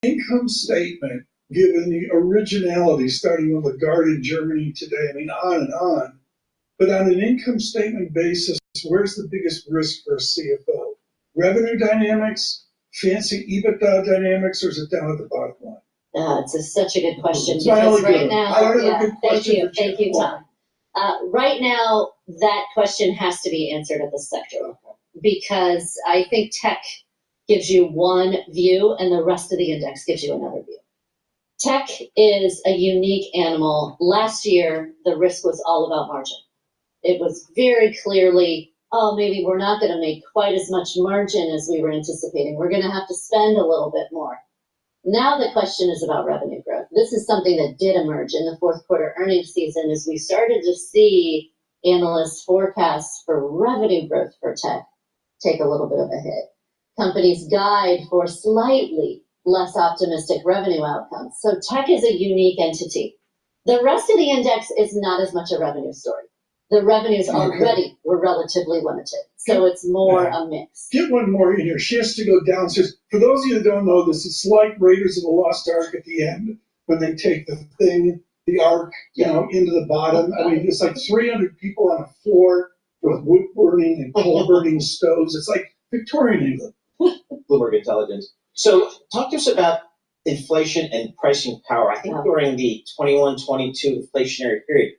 income statement, given the originality, starting with the guard in Germany today, I mean, on and on. But on an income statement basis, where's the biggest risk for a CFO? Revenue dynamics, fancy EBITDA dynamics, or is it down at the bottom line? It's such a good question It's my because only right good. now, I don't have a yeah, good question thank you, Tom. Right now, that question has to be answered at the sector because I think tech gives you one view and the rest of the index gives you another view. Tech is a unique animal. Last year, the risk was all about margin. It was very clearly, oh, maybe we're not going to make quite as much margin as we were anticipating. We're going to have to spend a little bit more. Now the question is about revenue growth. This is something that did emerge in the fourth quarter earnings season as we started to see analysts' forecasts for revenue growth for tech take a little bit of a hit. Companies guide for slightly less optimistic revenue outcomes. So tech is a unique entity. The rest of the index is not as much a revenue story. The revenues already were relatively limited. So it's more a mix. Get one more in here. She has to go downstairs. For those of you that don't know this, it's like Raiders of the Lost Ark at the end when they take the thing, the ark, into the bottom. I mean, it's like 300 people on a floor with wood burning and coal burning stoves. It's like Victorian England. Bloomberg Intelligence. So talk to us about inflation and pricing power. I think during the 21-22 inflationary period,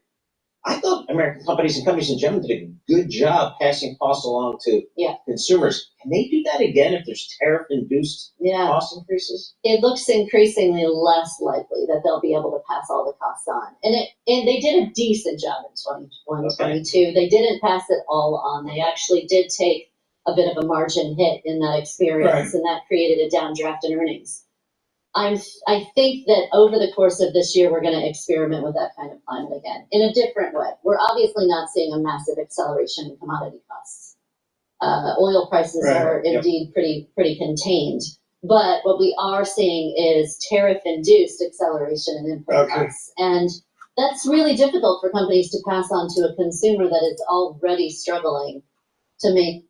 I thought American companies and companies in general did a good job passing costs along to consumers. Can they do that again if there's tariff-induced cost increases? It looks increasingly less likely that they'll be able to pass all the costs on. And they did a decent job in 21, 22. They didn't pass it all on. They actually did take a bit of a margin hit in that experience, and that created a downdraft in earnings. I think that over the course of this year, we're going to experiment with that kind of climate again in a different way. We're obviously not seeing a massive acceleration in commodity costs. Oil prices are indeed pretty contained. But what we are seeing is tariff-induced acceleration in input costs. And that's really difficult for companies to pass on to a consumer that is already struggling to make.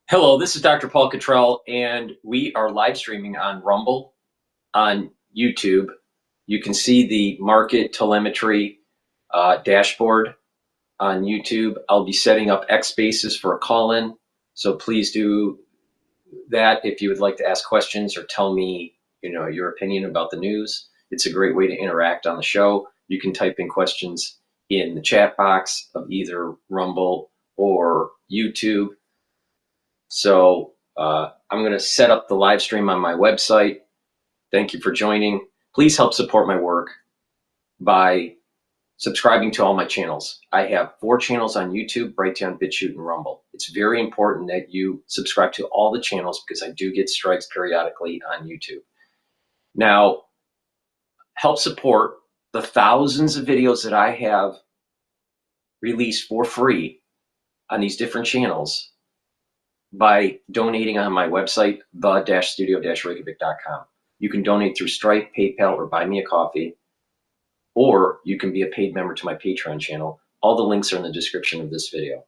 Hello, this is Dr. Paul Cottrell, and we are live streaming on Rumble, on YouTube. You can see the market telemetry dashboard on YouTube. I'll be setting up X Spaces for a call-in, so please do that if you would like to ask questions or tell me, your opinion about the news. It's a great way to interact on the show. You can type in questions in the chat box of either Rumble or YouTube. So I'm going to set up the live stream on my website. Thank you for joining. Please help support my work by subscribing to all my channels. I have 4 channels on YouTube: Brighteon, Bitchute, and Rumble. It's very important that you subscribe to all the channels because I do get strikes periodically on YouTube. Now, help support the thousands of videos that I have released for free on these different channels by donating on my website, the-studio-reykjavik.com. You can donate through Stripe, PayPal, or buy me a coffee, or you can be a paid member to my Patreon channel. All the links are in the description of this video.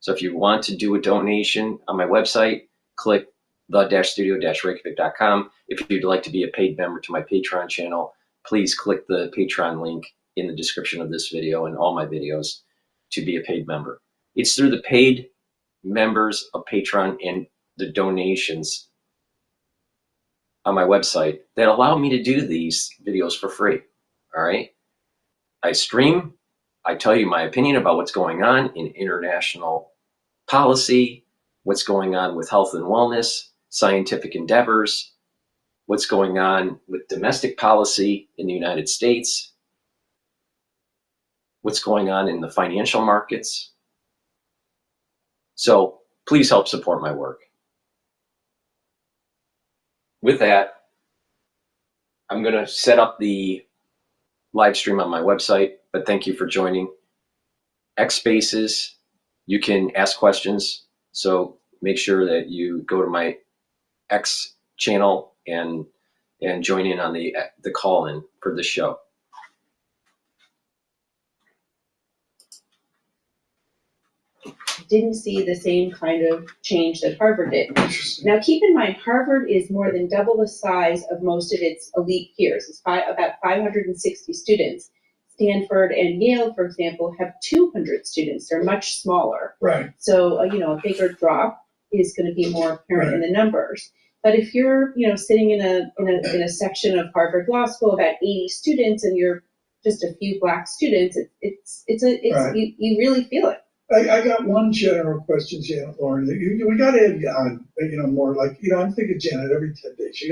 So if you want to do a donation on my website, click the-studio-reykjavik.com. If you'd like to be a paid member to my Patreon channel, please click the Patreon link in the description of this video and all my videos to be a paid member. It's through the paid members of Patreon and the donations on my website that allow me to do these videos for free. All right. I stream, I tell you my opinion about what's going on in international policy, what's going on with health and wellness, scientific endeavors, what's going on with domestic policy in the United States, what's going on in the financial markets. So please help support my work. With that, I'm going to set up the live stream on my website, but thank you for joining. X Spaces, you can ask questions, so make sure that you go to my X channel and join in on the call-in for the show. didn't see the same kind of change that Harvard did. Interesting. Now, keep in mind, Harvard is more than double the size of most of its elite peers. It's about 560 students. Stanford and Yale, for example, have 200 students. They're much smaller. Right. So, a bigger drop is going to be more apparent in the numbers. But if you're, sitting in a section of Harvard Law School, about 80 students, and you're just a few Black students, you really feel it. I got one general question, Janet Lauren. We got to have you on, more like, I'm thinking Janet every 10 days.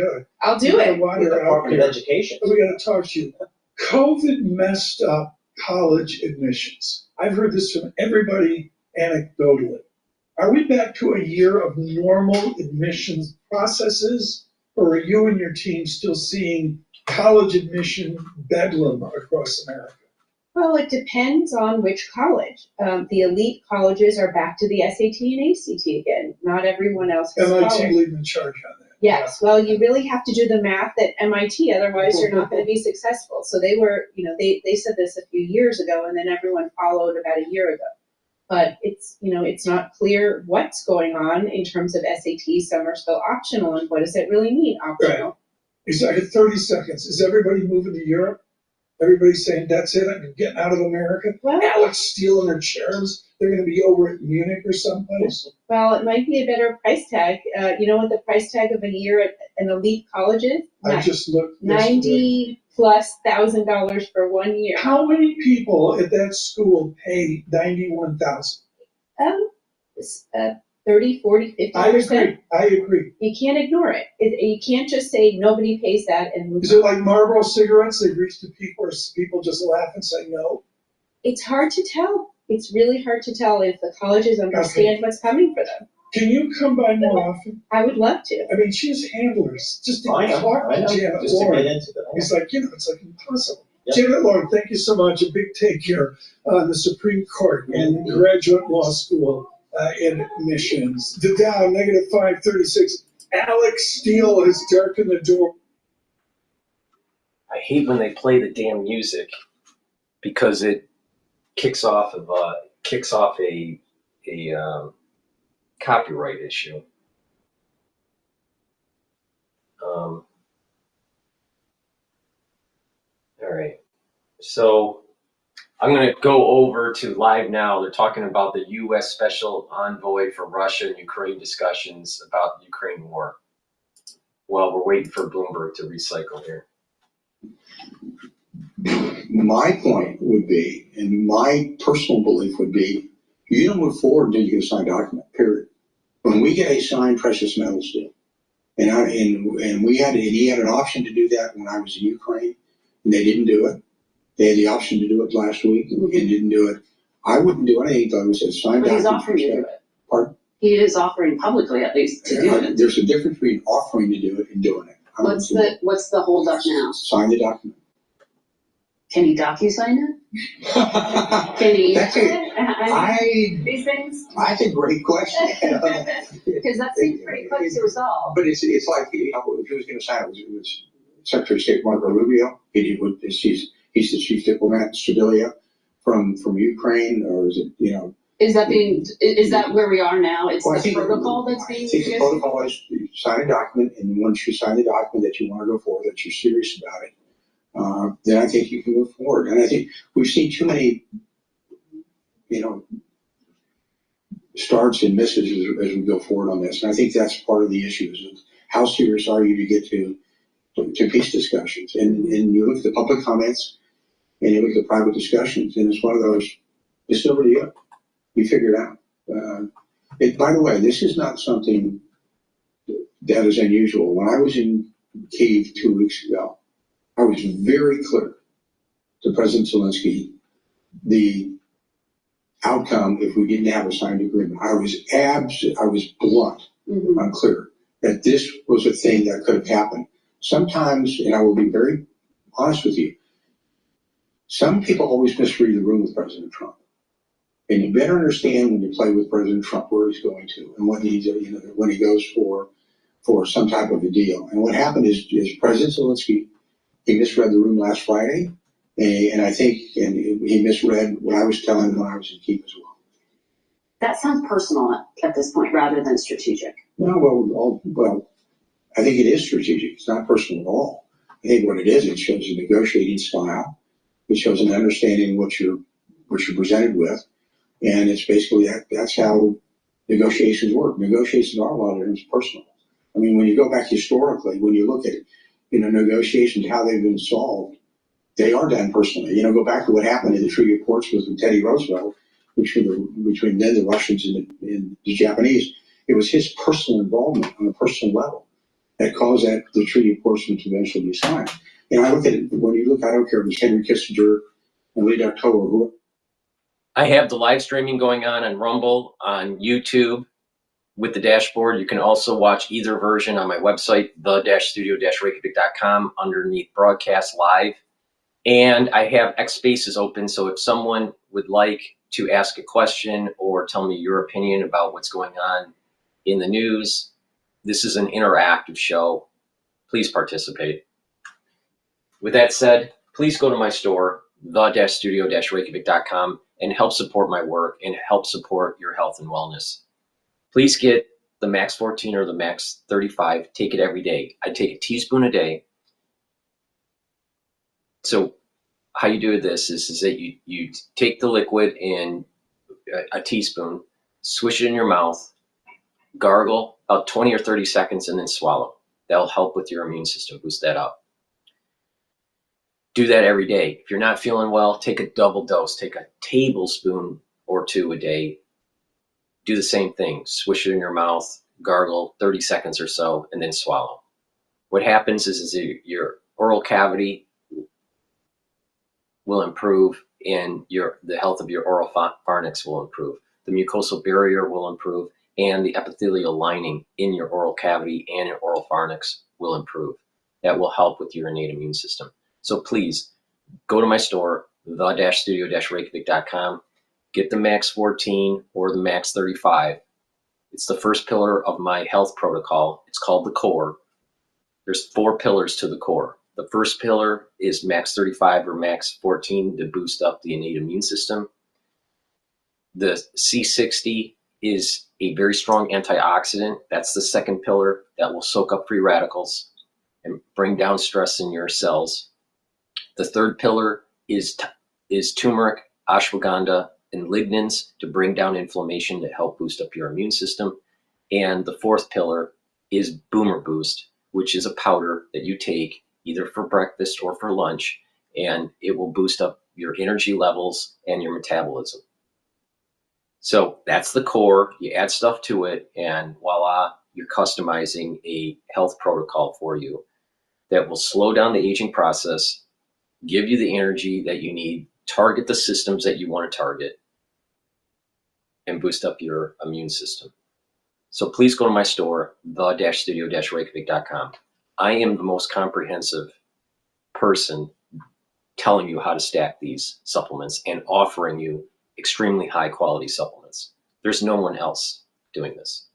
I'll do it. With the Department of Education. We got to talk to you. COVID messed up college admissions. I've heard this from everybody anecdotally. Are we back to a year of normal admissions processes, or are you and your team still seeing college admission bedlam across America? Well, it depends on which college. The elite colleges are back to the SAT and ACT again. Not everyone else has MIT followed. leading the charge on that. Yes, well, you really have to do the math at MIT, otherwise you're not going to be successful. So they were, they said this a few years ago, and then everyone followed about a year ago. But it's not clear what's going on in terms of SAT. Some are still optional, and what does that really mean, optional? Right. Exactly. 30 seconds. Is everybody moving to Europe? Everybody's saying, that's it, I'm getting out of America? Well, Alex stealing their chairs. They're going to be over at Munich or someplace. Well, it might be a better price tag. You know what the price tag of a year at an elite college is? I just looked yesterday. $90,000+ for 1 year. How many people at that school pay $91,000? 30, 40, 50%. I agree. You can't ignore it. You can't just say nobody pays that and move Is it like Marlboro cigarettes? They reach to people, or people just laugh and say no? It's hard to tell. It's really hard to tell if the colleges understand what's coming for them. Can you come by more often? I would love to. I mean, she has handlers. Just to I know, talk to Janet just to Lauren. get into that. It's like, it's like impossible. Yep. Janet Lauren, thank you so much. A big take here on the Supreme Court and graduate law school admissions. The Dow, -536. Alex Steele has darkened the door. I hate when they play the damn music because it kicks off a copyright issue. All right, so I'm going to go over to live now. They're talking about the U.S. Special Envoy for Russia and Ukraine discussions about the Ukraine war. Well, we're waiting for Bloomberg to recycle here. My point would be, and my personal belief would be, you don't move forward until you get a signed document, period. When we get a signed precious metals deal, and he had an option to do that when I was in Ukraine, and they didn't do it. They had the option to do it last week and didn't do it. I wouldn't do anything until it was a signed But he's document. offering to do it. Pardon? He is offering publicly, at least, to do it. There's a difference between offering to do it and doing it. What's the holdup now? Sign the document. Can he docu-sign it? Can he? That's These things? That's a great question. Because that seems pretty quick to resolve. But it's like, if he was going to sign it, it was Secretary of State Marco Rubio. He's the chief diplomat in Sevilla from Ukraine, or is it, Is that where we are now? It's Well, I the think- protocol that's being I think the used? protocol is you sign a document, and once you sign the document that you want to go forward, that you're serious about it, then I think you can move forward. And I think we've seen too many, starts and misses as we go forward on this. And I think that's part of the issue is how serious are you to get to peace discussions? And you look at the public comments and you look at the private discussions, and it's one of those, it's over to you. You figure it out. By the way, this is not something that is unusual. When I was in Kyiv 2 weeks ago, I was very clear to President Zelensky the outcome if we didn't have a signed agreement. I was blunt, I'm clear that this was a thing that could have happened. Sometimes, and I will be very honest with you, some people always misread the room with President Trump. And you better understand when you play with President Trump where he's going to and what when he goes for some type of a deal. And what happened is President Zelensky, he misread the room last Friday, and I think he misread what I was telling him when I was in Kyiv as well. That sounds personal at this point rather than strategic. No, well, I think it is strategic. It's not personal at all. I think what it is, it shows a negotiating style. It shows an understanding what you're presented with. And it's basically that's how negotiations work. Negotiations are a lot of times personal. I mean, when you go back historically, when you look at, negotiations, how they've been solved, they are done personally. Go back to what happened in the Treaty of Portsmouth with Teddy Roosevelt, between then the Russians and the Japanese. It was his personal involvement on a personal level that caused the Treaty of Portsmouth to eventually be signed. I look at it, when you look, I don't care if it's Henry Kissinger and Lee Dartoa, who. I have the live streaming going on Rumble, on YouTube with the dashboard. You can also watch either version on my website, the-studio-reykjavik.com, underneath broadcast live. And I have X spaces open, so if someone would like to ask a question or tell me your opinion about what's going on in the news, this is an interactive show. Please participate. With that said, please go to my store, the-studio-reykjavik.com, and help support my work and help support your health and wellness. Please get the Max 14 or the Max 35. Take it every day. I take a teaspoon a day. So how you do this is that you take the liquid in a teaspoon, swish it in your mouth, gargle about 20 or 30 seconds, and then swallow. That'll help with your immune system, boost that up. Do that every day. If you're not feeling well, take a double dose. Take a tablespoon or two a day. Do the same thing. Swish it in your mouth, gargle 30 seconds or so, and then swallow. What happens is your oral cavity will improve, and the health of your oral pharynx will improve. The mucosal barrier will improve, and the epithelial lining in your oral cavity and your oral pharynx will improve. That will help with your innate immune system. So please go to my store, the-studio-reykjavik.com, get the Max 14 or the Max 35. It's the first pillar of my health protocol. It's called the core. There's 4 pillars to the core. The first pillar is Max 35 or Max 14 to boost up the innate immune system. The C60 is a very strong antioxidant. That's the second pillar that will soak up free radicals and bring down stress in your cells. The third pillar is turmeric, ashwagandha, and lignans to bring down inflammation to help boost up your immune system. And the fourth pillar is Boomer Boost, which is a powder that you take either for breakfast or for lunch, and it will boost up your energy levels and your metabolism. So that's the core. You add stuff to it, and voila, you're customizing a health protocol for you that will slow down the aging process, give you the energy that you need, target the systems that you want to target, and boost up your immune system. So please go to my store, the-studio-reykjavik.com. I am the most comprehensive person telling you how to stack these supplements and offering you extremely high quality supplements. There's no one else doing this.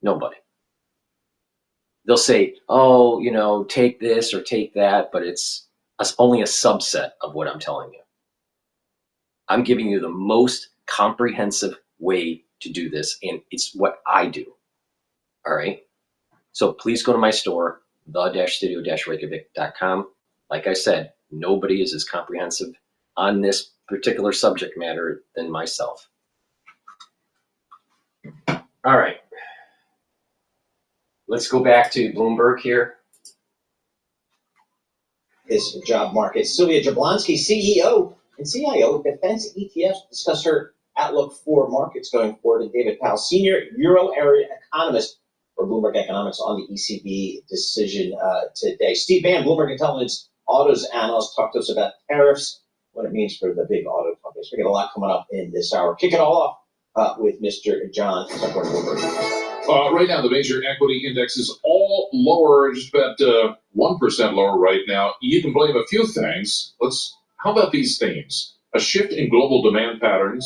Nobody. They'll say, oh, take this or take that, but it's only a subset of what I'm telling you. I'm giving you the most comprehensive way to do this, and it's what I do. All right? So please go to my store, the-studio-reykjavik.com. Like I said, nobody is as comprehensive on this particular subject matter than myself. All right. Let's go back to Bloomberg here. This job market. Sylvia Jablonski, CEO and CIO of Defense ETFs, discuss her outlook for markets going forward. And David Powell, senior Euro area economist for Bloomberg Economics, on the ECB decision today. Steve Bann, Bloomberg Intelligence autos analyst, talked to us about tariffs, what it means for the big auto companies. We got a lot coming up in this hour. Kick it all off with Mr. John. Right now, the major equity indexes all lower, just about 1% lower right now. You can blame a few things. How about these themes? A shift in global demand patterns,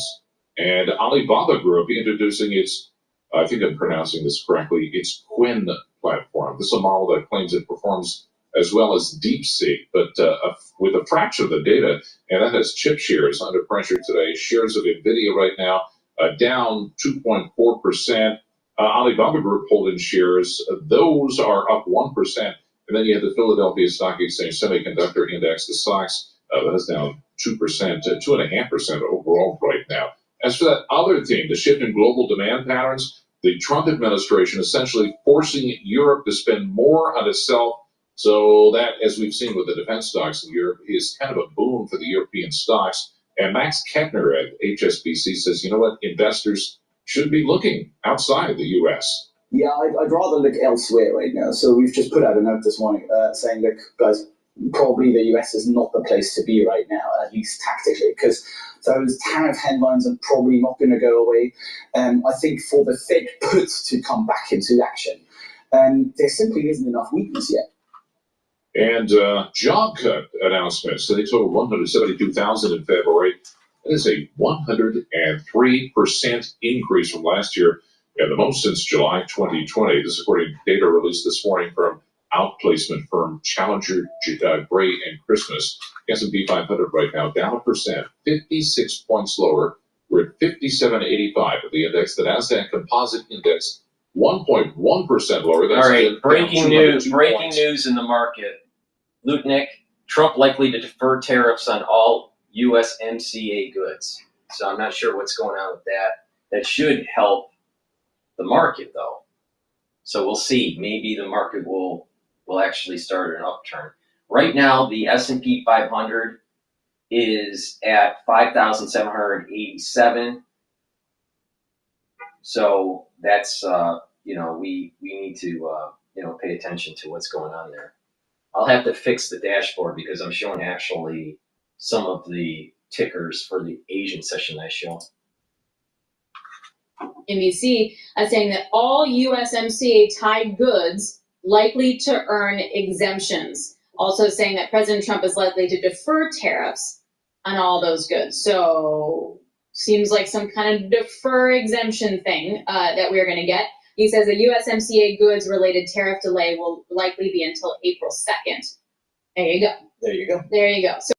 and Alibaba Group introducing its, I think I'm pronouncing this correctly, its Quinn platform. This is a model that claims it performs as well as DeepSeek, but with a fraction of the data, and that has chip shares under pressure today. Shares of NVIDIA right now down 2.4%. Alibaba Group holding shares, those are up 1%. And then you have the Philadelphia Stock Exchange Semiconductor Index, the stocks, that is down 2%, 2.5% overall right now. As for that other theme, the shift in global demand patterns, the Trump administration essentially forcing Europe to spend more on itself. So that, as we've seen with the defense stocks in Europe, is kind of a boon for the European stocks. And Max Kettner at HSBC says, you know what, investors should be looking outside the U.S. Yeah, I'd rather look elsewhere right now. So we've just put out a note this morning saying, look, guys, probably the US is not the place to be right now, at least tactically, because those tariff headlines are probably not going to go away. I think for the Fed puts to come back into action, there simply isn't enough weakness yet. And job cut announcements, so they totaled 172,000 in February. That is a 103% increase from last year, and the most since July 2020. This is according to data released this morning from outplacement firm Challenger, Gray and Christmas. S&P 500 right now down 1%, 56 points lower. We're at 5785 of the index. The Nasdaq Composite Index 1.1% lower. That's All right, breaking news points. in the market. Lutnick, Trump likely to defer tariffs on all USMCA goods. So I'm not sure what's going on with that. That should help the market, though. So we'll see. Maybe the market will actually start an upturn. Right now, the S&P 500 is at 5,787. So that's we need to pay attention to what's going on there. I'll have to fix the dashboard because I'm showing actually some of the tickers for the Asian session I show. NBC as saying that all USMCA tied goods likely to earn exemptions. Also saying that President Trump is likely to defer tariffs on all those goods. So seems like some kind of defer exemption thing that we're going to get. He says the USMCA goods related tariff delay will likely be until April 2nd. There you go. There you go. There you go. So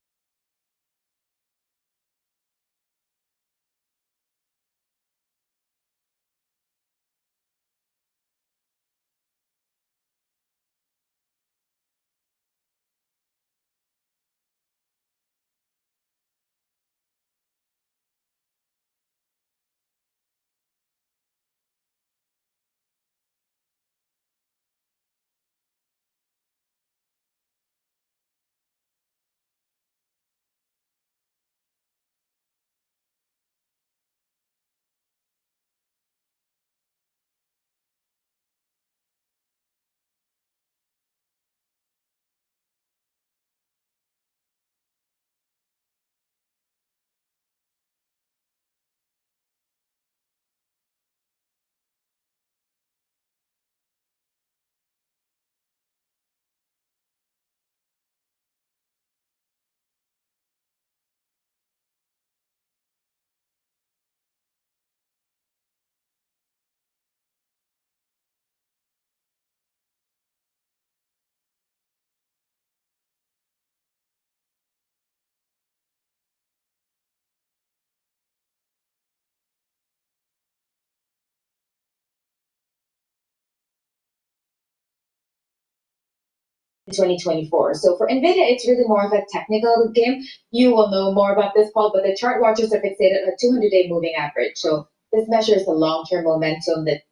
in 2024. So for NVIDIA, it's really more of a technical game. You will know more about this, Paul, but the chart watchers are fixated on a 200-day moving average. So this measures the long-term momentum that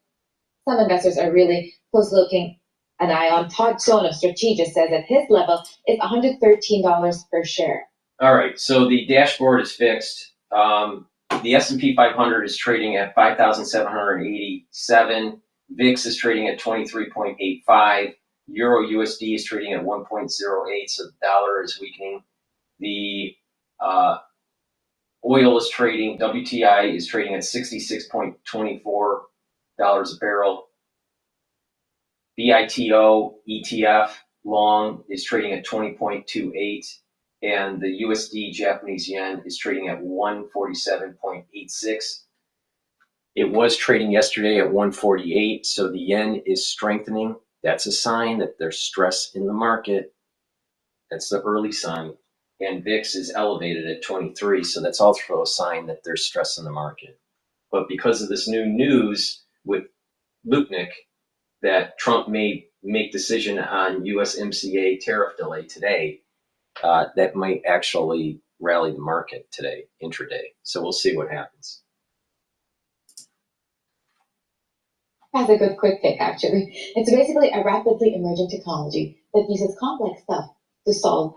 some investors are really close looking an eye on. Todd Stone of Strategist says that his level is $113 per share. All right, so the dashboard is fixed. The S&P 500 is trading at 5,787. VIX is trading at 23.85. Euro USD is trading at 1.08, so the dollar is weakening. The oil is trading, WTI is trading at $66.24 a barrel. BITO ETF long is trading at 20.28, and the USD Japanese yen is trading at 147.86. It was trading yesterday at 148, so the yen is strengthening. That's a sign that there's stress in the market. That's the early sign. And VIX is elevated at 23, so that's also a sign that there's stress in the market. But because of this new news with Lutnick, that Trump may make decision on USMCA tariff delay today, that might actually rally the market today, intraday. So we'll see what happens. That's a good quick pick, actually. It's basically a rapidly emerging technology that uses complex stuff to solve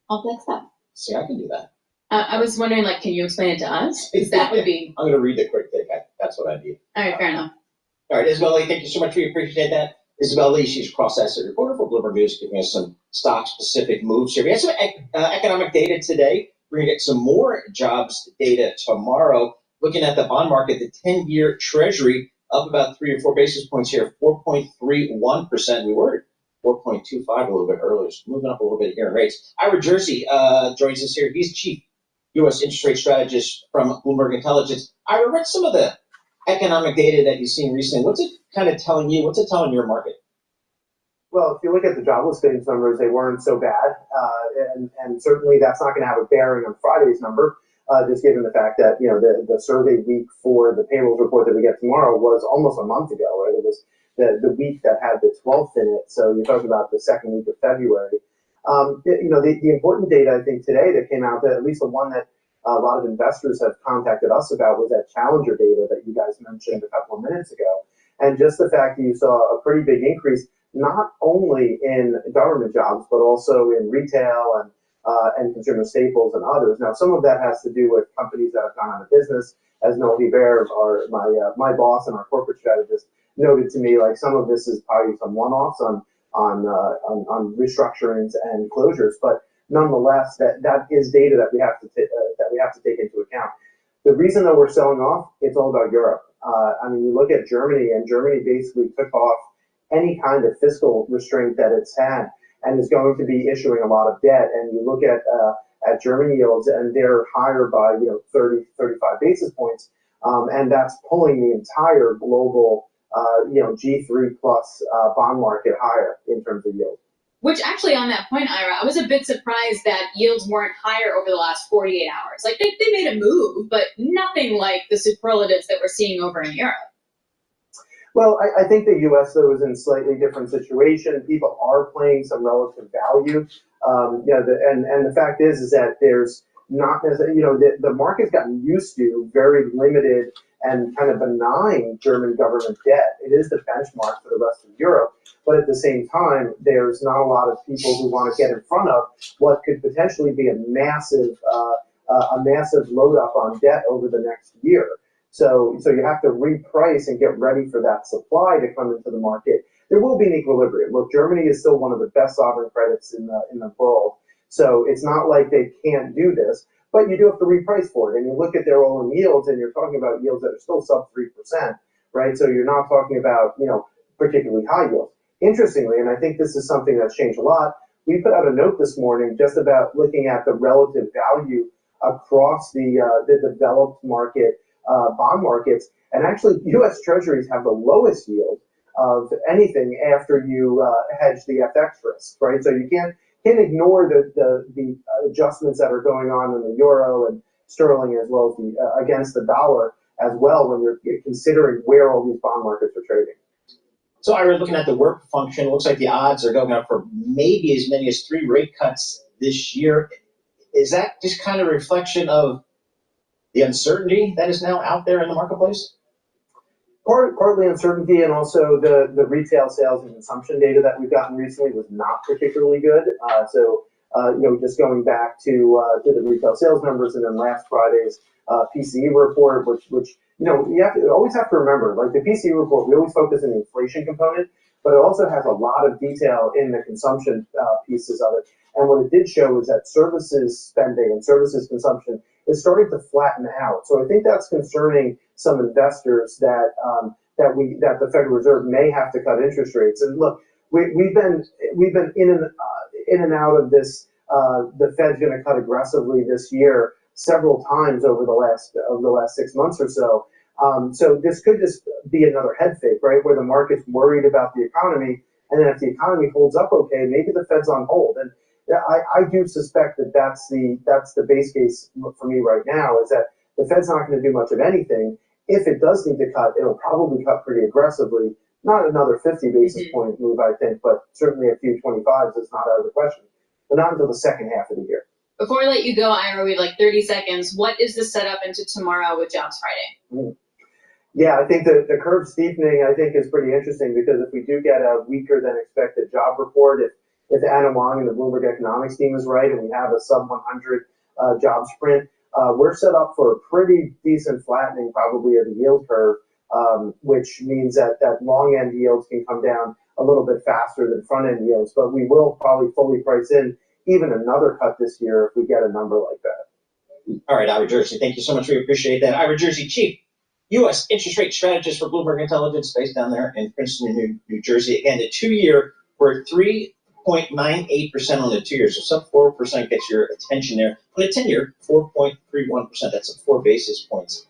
complex stuff. See, I can do that. I was wondering, like, can you explain it to us? Because that would be. I'm going to read the quick take. That's what I need. All right, fair enough. All right, Isabel Lee, thank you so much. We appreciate that. Isabel Lee, she's a cross-asset reporter for Bloomberg News, giving us some stock-specific moves here. We have some economic data today. We're going to get some more jobs data tomorrow. Looking at the bond market, the 10-year Treasury up about 3 or 4 basis points here, 4.31%. We were at 4.25 a little bit earlier, so moving up a little bit here in rates. Ira Jersey joins us here. He's chief U.S. interest rate strategist from Bloomberg Intelligence. Ira, what's some of the economic data that you've seen recently? What's it kind of telling you? What's it telling your market? Well, if you look at the jobless claims numbers, they weren't so bad, and certainly that's not going to have a bearing on Friday's number, just given the fact that the survey week for the payrolls report that we get tomorrow was almost a month ago, right? It was the week that had the 12th in it, so you're talking about the second week of February. The important data I think today that came out, at least the one that a lot of investors have contacted us about, was that Challenger data that you guys mentioned a couple of minutes ago, and just the fact that you saw a pretty big increase not only in government jobs, but also in retail and consumer staples and others. Now, some of that has to do with companies that have gone out of business. As Noel Hubert, my boss and our corporate strategist, noted to me, like some of this is probably some one-offs on restructurings and closures, but nonetheless, that is data that we have to take into account. The reason that we're selling off, it's all about Europe. You look at Germany, and Germany basically took off any kind of fiscal restraint that it's had and is going to be issuing a lot of debt. And you look at German yields, and they're higher by 30, 35 basis points, and that's pulling the entire global G3 plus bond market higher in terms of yield. Which actually, on that point, Ira, I was a bit surprised that yields weren't higher over the last 48 hours. Like, they made a move, but nothing like the superlatives that we're seeing over in Europe. Well, I think the U.S., though, is in a slightly different situation. People are playing some relative value. And the fact is that there's not necessarily, the market's gotten used to very limited and kind of benign German government debt. It is the benchmark for the rest of Europe. But at the same time, there's not a lot of people who want to get in front of what could potentially be a massive load up on debt over the next year. So you have to reprice and get ready for that supply to come into the market. There will be an equilibrium. Look, Germany is still one of the best sovereign credits in the world. So it's not like they can't do this, but you do have to reprice for it. And you look at their own yields, and you're talking about yields that are still sub 3%, right? So you're not talking about, particularly high yields. Interestingly, and I think this is something that's changed a lot, we put out a note this morning just about looking at the relative value across the developed market bond markets, and actually U.S. Treasuries have the lowest yield of anything after you hedge the FX risk, right? So you can't ignore the adjustments that are going on in the euro and sterling, as well as against the dollar as well, when you're considering where all these bond markets are trading. So I was looking at the work function. Looks like the odds are going up for maybe as many as 3 rate cuts this year. Is that just kind of a reflection of the uncertainty that is now out there in the marketplace? Partly uncertainty, and also the retail sales and consumption data that we've gotten recently was not particularly good. Just going back to the retail sales numbers, and then last Friday's PCE report, which you always have to remember, like the PCE report, we always focus on the inflation component, but it also has a lot of detail in the consumption pieces of it. And what it did show is that services spending and services consumption is starting to flatten out. So I think that's concerning some investors that the Federal Reserve may have to cut interest rates. And look, we've been in and out of this. The Fed's going to cut aggressively this year several times over the last 6 months or so. So this could just be another head fake, right? Where the market's worried about the economy, and then if the economy holds up okay, maybe the Fed's on hold. And I do suspect that that's the base case for me right now, is that the Fed's not going to do much of anything, if it does need to cut, it'll probably cut pretty aggressively. Not another 50 basis point move, I think, but certainly a few 25s is not out of the question. But not until the second half of the year. Before we let you go, Ira, we have like 30 seconds. What is the setup into tomorrow with Jobs Friday? Yeah, I think the curve steepening, I think, is pretty interesting because if we do get a weaker than expected job report, if Anna Wong and the Bloomberg economics team is right and we have a sub 100 jobs print, we're set up for a pretty decent flattening probably of the yield curve, which means that long end yields can come down a little bit faster than front end yields, but we will probably fully price in even another cut this year if we get a number like that. All right, Ira Jersey, thank you so much. We appreciate that. Ira Jersey, Chief U.S. interest rate strategist for Bloomberg Intelligence, based down there in Princeton, New Jersey. Again, the 2-year, we're at 3.98% on the 2 years, so sub 4% gets your attention there. On the 10-year, 4.31%. That's up 4 basis points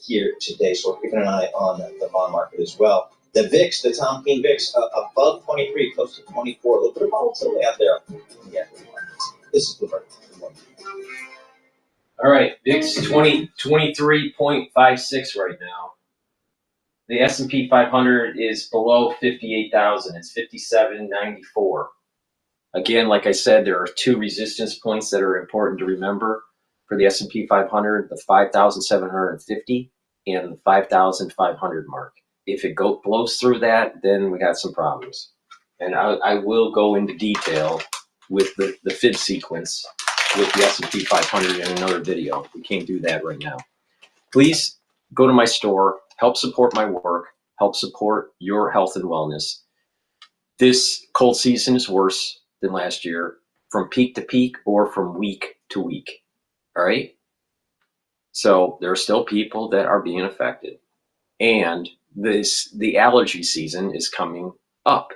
here today. So we're keeping an eye on the bond market as well. The VIX, the Tom Keene VIX, above 23, close to 24. A little bit of volatility out there. Yeah. This is Bloomberg. All right, VIX 23.56 right now. The S&P 500 is below 58,000. It's 57.94. Again, like I said, there are 2 resistance points that are important to remember for the S&P 500, the 5,750 and the 5,500 mark. If it blows through that, then we got some problems. And I will go into detail with the fib sequence with the S&P 500 in another video. We can't do that right now. Please go to my store, help support my work, help support your health and wellness. This cold season is worse than last year, from peak to peak or from week to week. All right? So there are still people that are being affected. And the allergy season is coming up.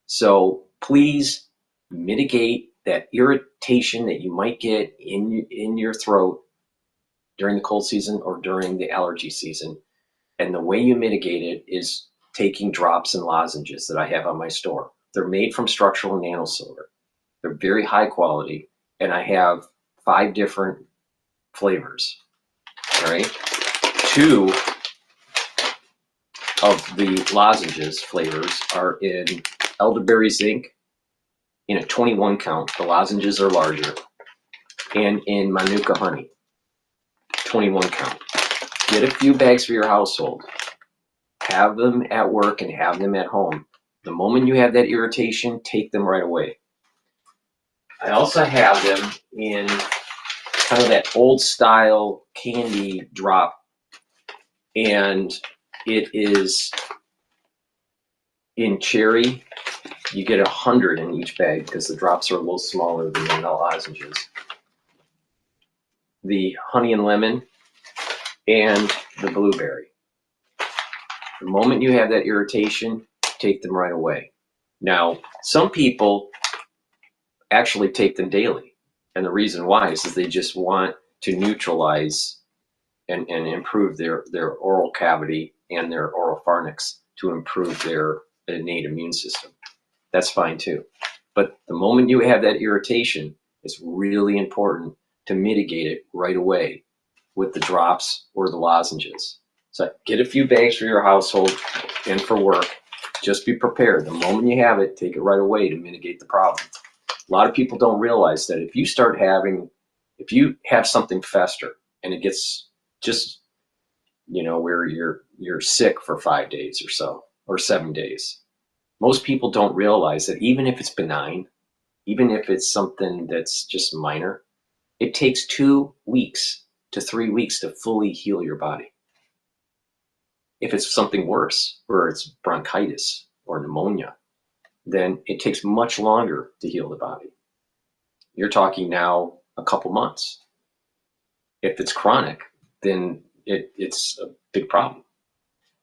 So please mitigate that irritation that you might get in your throat during the cold season or during the allergy season. And the way you mitigate it is taking drops and lozenges that I have on my store. They're made from structural nanosilver. They're very high quality, and I have 5 different flavors. All right, 2 of the lozenges flavors are in elderberry zinc in a 21 count. The lozenges are larger, and in Manuka honey, 21 count. Get a few bags for your household. Have them at work and have them at home. The moment you have that irritation, take them right away. I also have them in kind of that old style candy drop, and it is in cherry. You get 100 in each bag because the drops are a little smaller than the lozenges. The honey and lemon and the blueberry. The moment you have that irritation, take them right away. Now, some people actually take them daily. And the reason why is they just want to neutralize and improve their oral cavity and their oropharynx to improve their innate immune system. That's fine too. But the moment you have that irritation, it's really important to mitigate it right away with the drops or the lozenges. So get a few bags for your household and for work. Just be prepared. The moment you have it, take it right away to mitigate the problem. A lot of people don't realize that if you have something fester and it gets just, where you're sick for 5 days or so, or 7 days, most people don't realize that even if it's benign, even if it's something that's just minor, it takes 2 weeks to 3 weeks to fully heal your body. If it's something worse, or it's bronchitis or pneumonia, then it takes much longer to heal the body. You're talking now a couple months. If it's chronic, then it's a big problem.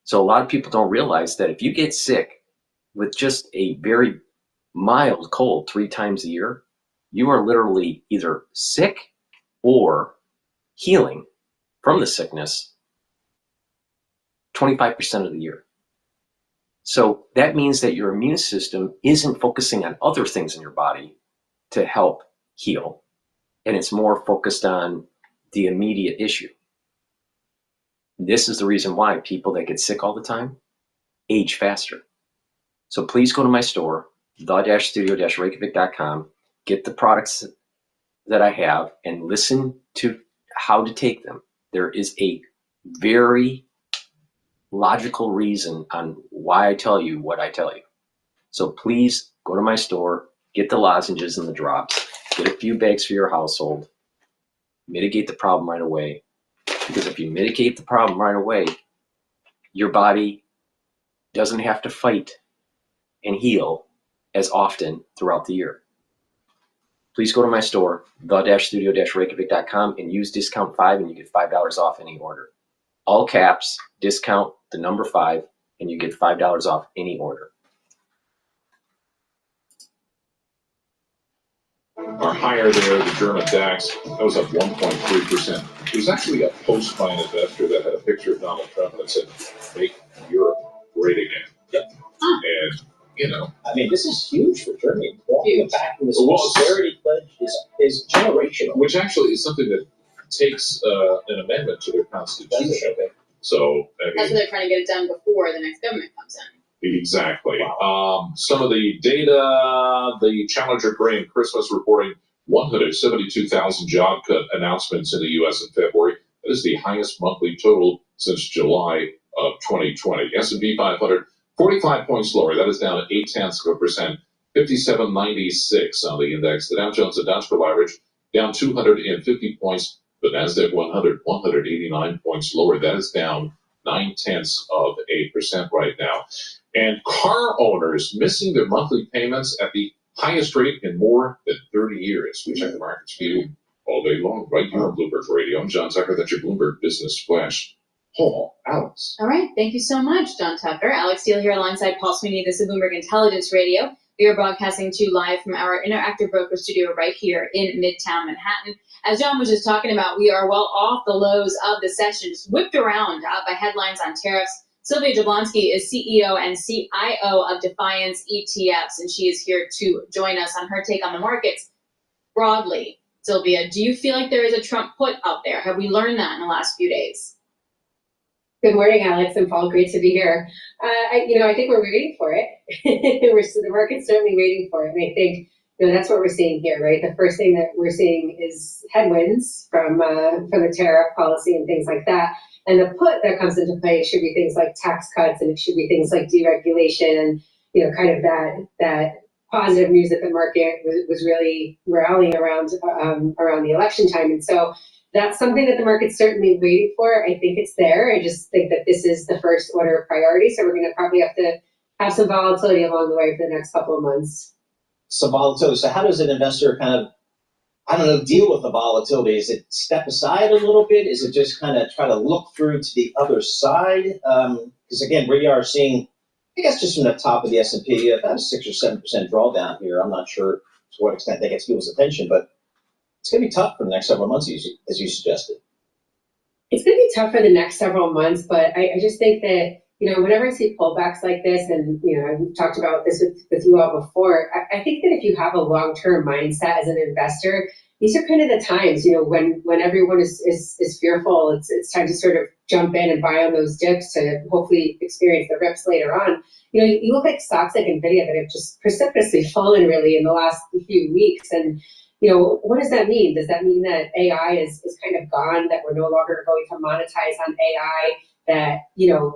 So a lot of people don't realize that if you get sick with just a very mild cold 3 times a year, you are literally either sick or healing from the sickness 25% of the year. So that means that your immune system isn't focusing on other things in your body to help heal, and it's more focused on the immediate issue. This is the reason why people that get sick all the time age faster. So please go to my store, the-studio-reykjavik.com, get the products that I have, and listen to how to take them. There is a very logical reason on why I tell you what I tell you. So please go to my store, get the lozenges and the drops, get a few bags for your household, mitigate the problem right away. Because if you mitigate the problem right away, your body doesn't have to fight and heal as often throughout the year. Please go to my store, the-studio-reykjavik.com, and use discount 5 and you get $5 off any order. All caps, discount the number 5, and you get $5 off any order. Are higher there, the German DAX, that was up 1.3%. There was actually a post by an investor that had a picture of Donald Trump and it said, "Make Europe great again." Yep. And, you know. I mean, this is huge for Germany. Walking back from this austerity pledge is generational. Which actually is something that takes an amendment to their constitution. Okay. So, I That's mean, why they're trying to get it done before the next government comes in. exactly. Some of the data, the Challenger Grain Christmas reporting 172,000 job cut announcements in the U.S. in February. That is the highest monthly total since July of 2020. S&P 500, 45 points lower. That is down 0.8%, 5796 on the index. The Dow Jones Industrial Average down 250 points. The Nasdaq 100, 189 points lower. That is down 0.9% right now. And car owners missing their monthly payments at the highest rate in more than 30 years. We check the markets view all day long, right here on Bloomberg Radio. I'm John Tucker. That's your Bloomberg Business Flash. Paul, Alex. All right. Thank you so much, John Tucker. Alex Steele here alongside Paul Sweeney. This is Bloomberg Intelligence Radio. We are broadcasting to you live from our Interactive Broker Studio right here in Midtown Manhattan. As John was just talking about, we are well off the lows of the session, just whipped around by headlines on tariffs. Sylvia Jablonski is CEO and CIO of Defiance ETFs, and she is here to join us on her take on the markets broadly. Sylvia, do you feel like there is a Trump put out there? Have we learned that in the last few days? Good morning, Alex and Paul. Great to be here. I think we're waiting for it. The market's certainly waiting for it, and I think that's what we're seeing here, right? The first thing that we're seeing is headwinds from the tariff policy and things like that. And the put that comes into play should be things like tax cuts, and it should be things like deregulation, and kind of that positive news that the market was really rallying around the election time. And so that's something that the market's certainly waiting for. I think it's there. I just think that this is the first order of priority. So we're going to probably have to have some volatility along the way for the next couple of months. Some volatility. So how does an investor kind of, deal with the volatility? Is it step aside a little bit? Is it just kind of try to look through to the other side? Because again, we are seeing, I guess just from the top of the S&P, about a 6 or 7% drawdown here. I'm not sure to what extent that gets people's attention, but it's going to be tough for the next several months, as you suggested. It's going to be tough for the next several months, but I just think that, whenever I see pullbacks like this, and, I've talked about this with you all before, I think that if you have a long-term mindset as an investor, these are kind of the times, when everyone is fearful, it's time to sort of jump in and buy on those dips to hopefully experience the rips later on. You look at stocks like NVIDIA that have just precipitously fallen really in the last few weeks, and what does that mean? Does that mean that AI is kind of gone, that we're no longer going to monetize on AI, that,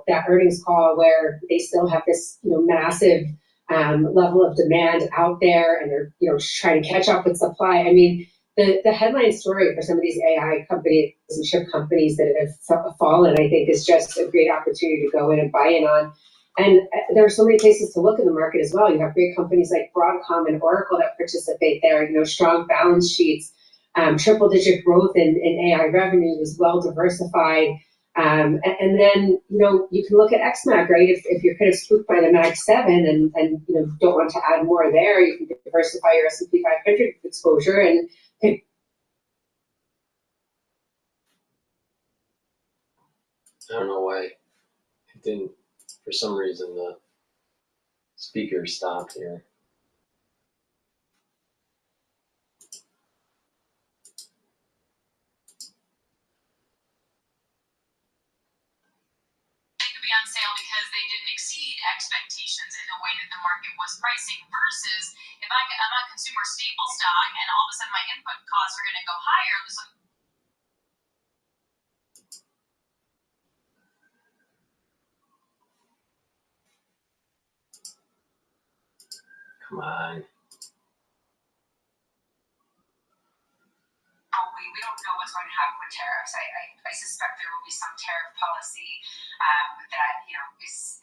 that earnings call where they still have this, massive level of demand out there and they're, trying to catch up with supply? I mean, the headline story for some of these AI companies and chip companies that have fallen, I think, is just a great opportunity to go in and buy in on. And there are so many places to look in the market as well. You have great companies like Broadcom and Oracle that participate there, strong balance sheets, triple-digit growth in AI revenue is well diversified. And then, you can look at XMAC, right? If you're kind of spooked by the Mag 7 and don't want to add more there, you can diversify your S&P 500 exposure and pick. I don't know why it didn't. For some reason, the speaker stopped here. on sale because they didn't exceed expectations in the way that the market was pricing, versus if I'm a consumer staple stock and all of a sudden my input costs are going to go higher. So Come on. we don't know what's going to happen with tariffs. I suspect there will be some tariff policy that is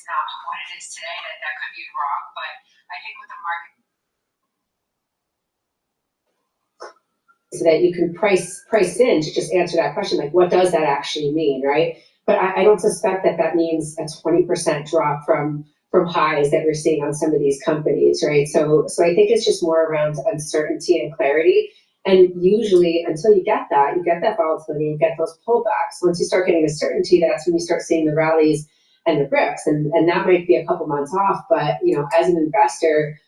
not what it is today. That could be wrong, but I think with the market. So that you can price in to just answer that question, like what does that actually mean, right? But I don't suspect that means a 20% drop from highs that we're seeing on some of these companies, right? So I think it's just more around uncertainty and clarity. And usually until you get that volatility, you get those pullbacks. Once you start getting the certainty, that's when you start seeing the rallies and the rips. And that might be a couple months off, but as an investor,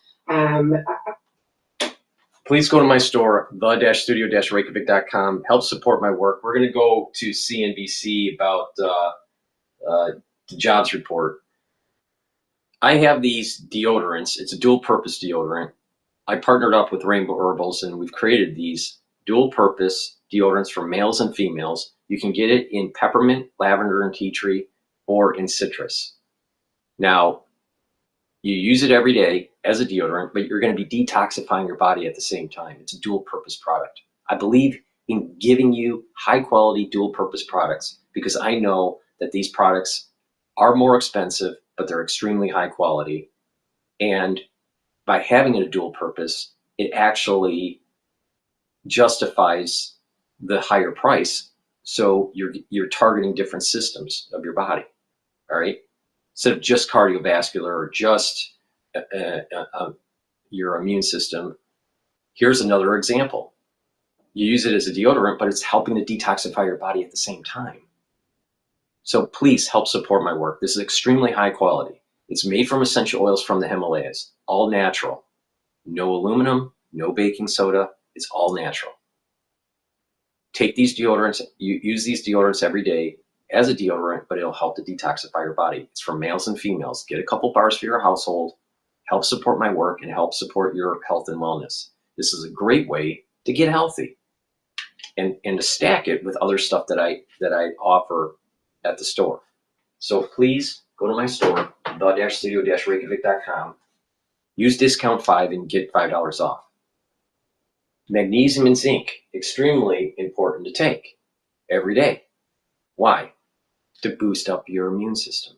Please go to my store, the-studio-reykjavik.com. Help support my work. We're going to go to CNBC about the jobs report. I have these deodorants. It's a dual-purpose deodorant. I partnered up with Rainbow Herbals, and we've created these dual-purpose deodorants for males and females. You can get it in peppermint, lavender, and tea tree, or in citrus. Now, you use it every day as a deodorant, but you're going to be detoxifying your body at the same time. It's a dual-purpose product. I believe in giving you high-quality dual-purpose products because I know that these products are more expensive, but they're extremely high quality. And by having it a dual purpose, it actually justifies the higher price. So you're targeting different systems of your body, all right? Instead of just cardiovascular or just your immune system. Here's another example. You use it as a deodorant, but it's helping to detoxify your body at the same time. So please help support my work. This is extremely high quality. It's made from essential oils from the Himalayas, all natural. No aluminum, no baking soda, it's all natural. Take these deodorants, you use these deodorants every day as a deodorant, but it'll help to detoxify your body. It's for males and females. Get a couple bars for your household, help support my work, and help support your health and wellness. This is a great way to get healthy and to stack it with other stuff that I offer at the store. So please go to my store, the-studio-reykjavik.com. Use discount 5 and get $5 off. Magnesium and zinc, extremely important to take every day. Why? To boost up your immune system.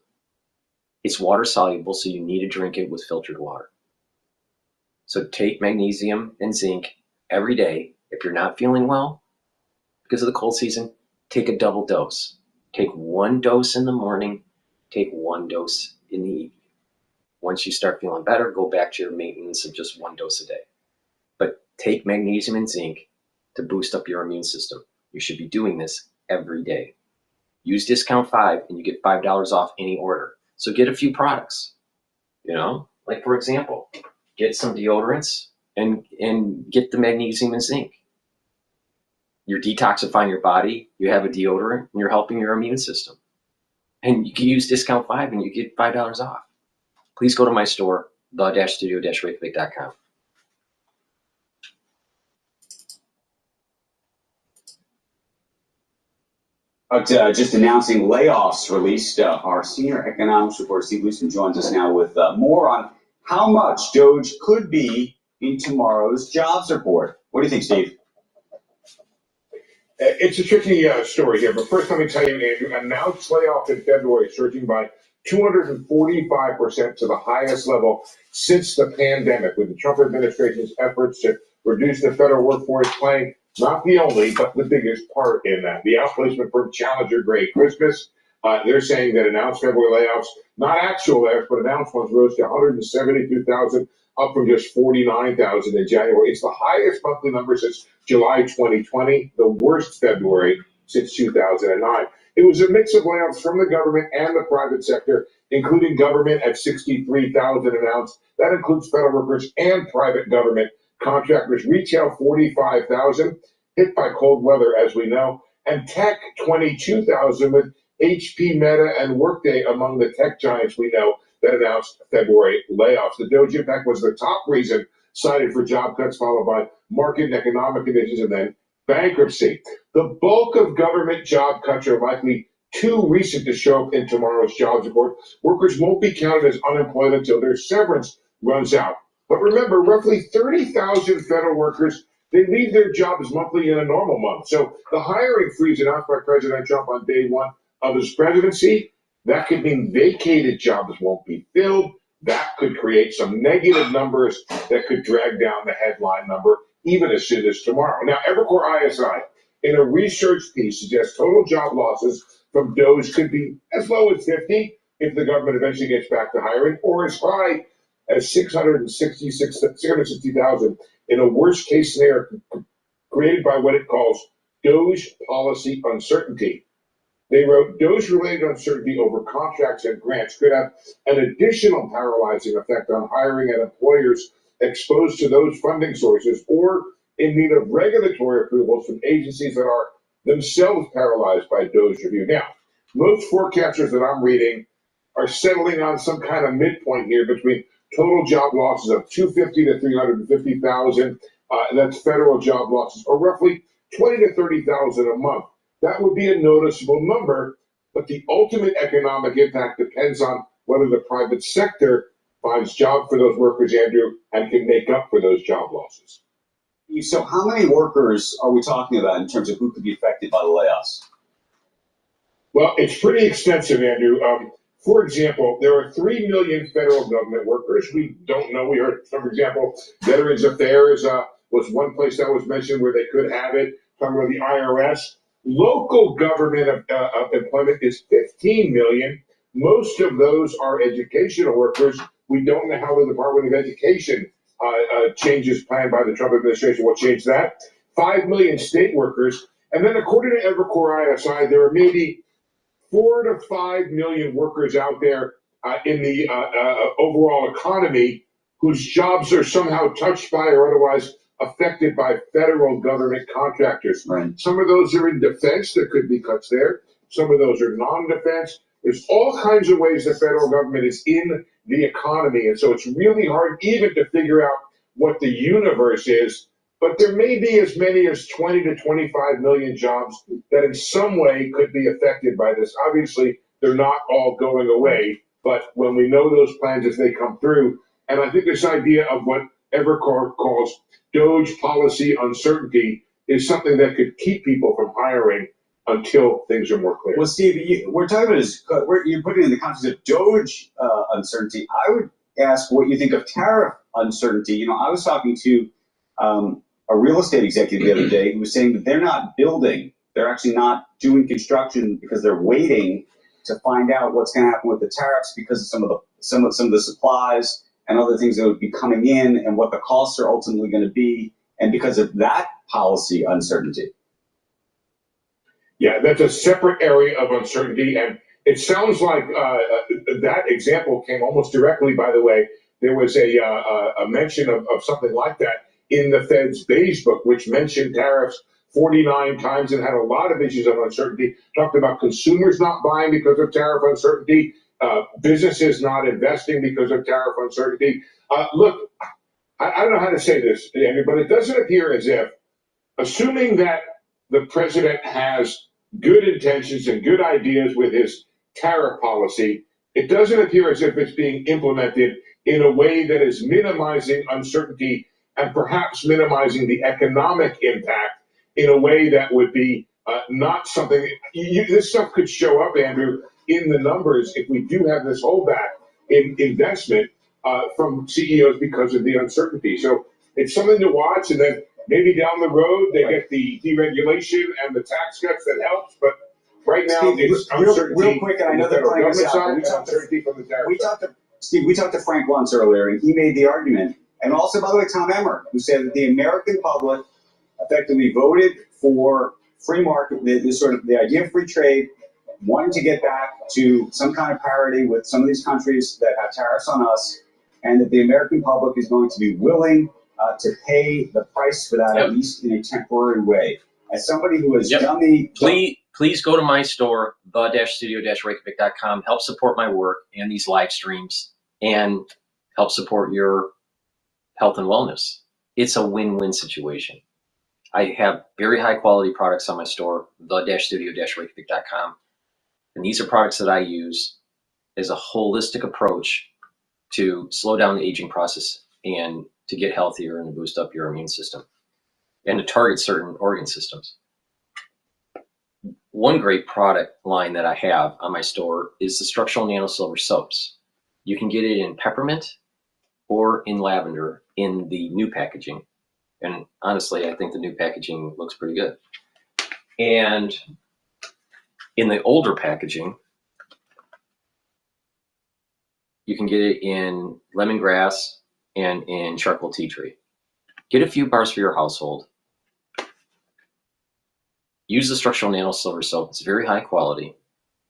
It's water soluble, so you need to drink it with filtered water. So take magnesium and zinc every day. If you're not feeling well because of the cold season, take a double dose. Take 1 dose in the morning, take 1 dose in the evening. Once you start feeling better, go back to your maintenance of just 1 dose a day. But take magnesium and zinc to boost up your immune system. You should be doing this every day. Use discount 5 and you get $5 off any order. So get a few products, like for example, get some deodorants and get the magnesium and zinc. You're detoxifying your body, you have a deodorant, and you're helping your immune system. And you can use discount 5 and you get $5 off. Please go to my store, the-studio-reykjavik.com. Just announcing layoffs released. Our senior economics reporter, Steve Leeson, joins us now with more on how much Doge could be in tomorrow's jobs report. What do you think, Steve? It's a tricky story here, but first let me tell you, Andrew, announced layoff in February surging by 245% to the highest level since the pandemic, with the Trump administration's efforts to reduce the federal workforce playing not the only, but the biggest part in that. The outplacement firm Challenger Gray Christmas, they're saying that announced February layoffs, not actual layoffs, but announced ones, rose to 172,000, up from just 49,000 in January. It's the highest monthly number since July 2020, the worst February since 2009. It was a mix of layoffs from the government and the private sector, including government at 63,000 announced. That includes federal workers and private government contractors. Retail, 45,000, hit by cold weather, as we know, and tech, 22,000, with HP, Meta, and Workday among the tech giants we know that announced February layoffs. The DOGE impact was the top reason cited for job cuts, followed by market and economic conditions, and then bankruptcy. The bulk of government job cuts are likely too recent to show up in tomorrow's jobs report. Workers won't be counted as unemployed until their severance runs out. But remember, roughly 30,000 federal workers, they leave their jobs monthly in a normal month. So the hiring freeze announced by President Trump on day one of his presidency, that could mean vacated jobs won't be filled. That could create some negative numbers that could drag down the headline number even as soon as tomorrow. Now, Evercore ISI, in a research piece, suggests total job losses from DOGE could be as low as 50 if the government eventually gets back to hiring, or as high as 660,000 in a worst case scenario created by what it calls DOGE policy uncertainty. They wrote, DOGE-related uncertainty over contracts and grants could have an additional paralyzing effect on hiring at employers exposed to those funding sources or in need of regulatory approvals from agencies that are themselves paralyzed by DOGE review. Now, most forecasters that I'm reading are settling on some kind of midpoint here between total job losses of 250 to 350,000. That's federal job losses, or roughly 20 to 30,000 a month. That would be a noticeable number, but the ultimate economic impact depends on whether the private sector finds jobs for those workers, Andrew, and can make up for those job losses. So how many workers are we talking about in terms of who could be affected by the layoffs? Well, it's pretty extensive, Andrew. For example, there are 3 million federal government workers. We don't know. We heard, for example, Veterans Affairs was one place that was mentioned where they could have it. Talking about the IRS. Local government of employment is 15 million. Most of those are educational workers. We don't know how the Department of Education changes planned by the Trump administration will change that. 5 million state workers. And then according to Evercore ISI, there are maybe 4 to 5 million workers out there in the overall economy whose jobs are somehow touched by or otherwise affected by federal government contractors. Right. Some of those are in defense. There could be cuts there. Some of those are non-defense. There's all kinds of ways the federal government is in the economy. And so it's really hard even to figure out what the universe is. But there may be as many as 20 to 25 million jobs that in some way could be affected by this. Obviously, they're not all going away. But when we know those plans as they come through, and I think this idea of what Evercore calls DOGE policy uncertainty is something that could keep people from hiring until things are more clear. Well, Steve, we're talking about this, you're putting it in the context of DOGE uncertainty. I would ask what you think of tariff uncertainty. You know, I was talking to a real estate executive the other day who was saying that they're not building, they're actually not doing construction because they're waiting to find out what's going to happen with the tariffs because of some of the supplies and other things that would be coming in and what the costs are ultimately going to be, and because of that policy uncertainty. Yeah, that's a separate area of uncertainty, and it sounds like that example came almost directly, by the way. There was a mention of something like that in the Fed's beige book, which mentioned tariffs 49 times and had a lot of issues of uncertainty. Talked about consumers not buying because of tariff uncertainty, businesses not investing because of tariff uncertainty. Look, I don't know how to say this, Andrew, but it doesn't appear as if, assuming that the president has good intentions and good ideas with his tariff policy, it doesn't appear as if it's being implemented in a way that is minimizing uncertainty and perhaps minimizing the economic impact in a way that would be not something. This stuff could show up, Andrew, in the numbers if we do have this holdback in investment from CEOs because of the uncertainty. So it's something to watch, and then maybe down the road they get the deregulation and the tax cuts that helps, but right now Steve, it's uncertainty. real quick, and I know they're playing us out. We talked to Frank Luntz earlier, and he made the argument, and also, by the way, Tom Emmer, who said that the American public effectively voted for free market, the idea of free trade, wanting to get back to some kind of parity with some of these countries that have tariffs on us, and that the American public is going to be willing to pay the price for that, at least in a temporary way. As somebody who has done the please go to my store, the-studio-reykjavik.com, help support my work and these live streams, and help support your health and wellness. It's a win-win situation. I have very high quality products on my store, the-studio-reykjavik.com. And these are products that I use as a holistic approach to slow down the aging process and to get healthier and to boost up your immune system and to target certain organ systems. One great product line that I have on my store is the structural nano silver soaps. You can get it in peppermint or in lavender in the new packaging. And honestly, I think the new packaging looks pretty good. And in the older packaging, you can get it in lemongrass and in charcoal tea tree. Get a few bars for your household. Use the structural nano silver soap. It's very high quality.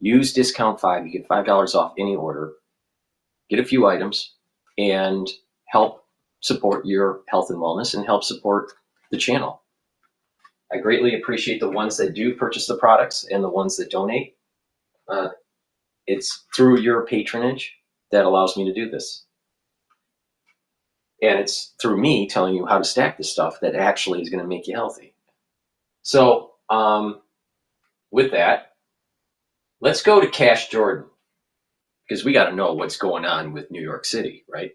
Use discount 5. You get $5 off any order. Get a few items and help support your health and wellness and help support the channel. I greatly appreciate the ones that do purchase the products and the ones that donate. It's through your patronage that allows me to do this. And it's through me telling you how to stack this stuff that actually is going to make you healthy. So with that, let's go to Cash Jordan, because we got to know what's going on with New York City, right?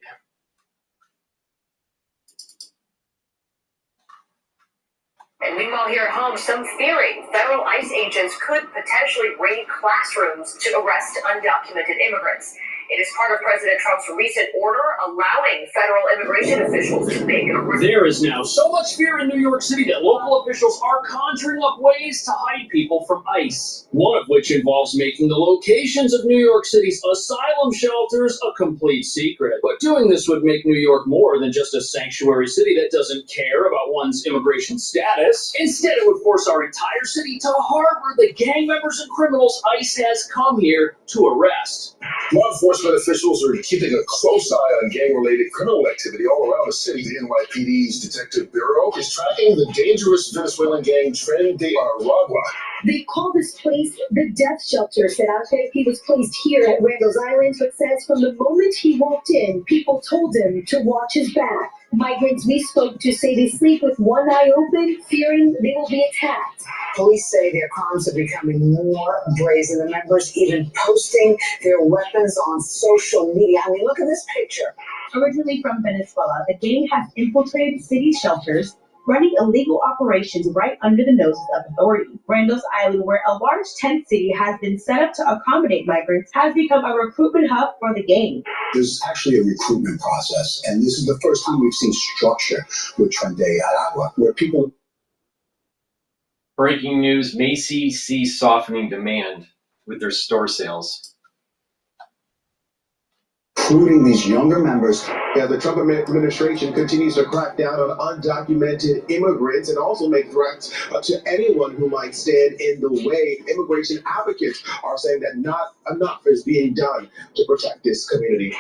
And meanwhile, here at home, some fearing federal ICE agents could potentially raid classrooms to arrest undocumented immigrants. It is part of President Trump's recent order allowing federal immigration officials to make an arrest. There is now so much fear in New York City that local officials are conjuring up ways to hide people from ICE. One of which involves making the locations of New York City's asylum shelters a complete secret. But doing this would make New York more than just a sanctuary city that doesn't care about one's immigration status. Instead, it would force our entire city to harbor the gang members and criminals ICE has come here to arrest. Law enforcement officials are keeping a close eye on gang-related criminal activity all around the city. The NYPD's Detective Bureau is tracking the dangerous Venezuelan gang Tren de Aragua. They call this place the death shelter, said out there. He was placed here at Randall's Island, but says from the moment he walked in, people told him to watch his back. Migrants we spoke to say they sleep with one eye open, fearing they will be attacked. Police say their crimes are becoming more brazen. The members even posting their weapons on social media. I mean, look at this picture. Originally from Venezuela, the gang has infiltrated city shelters, running illegal operations right under the noses of authorities. Randall's Island, where a large tent city has been set up to accommodate migrants, has become a recruitment hub for the gang. There's actually a recruitment process, and this is the first time we've seen structure with Tren de Aragua, where people... Breaking news, Macy's sees softening demand with their store sales. Recruiting these younger members. Yeah, the Trump administration continues to crack down on undocumented immigrants and also make threats to anyone who might stand in the way. Immigration advocates are saying that not enough is being done to protect this community.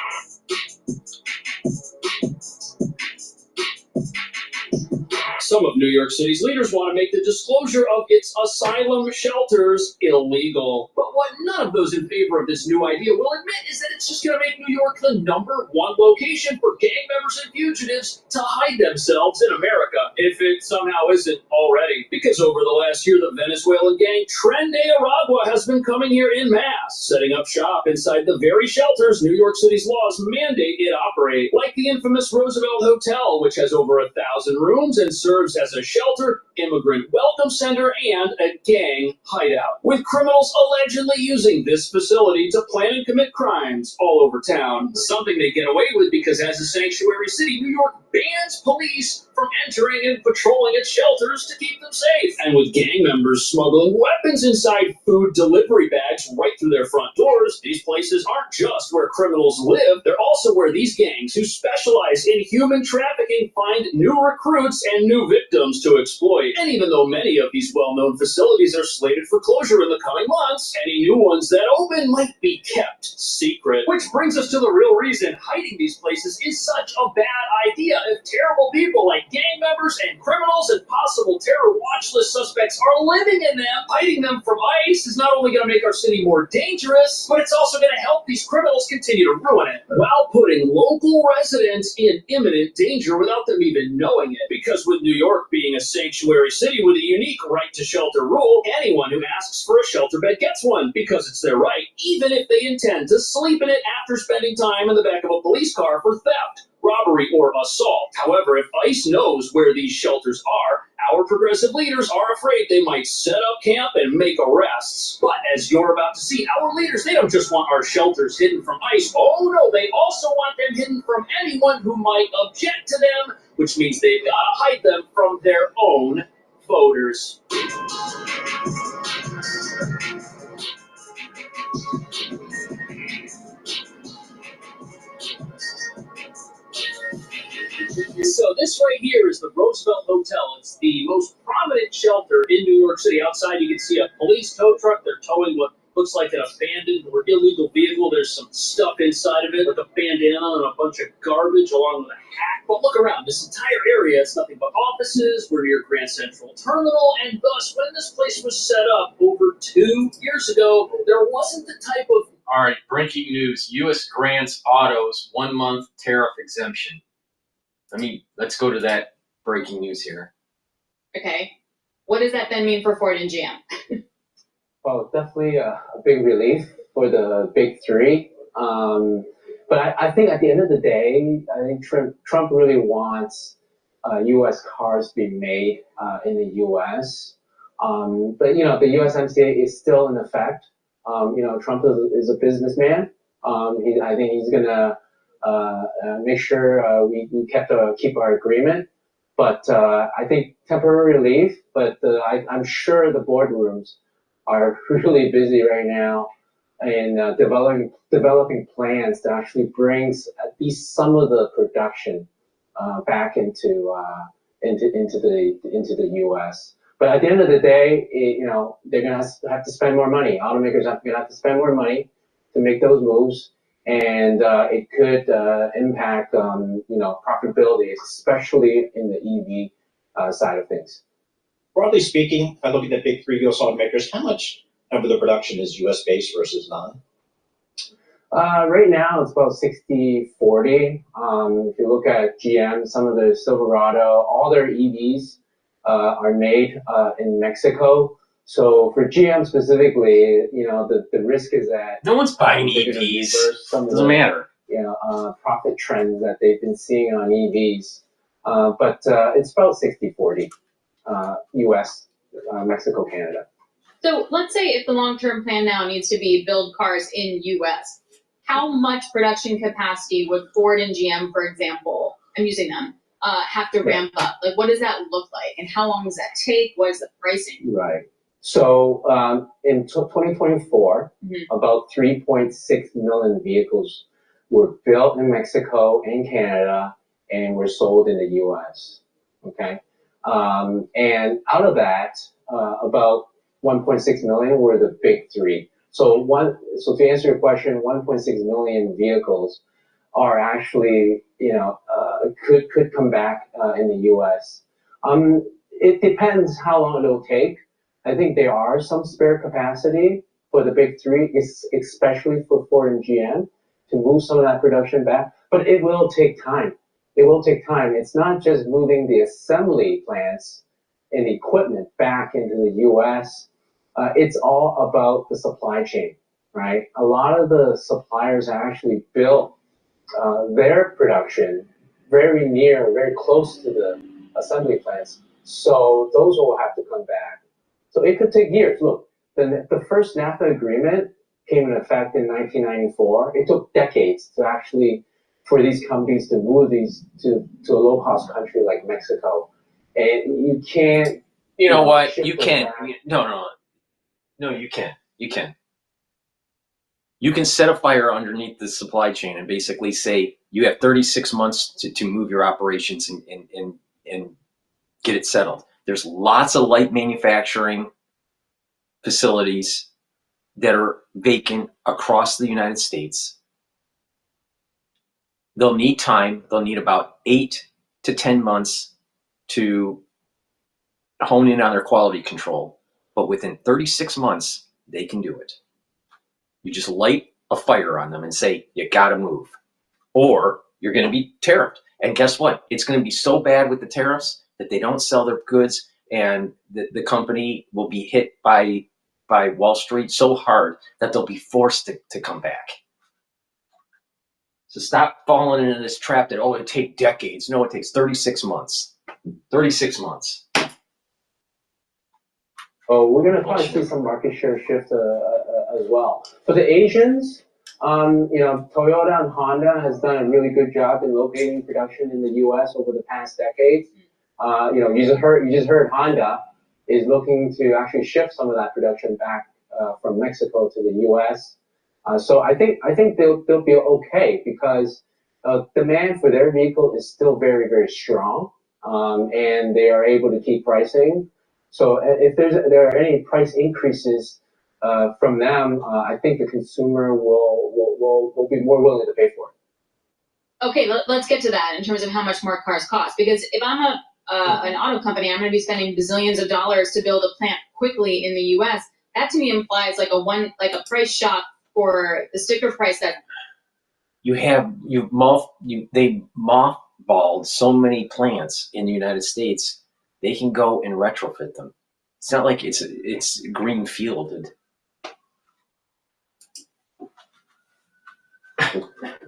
Some of New York City's leaders want to make the disclosure of its asylum shelters illegal. But what none of those in favor of this new idea will admit is that it's just going to make New York the #1 location for gang members and fugitives to hide themselves in America, if it somehow isn't already. Because over the last year, the Venezuelan gang Tren de Aragua has been coming here en masse, setting up shop inside the very shelters New York City's laws mandate it operate, like the infamous Roosevelt Hotel, which has over 1,000 rooms and serves as a shelter, immigrant welcome center, and a gang hideout, with criminals allegedly using this facility to plan and commit crimes all over town. Something they get away with because as a sanctuary city, New York bans police from entering and patrolling its shelters to keep them safe. And with gang members smuggling weapons inside food delivery bags right through their front doors, these places aren't just where criminals live, they're also where these gangs who specialize in human trafficking find new recruits and new victims to exploit. And even though many of these well-known facilities are slated for closure in the coming months, any new ones that open might be kept secret. Which brings us to the real reason hiding these places is such a bad idea. If terrible people like gang members and criminals and possible terror watch list suspects are living in them. Hiding them from ICE is not only going to make our city more dangerous, but it's also going to help these criminals continue to ruin it, while putting local residents in imminent danger without them even knowing it. Because with New York being a sanctuary city with a unique right to shelter rule, anyone who asks for a shelter bed gets one, because it's their right, even if they intend to sleep in it after spending time in the back of a police car for theft, robbery, or assault. However, if ICE knows where these shelters are, our progressive leaders are afraid they might set up camp and make arrests. But as you're about to see, our leaders, they don't just want our shelters hidden from ICE. Oh no, they also want them hidden from anyone who might object to them, which means they've got to hide them from their own voters. So this right here is the Roosevelt Hotel. It's the most prominent shelter in New York City. Outside you can see a police tow truck. They're towing what looks like an abandoned or illegal vehicle. There's some stuff inside of it, like a bandana and a bunch of garbage along with a hat. But look around. This entire area is nothing but offices. We're near Grand Central Terminal, and thus when this place was set up over 2 years ago, there wasn't the type of... All right, breaking news. U.S. grants autos 1 month tariff exemption. Let's go to that breaking news here. Okay. What does that then mean for Ford and GM? Well, definitely a big relief for the big three. But I think at the end of the day, I think Trump really wants U.S. cars to be made in the U.S. But, the USMCA is still in effect. Trump is a businessman. I think he's going to make sure we keep our agreement. But I think temporary relief, but I'm sure the boardrooms are really busy right now in developing plans to actually bring at least some of the production back into the U.S. But at the end of the day, they're going to have to spend more money. Automakers are going to have to spend more money to make those moves. And it could impact, profitability, especially in the EV side of things. Broadly speaking, if I look at the big three U.S. automakers, how much of the production is U.S. based versus non? Right now, it's about 60-40. If you look at GM, some of their Silverado, all their EVs are made in Mexico. So for GM specifically, the risk is that no one's buying EVs. Doesn't matter. Profit trends that they've been seeing on EVs. But it's about 60-40, U.S., Mexico, Canada. So let's say if the long-term plan now needs to be build cars in U.S., how much production capacity would Ford and GM, for example, I'm using them, have to ramp up? Like, what does that look like? And how long does that take? What is the pricing? Right. So in 2024, about 3.6 million vehicles were built in Mexico and Canada and were sold in the U.S. Okay, and out of that, about 1.6 million were the big three. So to answer your question, 1.6 million vehicles are actually could come back in the U.S. It depends how long it'll take. I think there are some spare capacity for the big three, especially for Ford and GM, to move some of that production back. But it will take time. It will take time. It's not just moving the assembly plants and equipment back into the U.S. It's all about the supply chain, right? A lot of the suppliers actually built their production very close to the assembly plants. So those will have to come back. So it could take years. Look, the first NAFTA agreement came into effect in 1994. It took decades for these companies to move these to a low-cost country like Mexico. And you can't... You know what? You can. No, you can. You can set a fire underneath the supply chain and basically say you have 36 months to move your operations and get it settled. There's lots of light manufacturing facilities that are vacant across the United States. They'll need time. They'll need about 8 to 10 months to hone in on their quality control, but within 36 months, they can do it. You just light a fire on them and say, you gotta move, or you're gonna be tariffed. And guess what? It's gonna be so bad with the tariffs that they don't sell their goods, and the company will be hit by Wall Street so hard that they'll be forced to come back. So stop falling into this trap that, oh, it takes decades. No, it takes 36 months. 36 months. Oh, we're gonna probably see some market share shift as well. For the Asians, Toyota and Honda has done a really good job in locating production in the U.S. over the past decade. You just heard Honda is looking to actually shift some of that production back from Mexico to the U.S. So I think they'll be okay because demand for their vehicle is still very, very strong, and they are able to keep pricing. So if there are any price increases from them, I think the consumer will be more willing to pay for it. Okay, let's get to that in terms of how much more cars cost. Because if I'm an auto company, I'm going to be spending bazillions of dollars to build a plant quickly in the U.S. That to me implies like a price shock for the sticker price that they mothballed so many plants in the United States. They can go and retrofit them. It's not like it's greenfielded.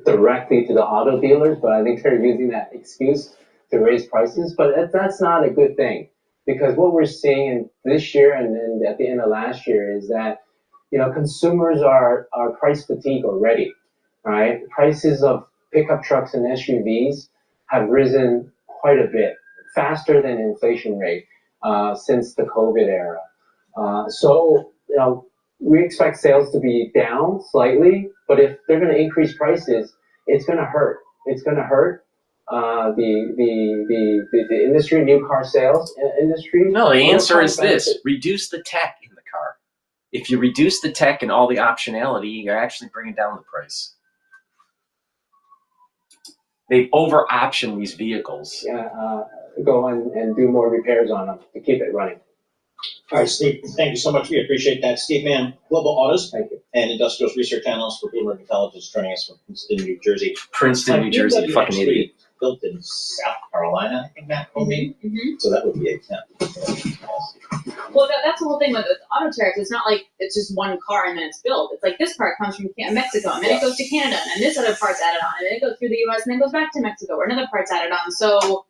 Directly to the auto dealers, but I think they're using that excuse to raise prices. But that's not a good thing, because what we're seeing this year and then at the end of last year is that consumers are price fatigued already, right? Prices of pickup trucks and SUVs have risen quite a bit, faster than inflation rate since the COVID era. So we expect sales to be down slightly, but if they're going to increase prices, it's going to hurt. It's going to hurt the industry, new car sales industry. No, the answer is this: reduce the tech in the car. If you reduce the tech and all the optionality, you're actually bringing down the price. They over-option these vehicles. Go and do more repairs on them to keep it running. All right, Steve, thank you so much. We appreciate that. Steve Mann, Global Autos Thank you. and Industrials Research Analyst for Bloomberg Intelligence, joining us from Princeton, New Jersey. Princeton, New Jersey, BMW fucking actually idiot. built in South Carolina, I think Matt told me. So that would be a Well, that's the whole thing with auto tariffs. It's not like it's just one car and then it's built. It's like this part comes from Mexico, and then it goes to Canada, and this other part's added on, and then it goes through the U.S. and then goes back to Mexico, where another part's added on. So,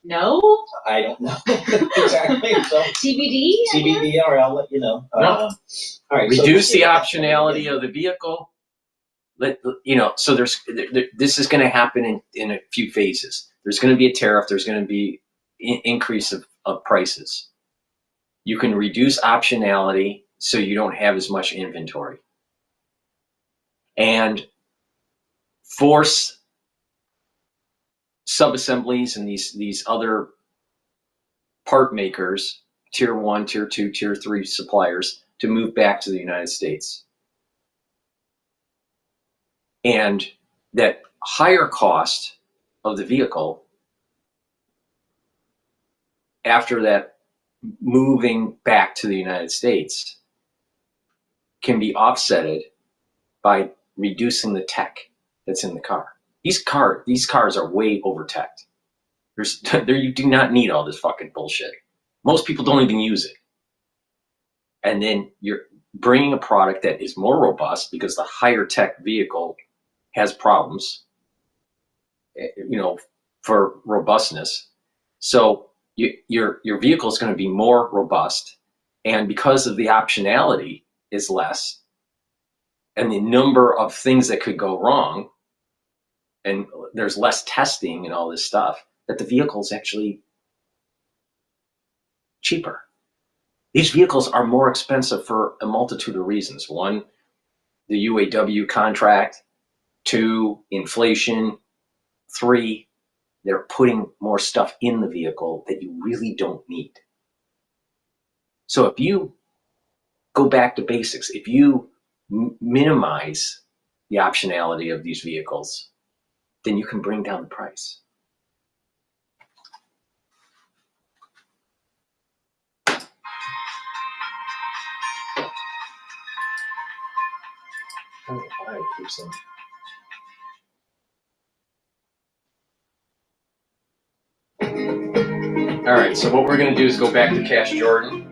no? I don't know exactly. So TBD? TBD, or I'll let you know. No. All right. Reduce the optionality of the vehicle. So this is going to happen in a few phases. There's going to be a tariff. There's going to be increase of prices. You can reduce optionality so you don't have as much inventory, and force sub-assemblies and these other part makers, tier 1, tier 2, tier 3 suppliers, to move back to the United States. And that higher cost of the vehicle after that moving back to the United States can be offsetted by reducing the tech that's in the car. These cars are way over-teched. You do not need all this fucking bullshit. Most people don't even use it. And then you're bringing a product that is more robust because the higher tech vehicle has problems, for robustness. So your vehicle is going to be more robust, and because of the optionality is less, and the number of things that could go wrong, and there's less testing and all this stuff, that the vehicle is actually cheaper. These vehicles are more expensive for a multitude of reasons. One, the UAW contract. 2, inflation. 3, they're putting more stuff in the vehicle that you really don't need. So if you go back to basics, if you minimize the optionality of these vehicles, then you can bring down the price. 5%. All right, so what we're going to do is go back to Cash Jordan.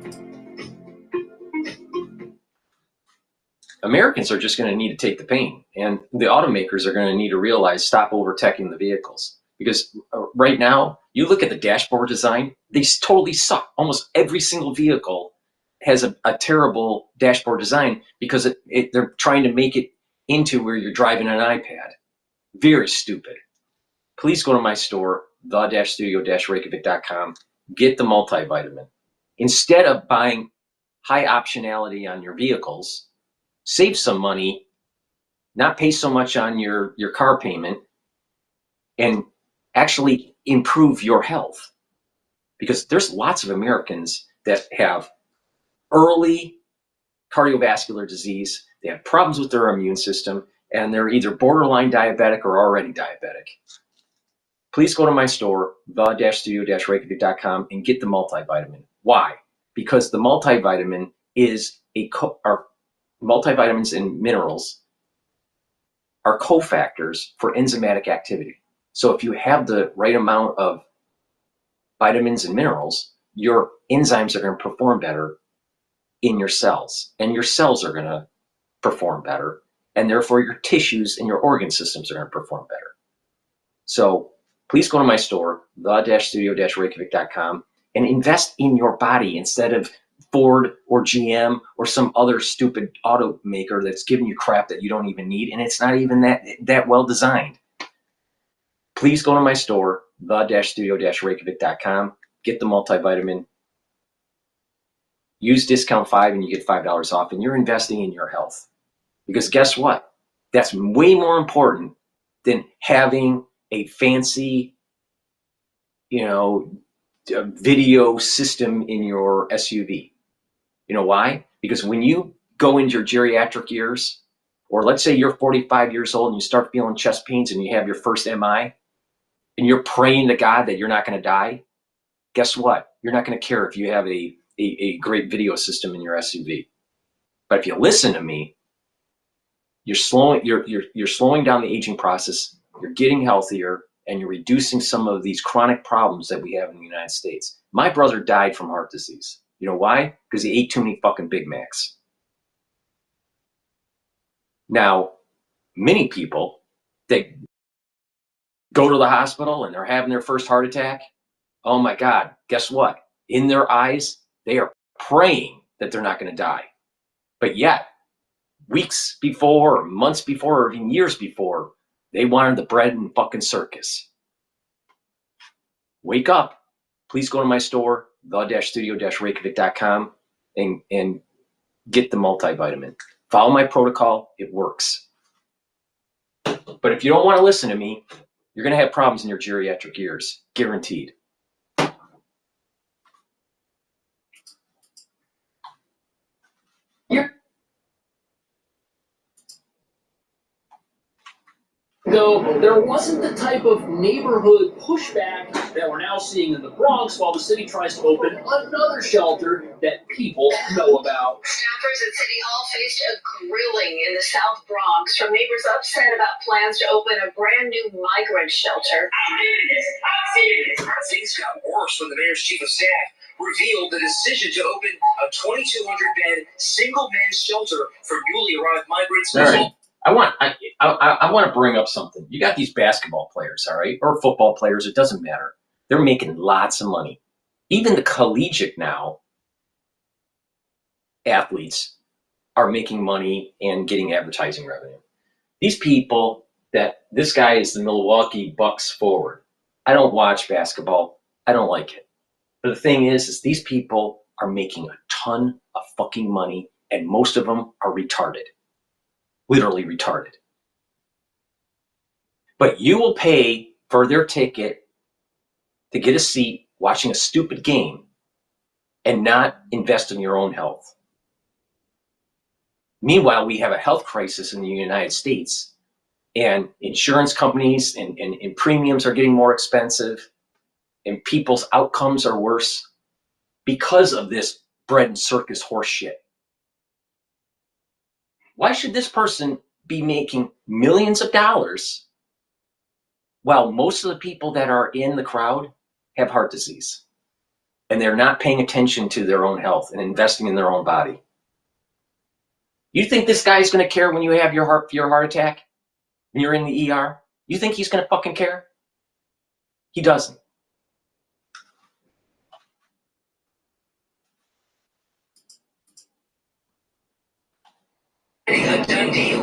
Americans are just going to need to take the pain, and the automakers are going to need to realize, stop over-teching the vehicles. Because right now, you look at the dashboard design, they totally suck. Almost every single vehicle has a terrible dashboard design because they're trying to make it into where you're driving an iPad. Very stupid. Please go to my store, the-studio-reykjavik.com, get the multivitamin. Instead of buying high optionality on your vehicles, save some money, not pay so much on your car payment, and actually improve your health. Because there's lots of Americans that have early cardiovascular disease, they have problems with their immune system, and they're either borderline diabetic or already diabetic. Please go to my store, the-studio-reykjavik.com, and get the multivitamin. Why? Because the multivitamin is multivitamins and minerals are cofactors for enzymatic activity. So if you have the right amount of vitamins and minerals, your enzymes are going to perform better in your cells, and your cells are going to perform better, and therefore your tissues and your organ systems are going to perform better. So please go to my store, the-studio-reykjavik.com, and invest in your body instead of Ford or GM or some other stupid automaker that's giving you crap that you don't even need, and it's not even that well designed. Please go to my store, the-studio-reykjavik.com, get the multivitamin, use discount 5 and you get $5 off, and you're investing in your health. Because guess what? That's way more important than having a fancy, video system in your SUV. You know why? Because when you go into your geriatric years, or let's say you're 45 years old and you start feeling chest pains and you have your first MI, and you're praying to God that you're not going to die, guess what? You're not going to care if you have a great video system in your SUV. But if you listen to me, you're slowing down the aging process, you're getting healthier, and you're reducing some of these chronic problems that we have in the United States. My brother died from heart disease. You know why? Because he ate too many fucking Big Macs. Now, many people, they go to the hospital and they're having their first heart attack. Oh my God, guess what? In their eyes, they are praying that they're not going to die. But yet, weeks before, or months before, or even years before, they wanted the bread and fucking circus. Wake up. Please go to my store, the-studio-reykjavik.com, and get the multivitamin. Follow my protocol. It works. But if you don't want to listen to me, you're going to have problems in your geriatric years. Guaranteed. Though there wasn't the type of neighborhood pushback that we're now seeing in the Bronx while the city tries to open another shelter that people know about. Staffers at City Hall faced a grilling in the South Bronx from neighbors upset about plans to open a brand new migrant shelter. Things got worse when the mayor's chief of staff revealed the decision to open a 2,200-bed single men's shelter for newly arrived migrants. All right. I want to bring up something. You got these basketball players, all right, or football players, it doesn't matter. They're making lots of money. Even the collegiate now athletes are making money and getting advertising revenue. These people, this guy is the Milwaukee Bucks forward. I don't watch basketball. I don't like it. But the thing is these people are making a ton of fucking money, and most of them are retarded. Literally retarded. But you will pay for their ticket to get a seat watching a stupid game and not invest in your own health. Meanwhile, we have a health crisis in the United States, and insurance companies and premiums are getting more expensive, and people's outcomes are worse because of this bread and circus horse shit. Why should this person be making millions of dollars while most of the people that are in the crowd have heart disease and they're not paying attention to their own health and investing in their own body. You think this guy's going to care when you have your heart attack and you're in the ER? You think he's going to fucking care? He doesn't.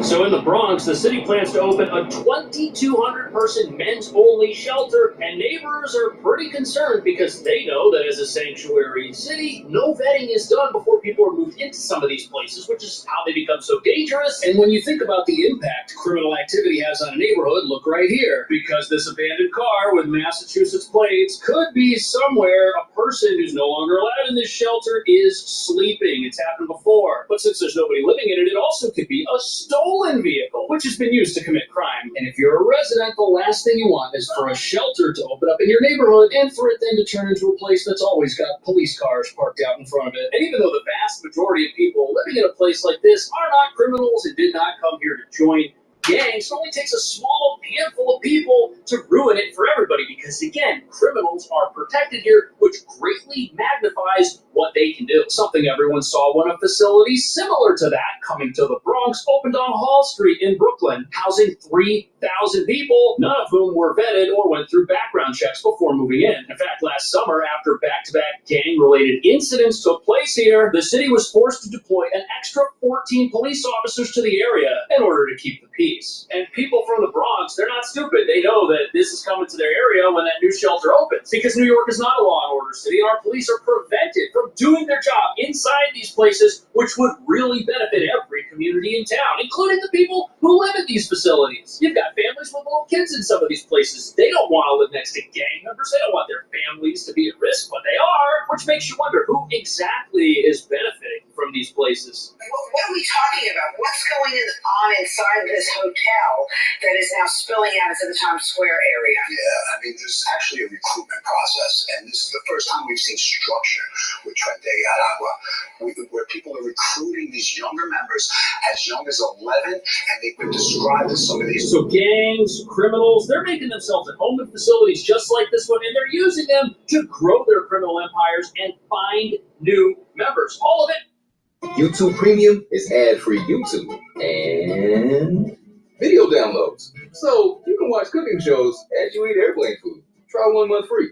So in the Bronx, the city plans to open a 2,200 person men's only shelter, and neighbors are pretty concerned because they know that as a sanctuary city, no vetting is done before people are moved into some of these places, which is how they become so dangerous. And when you think about the impact criminal activity has on a neighborhood, look right here. Because this abandoned car with Massachusetts plates could be somewhere a person who's no longer allowed in this shelter is sleeping. It's happened before. But since there's nobody living in it, it also could be a stolen vehicle, which has been used to commit crime. And if you're a resident, the last thing you want is for a shelter to open up in your neighborhood and for it then to turn into a place that's always got police cars parked out in front of it. And even though the vast majority of people living in a place like this are not criminals and did not come here to join gangs, it only takes a small handful of people to ruin it for everybody because, again, criminals are protected here, which greatly magnifies what they can do. Something everyone saw when a facility similar to that coming to the Bronx opened on Hall Street in Brooklyn, housing 3,000 people, none of whom were vetted or went through background checks before moving in. In fact, last summer, after back-to-back gang-related incidents took place here, the city was forced to deploy an extra 14 police officers to the area in order to keep the peace. And people from the Bronx, they're not stupid. They know that this is coming to their area when that new shelter opens. Because New York is not a law and order city, and our police are prevented from doing their job inside these places, which would really benefit every community in town, including the people who live at these facilities. You've got families with little kids in some of these places. They don't want to live next to gang members. They don't want their families to be at risk, but they are, which makes you wonder who exactly is benefiting from these places. What are we talking about? What's going on inside this hotel that is now spilling out into the Times Square area? Yeah, I mean, there's actually a recruitment process, and this is the first time we've seen structure with Trente Aragua, where people are recruiting these younger members as young as 11, and they've been described as some of these. So gangs, criminals, they're making themselves at home in facilities just like this one, and they're using them to grow their criminal empires and find new members. All of it. YouTube Premium is ad-free YouTube and video downloads. So you can watch cooking shows as you eat airplane food. Try 1 month free.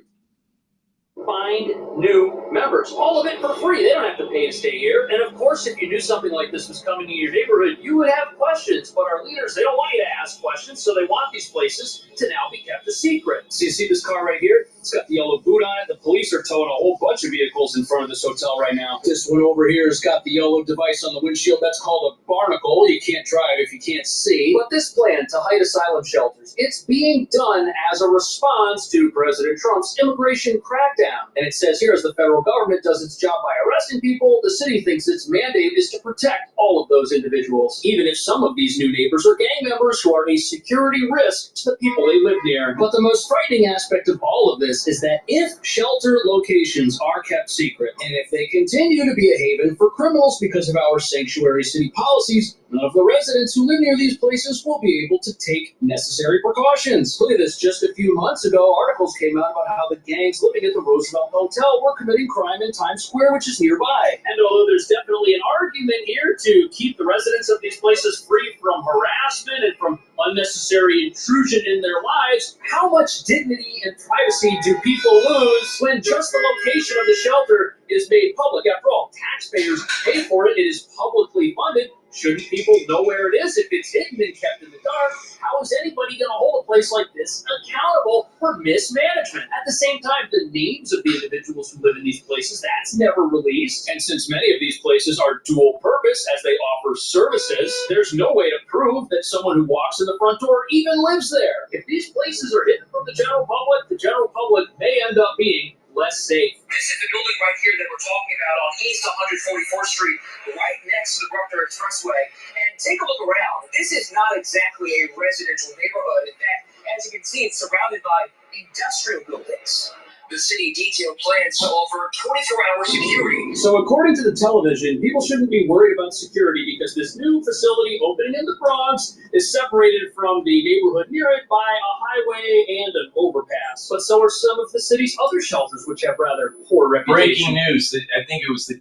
Find new members. All of it for free. They don't have to pay to stay here. And of course, if you knew something like this was coming to your neighborhood, you would have questions. But our leaders, they don't want you to ask questions, so they want these places to now be kept a secret. So you see this car right here? It's got the yellow boot on it. The police are towing a whole bunch of vehicles in front of this hotel right now. This one over here has got the yellow device on the windshield. That's called a barnacle. You can't drive if you can't see. But this plan to hide asylum shelters, it's being done as a response to President Trump's immigration crackdown. And it says here, as the federal government does its job by arresting people, the city thinks its mandate is to protect all of those individuals, even if some of these new neighbors are gang members who are a security risk to the people they live near. But the most frightening aspect of all of this is that if shelter locations are kept secret, and if they continue to be a haven for criminals because of our sanctuary city policies, none of the residents who live near these places will be able to take necessary precautions. Look at this. Just a few months ago, articles came out about how the gangs living at the Roosevelt Hotel were committing crime in Times Square, which is nearby. And although there's definitely an argument here to keep the residents of these places free from harassment and from unnecessary intrusion in their lives, how much dignity and privacy do people lose when just the location of the shelter is made public? After all, taxpayers pay for it. It is publicly funded. Shouldn't people know where it is if it's hidden and kept in the dark? How is anybody going to hold a place like this accountable for mismanagement? At the same time, the names of the individuals who live in these places, that's never released. And since many of these places are dual purpose as they offer services, there's no way to prove that someone who walks in the front door even lives there. If these places are hidden from the general public may end up being less safe. This is the building right here that we're talking about on East 144th Street, right next to the Brooklyn Expressway. And take a look around. This is not exactly a residential neighborhood. In fact, as you can see, it's surrounded by industrial buildings. The city detailed plans to offer 24-hour security. So according to the television, people shouldn't be worried about security because this new facility opening in the Bronx is separated from the neighborhood near it by a highway and an overpass. But so are some of the city's other shelters, which have rather poor reputation. Breaking news. I think it was the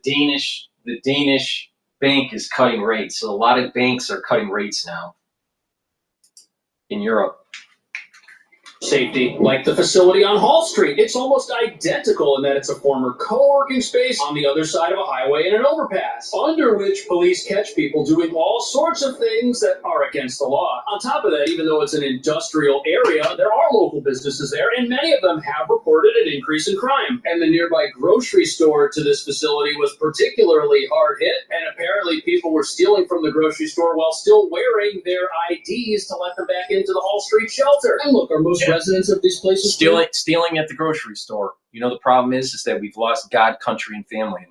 Danish bank is cutting rates. So a lot of banks are cutting rates now in Europe. Safety, like the facility on Hall Street. It's almost identical in that it's a former co-working space on the other side of a highway and an overpass, under which police catch people doing all sorts of things that are against the law. On top of that, even though it's an industrial area, there are local businesses there, and many of them have reported an increase in crime. And the nearby grocery store to this facility was particularly hard hit, and apparently people were stealing from the grocery store while still wearing their IDs to let them back into the Hall Street shelter. And look, are most residents of these places stealing at the grocery store? You know, the problem is that we've lost God, country, and family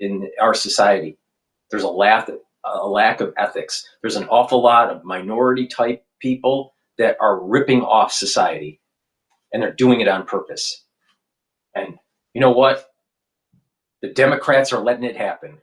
in our society. There's a lack of ethics. There's an awful lot of minority type people that are ripping off society, and they're doing it on purpose. And you know what? The Democrats are letting it happen.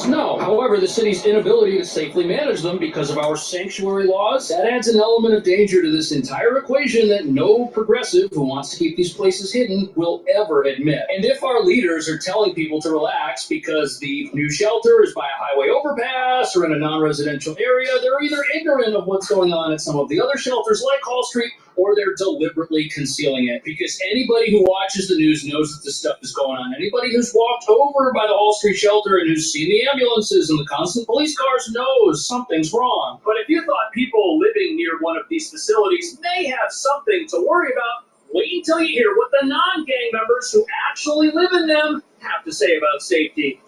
No. However, the city's inability to safely manage them because of our sanctuary laws, that adds an element of danger to this entire equation that no progressive who wants to keep these places hidden will ever admit. And if our leaders are telling people to relax because the new shelter is by a highway overpass or in a non-residential area, they're either ignorant of what's going on at some of the other shelters like Hall Street, or they're deliberately concealing it. Because anybody who watches the news knows that this stuff is going on. Anybody who's walked over by the Hall Street shelter and who's seen the ambulances and the constant police cars knows something's wrong. But if you thought people living near one of these facilities may have something to worry about, wait until you hear what the non-gang members who actually live in them have to say about safety.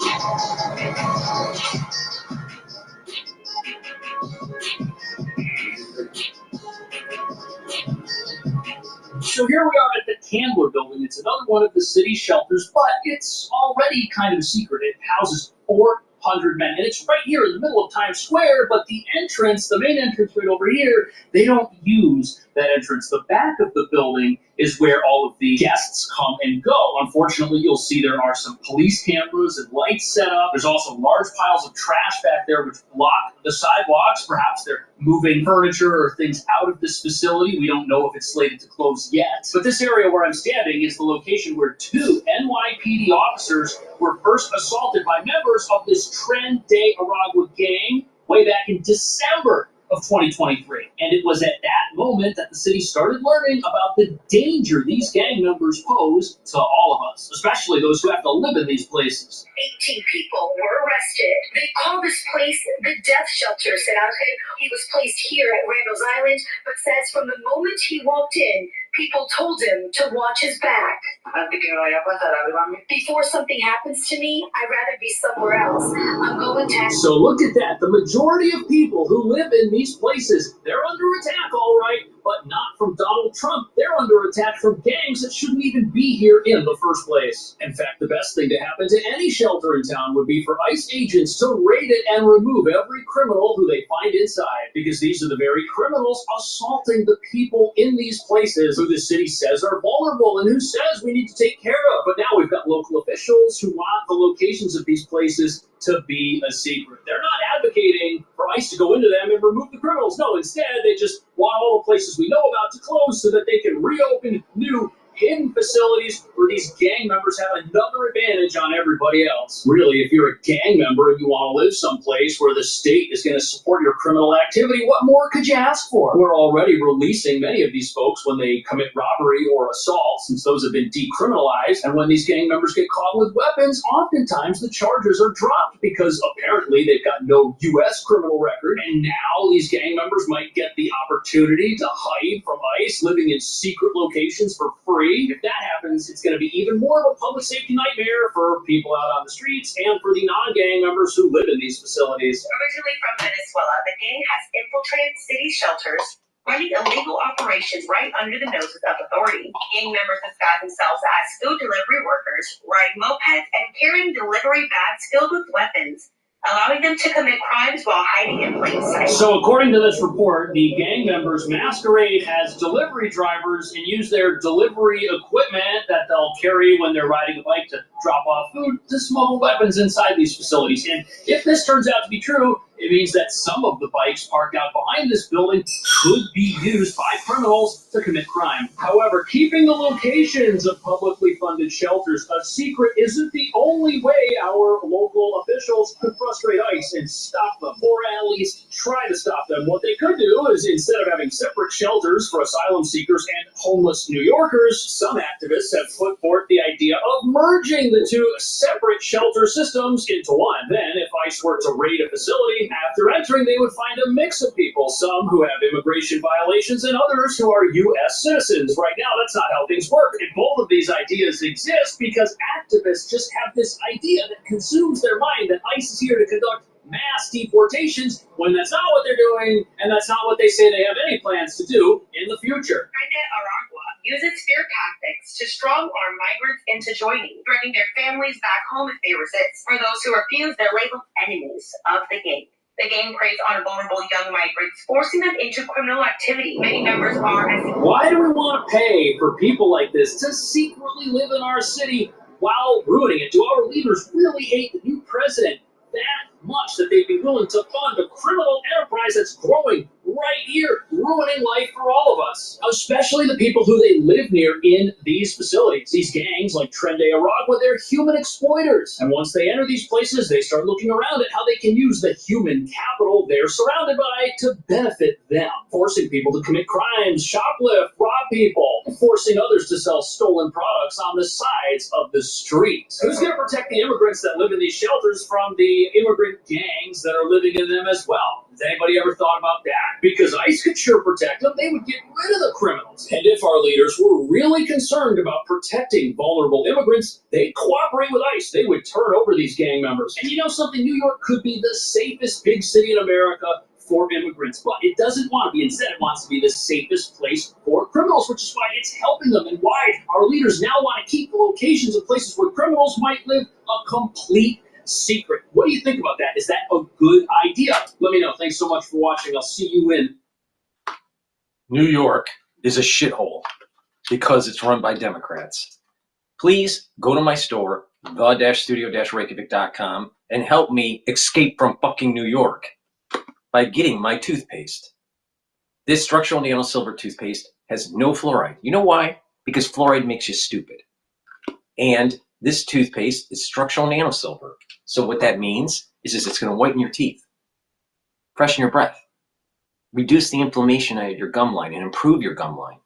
So here we are at the Candler building. It's another one of the city's shelters, but it's already kind of a secret. It houses 400 men, and it's right here in the middle of Times Square, but the entrance, the main entrance right over here, they don't use that entrance. The back of the building is where all of the guests come and go. Unfortunately, you'll see there are some police cameras and lights set up. There's also large piles of trash back there which block the sidewalks. Perhaps they're moving furniture or things out of this facility. We don't know if it's slated to close yet. But this area where I'm standing is the location where 2 NYPD officers were first assaulted by members of this Tren de Aragua gang way back in December of 2023. And it was at that moment that the city started learning about the danger these gang members pose to all of us, especially those who have to live in these places. 18 people were arrested. They call this place the death shelter, said Alfred. He was placed here at Randall's Island, but says from the moment he walked in, people told him to watch his back. Before something happens to me, I'd rather be somewhere else. I'm going to... So look at that. The majority of people who live in these places, they're under attack, all right, but not from Donald Trump. They're under attack from gangs that shouldn't even be here in the first place. In fact, the best thing to happen to any shelter in town would be for ICE agents to raid it and remove every criminal who they find inside, because these are the very criminals assaulting the people in these places who the city says are vulnerable and who says we need to take care of. But now we've got local officials who want the locations of these places to be a secret. They're not advocating for ICE to go into them and remove the criminals. No, instead, they just want all the places we know about to close so that they can reopen new hidden facilities where these gang members have another advantage on everybody else. Really, if you're a gang member and you want to live someplace where the state is going to support your criminal activity, what more could you ask for? We're already releasing many of these folks when they commit robbery or assault, since those have been decriminalized. And when these gang members get caught with weapons, oftentimes the charges are dropped because apparently they've got no U.S. criminal record. And now these gang members might get the opportunity to hide from ICE, living in secret locations for free. If that happens, it's going to be even more of a public safety nightmare for people out on the streets and for the non-gang members who live in these facilities. Originally from Venezuela, the gang has infiltrated city shelters, running illegal operations right under the noses of authorities. Gang members disguise themselves as food delivery workers, riding mopeds, and carrying delivery bags filled with weapons. allowing them to commit crimes while hiding in plain sight. So according to this report, the gang members masquerade as delivery drivers and use their delivery equipment that they'll carry when they're riding a bike to drop off food to smuggle weapons inside these facilities. And if this turns out to be true, it means that some of the bikes parked out behind this building could be used by criminals to commit crime. However, keeping the locations of publicly funded shelters a secret isn't the only way our local officials could frustrate ICE and stop them, or at least try to stop them. What they could do is, instead of having separate shelters for asylum seekers and homeless New Yorkers, some activists have put forth the idea of merging the two separate shelter systems into one. Then, if ICE were to raid a facility, after entering, they would find a mix of people, some who have immigration violations and others who are U.S. citizens. Right now, that's not how things work. And both of these ideas exist because activists just have this idea that consumes their mind that ICE is here to conduct mass deportations when that's not what they're doing, and that's not what they say they have any plans to do in the future. Aragua uses fear tactics to strong-arm migrants into joining, bringing their families back home if they resist. For those who refuse, they're labeled enemies of the gang. The gang preys on vulnerable young migrants, forcing them into criminal activity. Many members are as... Why do we want to pay for people like this to secretly live in our city while ruining it? Do our leaders really hate the new president that much that they'd be willing to fund a criminal enterprise that's growing right here, ruining life for all of us, especially the people who they live near in these facilities? These gangs like Tren de Aragua, they're human exploiters. And once they enter these places, they start looking around at how they can use the human capital they're surrounded by to benefit them, forcing people to commit crimes, shoplift, rob people, and forcing others to sell stolen products on the sides of the streets. Who's going to protect the immigrants that live in these shelters from the immigrant gangs that are living in them as well? Has anybody ever thought about that? Because ICE could sure protect them. They would get rid of the criminals. And if our leaders were really concerned about protecting vulnerable immigrants, they'd cooperate with ICE. They would turn over these gang members. And you know something? New York could be the safest big city in America for immigrants, but it doesn't want to be. Instead, it wants to be the safest place for criminals, which is why it's helping them and why our leaders now want to keep the locations of places where criminals might live a complete secret. What do you think about that? Is that a good idea? Let me know. Thanks so much for watching. I'll see you in... New York is a shithole because it's run by Democrats. Please go to my store, the-studio-reykjavik.com, and help me escape from fucking New York by getting my toothpaste. This structural nano silver toothpaste has no fluoride. You know why? Because fluoride makes you stupid. And this toothpaste is structural nano silver. So what that means is it's going to whiten your teeth, freshen your breath, reduce the inflammation of your gum line, and improve your gum line.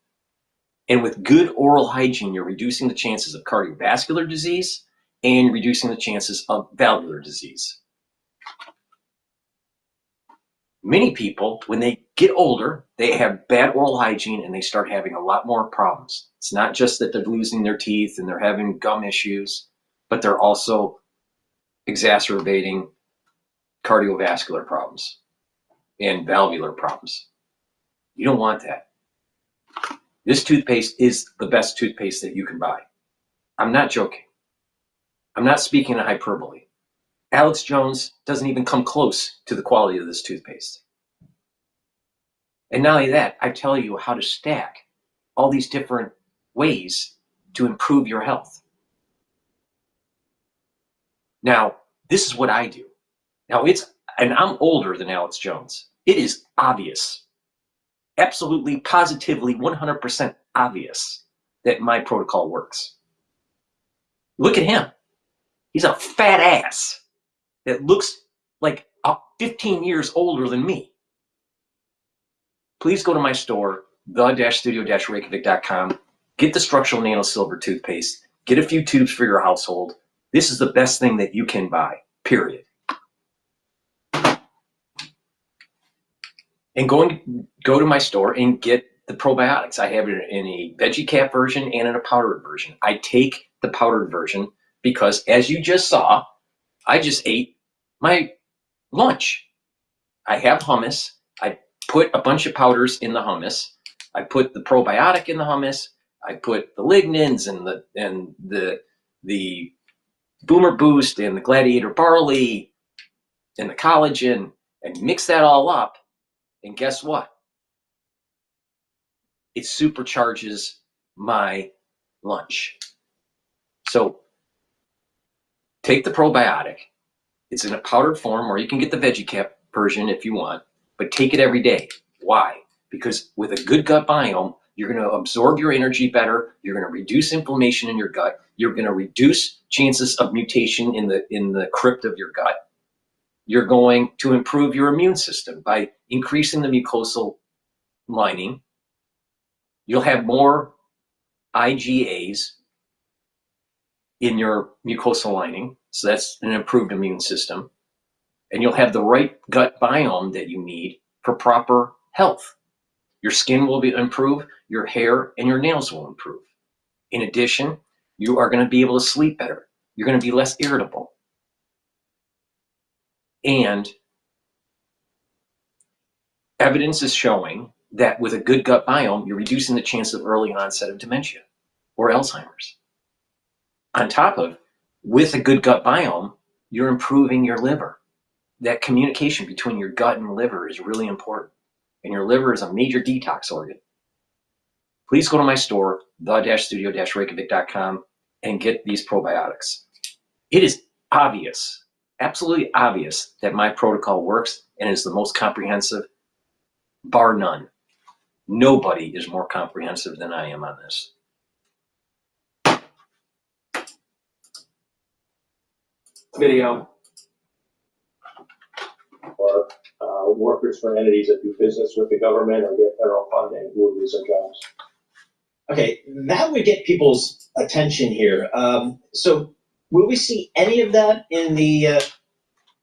And with good oral hygiene, you're reducing the chances of cardiovascular disease and reducing the chances of valvular disease. Many people, when they get older, they have bad oral hygiene and they start having a lot more problems. It's not just that they're losing their teeth and they're having gum issues, but they're also exacerbating cardiovascular problems and valvular problems. You don't want that. This toothpaste is the best toothpaste that you can buy. I'm not joking. I'm not speaking in hyperbole. Alex Jones doesn't even come close to the quality of this toothpaste. And not only that, I tell you how to stack all these different ways to improve your health. Now, this is what I do. Now, and I'm older than Alex Jones. It is obvious, absolutely, positively, 100% obvious that my protocol works. Look at him. He's a fat ass that looks like 15 years older than me. Please go to my store, the-studio-reykjavik.com. Get the structural nano silver toothpaste. Get a few tubes for your household. This is the best thing that you can buy, period. And go to my store and get the probiotics. I have it in a veggie cap version and in a powdered version. I take the powdered version because, as you just saw, I just ate my lunch. I have hummus. I put a bunch of powders in the hummus. I put the probiotic in the hummus. I put the lignans and the Boomer Boost and the Gladiator Barley and the collagen and mix that all up. And guess what? It supercharges my lunch. So take the probiotic. It's in a powdered form, or you can get the VeggieCap version if you want, but take it every day. Why? Because with a good gut biome, you're going to absorb your energy better. You're going to reduce inflammation in your gut. You're going to reduce chances of mutation in the crypt of your gut. You're going to improve your immune system by increasing the mucosal lining. You'll have more IgAs in your mucosal lining, so that's an improved immune system. And you'll have the right gut biome that you need for proper health. Your skin will improve, your hair and your nails will improve. In addition, you are going to be able to sleep better. You're going to be less irritable. And evidence is showing that with a good gut biome, you're reducing the chance of early onset of dementia or Alzheimer's. On top of, with a good gut biome, you're improving your liver. That communication between your gut and liver is really important. And your liver is a major detox organ. Please go to my store, the-studio-reykjavik.com, and get these probiotics. It is obvious, absolutely obvious, that my protocol works and is the most comprehensive, bar none. Nobody is more comprehensive than I am on this. Video. Or workers for entities that do business with the government or get federal funding who will lose their jobs. Okay, that would get people's attention here. So will we see any of that in the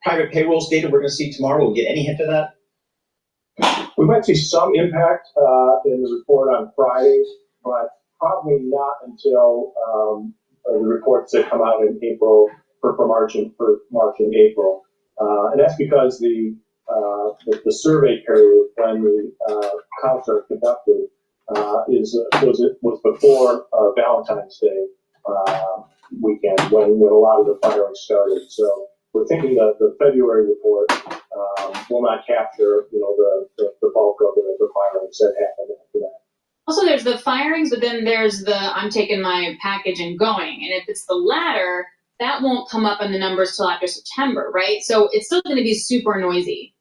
private payrolls data we're going to see tomorrow? Will we get any hint of that? We might see some impact in the report on Friday, but probably not until the reports that come out in April for March and April. And that's because the survey period when the counts are conducted was before Valentine's Day weekend when a lot of the firing started. So we're thinking that the February report will not capture the bulk of the firings that happened after that. Also, there's the firings, but then there's the I'm taking my package and going. And if it's the latter, that won't come up in the numbers till after September, right? So it's still going to be super noisy.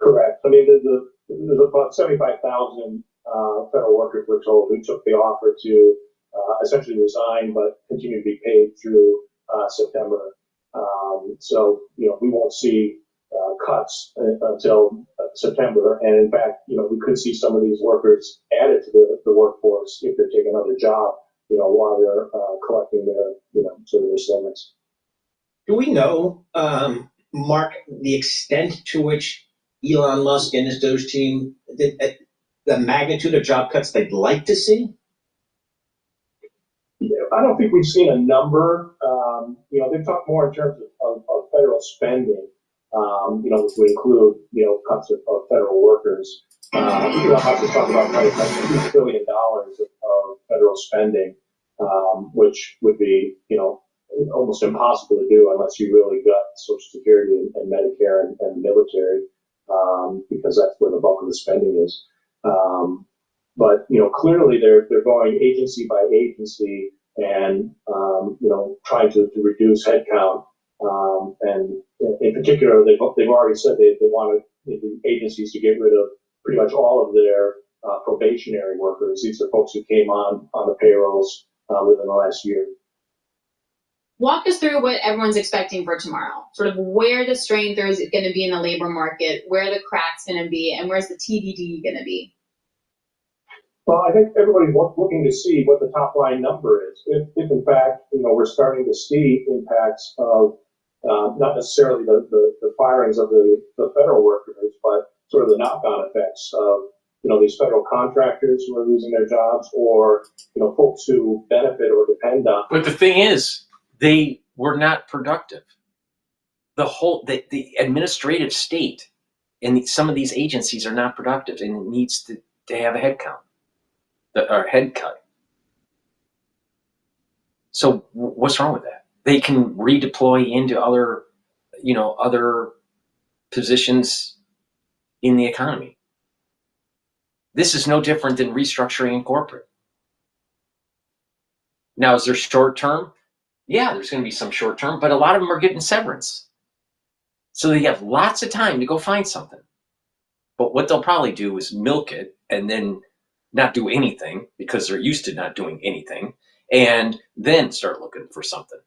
Correct. I mean, there's about 75,000 federal workers we're told who took the offer to essentially resign but continue to be paid through September. So we won't see cuts until September, and in fact, we could see some of these workers added to the workforce if they're taking another job, while they're collecting their, sort of their severance. Do we know, Mark, the extent to which Elon Musk and his DOGE team, the magnitude of job cuts they'd like to see? I don't think we've seen a number. They've talked more in terms of federal spending, which would include, cuts of federal workers. Elon Musk is talking about cutting $2 billion of federal spending, which would be, almost impossible to do unless you really got Social Security and Medicare and the military, because that's where the bulk of the spending is. But clearly they're going agency by agency and trying to reduce headcount. And in particular, they've already said they wanted the agencies to get rid of pretty much all of their probationary workers. These are folks who came on the payrolls within the last year. Walk us through what everyone's expecting for tomorrow, sort of where the strength is going to be in the labor market, where the crack's going to be, and where's the TBD going to be. Well, I think everybody's looking to see what the top line number is. If in fact, we're starting to see impacts of not necessarily the firings of the federal workers, but sort of the knock-on effects of, these federal contractors who are losing their jobs, or, folks who benefit or depend on. But the thing is, they were not productive. The administrative state and some of these agencies are not productive, and it needs to have a head count. Or head cut. So what's wrong with that? They can redeploy into other positions in the economy. This is no different than restructuring in corporate. Now, is there short term? Yeah, there's going to be some short term, but a lot of them are getting severance. So they have lots of time to go find something. But what they'll probably do is milk it and then not do anything because they're used to not doing anything, and then start looking for something.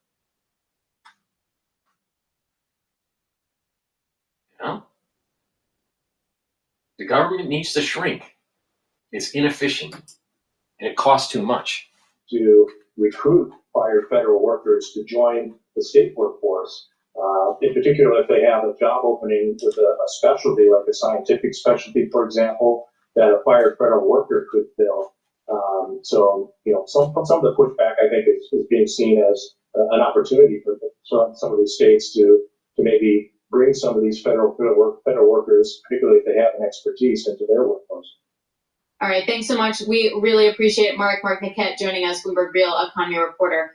You know? The government needs to shrink. It's inefficient and it costs too much. To recruit fire federal workers to join the state workforce, in particular if they have a job opening with a specialty, like a scientific specialty, for example, that a fire federal worker could fill. So, you know, some of the pushback, I think, is being seen as an opportunity for some of these states to maybe bring some of these federal workers, particularly if they have an expertise, into their workforce. All right, thanks so much. We really appreciate Mark Niquette joining us, Bloomberg Real economy reporter,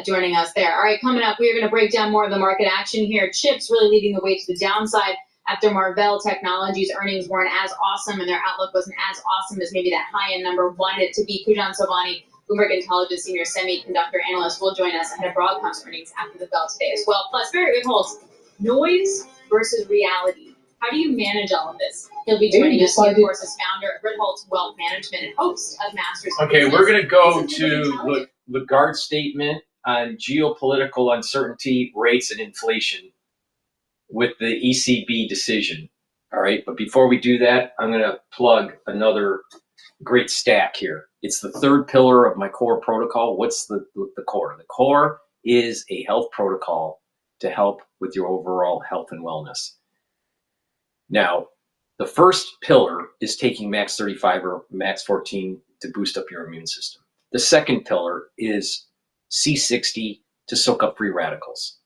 joining us there. All right, coming up, we're going to break down more of the market action here. Chips really leading the way to the downside after Marvell Technologies earnings weren't as awesome and their outlook wasn't as awesome as maybe that high-end number wanted it to be. Pujan Sobhani, Bloomberg Intelligence senior semiconductor analyst, will join us ahead of Broadcom's earnings after the bell today as well. Plus, very good holds. Noise versus reality. How do you manage all of this? He'll be joining us, of course, as founder of Ritholtz Wealth Management and host of Masters of Okay, Business. we're going to go to Lagarde's statement on geopolitical uncertainty, rates, and inflation with the ECB decision. All right, but before we do that, I'm going to plug another great stack here. It's the third pillar of my core protocol. What's the core? The core is a health protocol to help with your overall health and wellness. Now, the first pillar is taking max 35 or max 14 to boost up your immune system. The second pillar is C60 to soak up free radicals.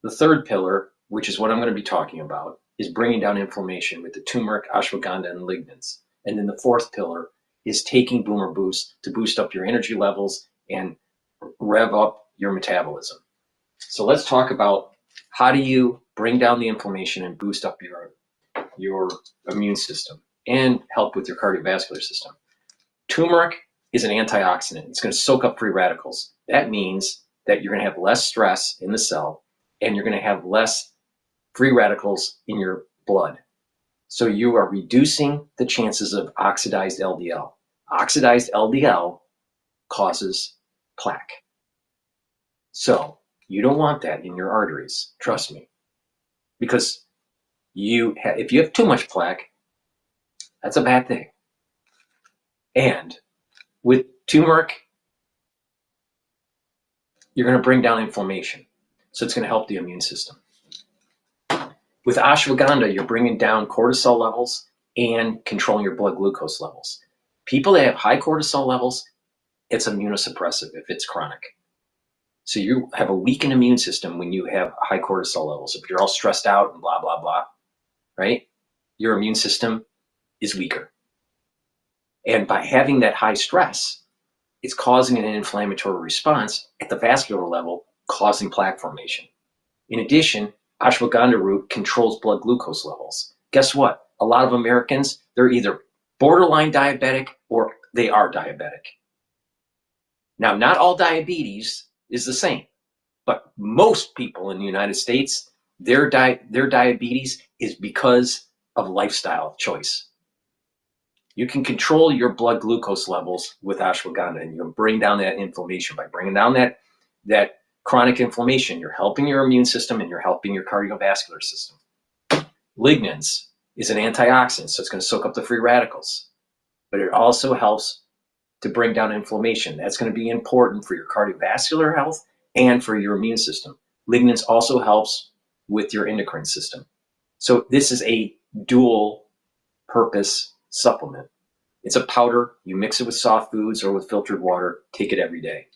The third pillar, which is what I'm going to be talking about, is bringing down inflammation with the turmeric, ashwagandha, and lignans. And then the fourth pillar is taking Boomer Boost to boost up your energy levels and rev up your metabolism. So let's talk about how do you bring down the inflammation and boost up your immune system and help with your cardiovascular system. Turmeric is an antioxidant. It's going to soak up free radicals. That means that you're going to have less stress in the cell and you're going to have less free radicals in your blood. So you are reducing the chances of oxidized LDL. Oxidized LDL causes plaque. So you don't want that in your arteries, trust me, because if you have too much plaque, that's a bad thing. And with turmeric, you're going to bring down inflammation. So it's going to help the immune system. With ashwagandha, you're bringing down cortisol levels and controlling your blood glucose levels. People that have high cortisol levels, it's immunosuppressive if it's chronic. So you have a weakened immune system when you have high cortisol levels. If you're all stressed out and blah, blah, blah, right? Your immune system is weaker. And by having that high stress, it's causing an inflammatory response at the vascular level, causing plaque formation. In addition, ashwagandha root controls blood glucose levels. Guess what? A lot of Americans, they're either borderline diabetic or they are diabetic. Now, not all diabetes is the same, but most people in the United States, their diabetes is because of lifestyle choice. You can control your blood glucose levels with ashwagandha, and you can bring down that inflammation. By bringing down that chronic inflammation, you're helping your immune system and you're helping your cardiovascular system. Lignans is an antioxidant, so it's going to soak up the free radicals, but it also helps to bring down inflammation. That's going to be important for your cardiovascular health and for your immune system. Lignans also helps with your endocrine system. So this is a dual purpose supplement. It's a powder. You mix it with soft foods or with filtered water. Take it every day.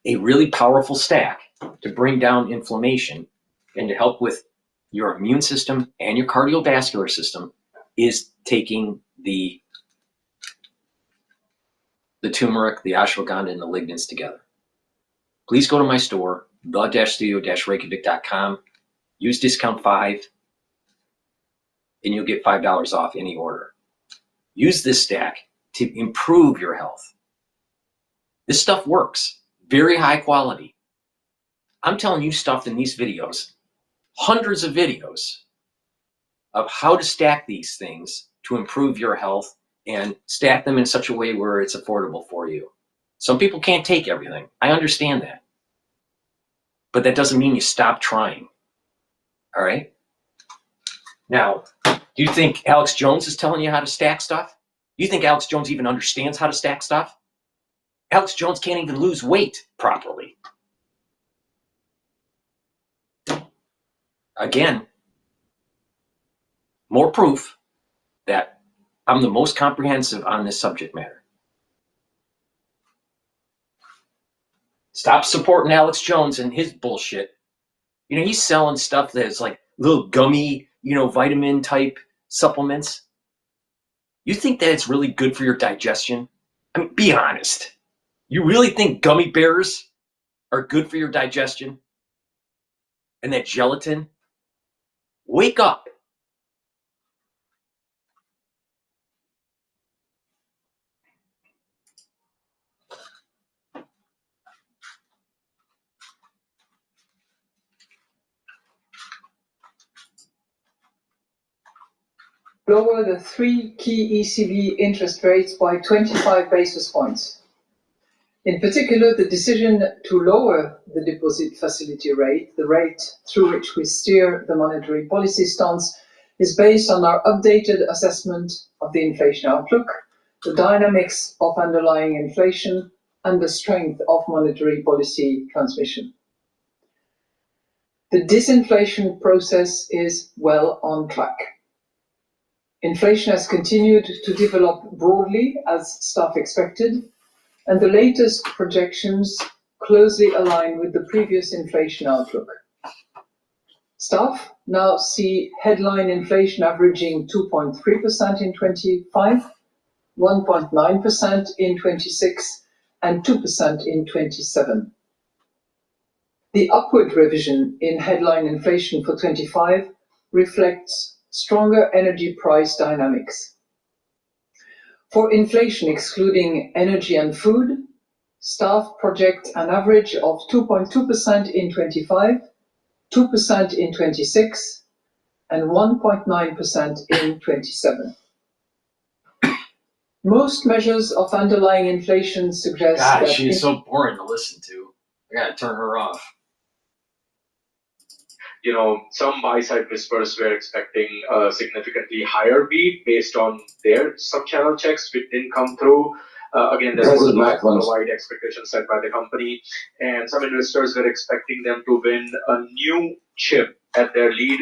A really powerful stack to bring down inflammation and to help with your immune system and your cardiovascular system is taking the turmeric, the ashwagandha, and the lignans together. Please go to my store, the-studio-reykjavik.com. Use discount 5 and you'll get $5 off any order. Use this stack to improve your health. This stuff works. Very high quality. I'm telling you stuff in these videos, hundreds of videos of how to stack these things to improve your health and stack them in such a way where it's affordable for you. Some people can't take everything. I understand that. But that doesn't mean you stop trying. All right? Now, do you think Alex Jones is telling you how to stack stuff? Do you think Alex Jones even understands how to stack stuff? Alex Jones can't even lose weight properly. Again, more proof that I'm the most comprehensive on this subject matter. Stop supporting Alex Jones and his bullshit. You know, he's selling stuff that's like little gummy, vitamin type supplements. You think that it's really good for your digestion? I mean, be honest. You really think gummy bears are good for your digestion? And that gelatin? Wake up. Lower the three key ECB interest rates by 25 basis points. In particular, the decision to lower the deposit facility rate, the rate through which we steer the monetary policy stance, is based on our updated assessment of the inflation outlook, the dynamics of underlying inflation, and the strength of monetary policy transmission. The disinflation process is well on track. Inflation has continued to develop broadly as staff expected, and the latest projections closely align with the previous inflation outlook. Staff now see headline inflation averaging 2.3% in 25, 1.9% in 26, and 2% in 27. The upward revision in headline inflation for 25 reflects stronger energy price dynamics. For inflation excluding energy and food, staff project an average of 2.2% in 25, 2% in 26, and 1.9% in 27. Most measures of underlying inflation suggest God, that she is so boring to listen to. I gotta turn her off. Some buy-side whispers were expecting a significantly higher beat based on their sub-channel checks, which didn't come through. Again, there was a wide expectation set by the company, and some investors were expecting them to win a new chip at their lead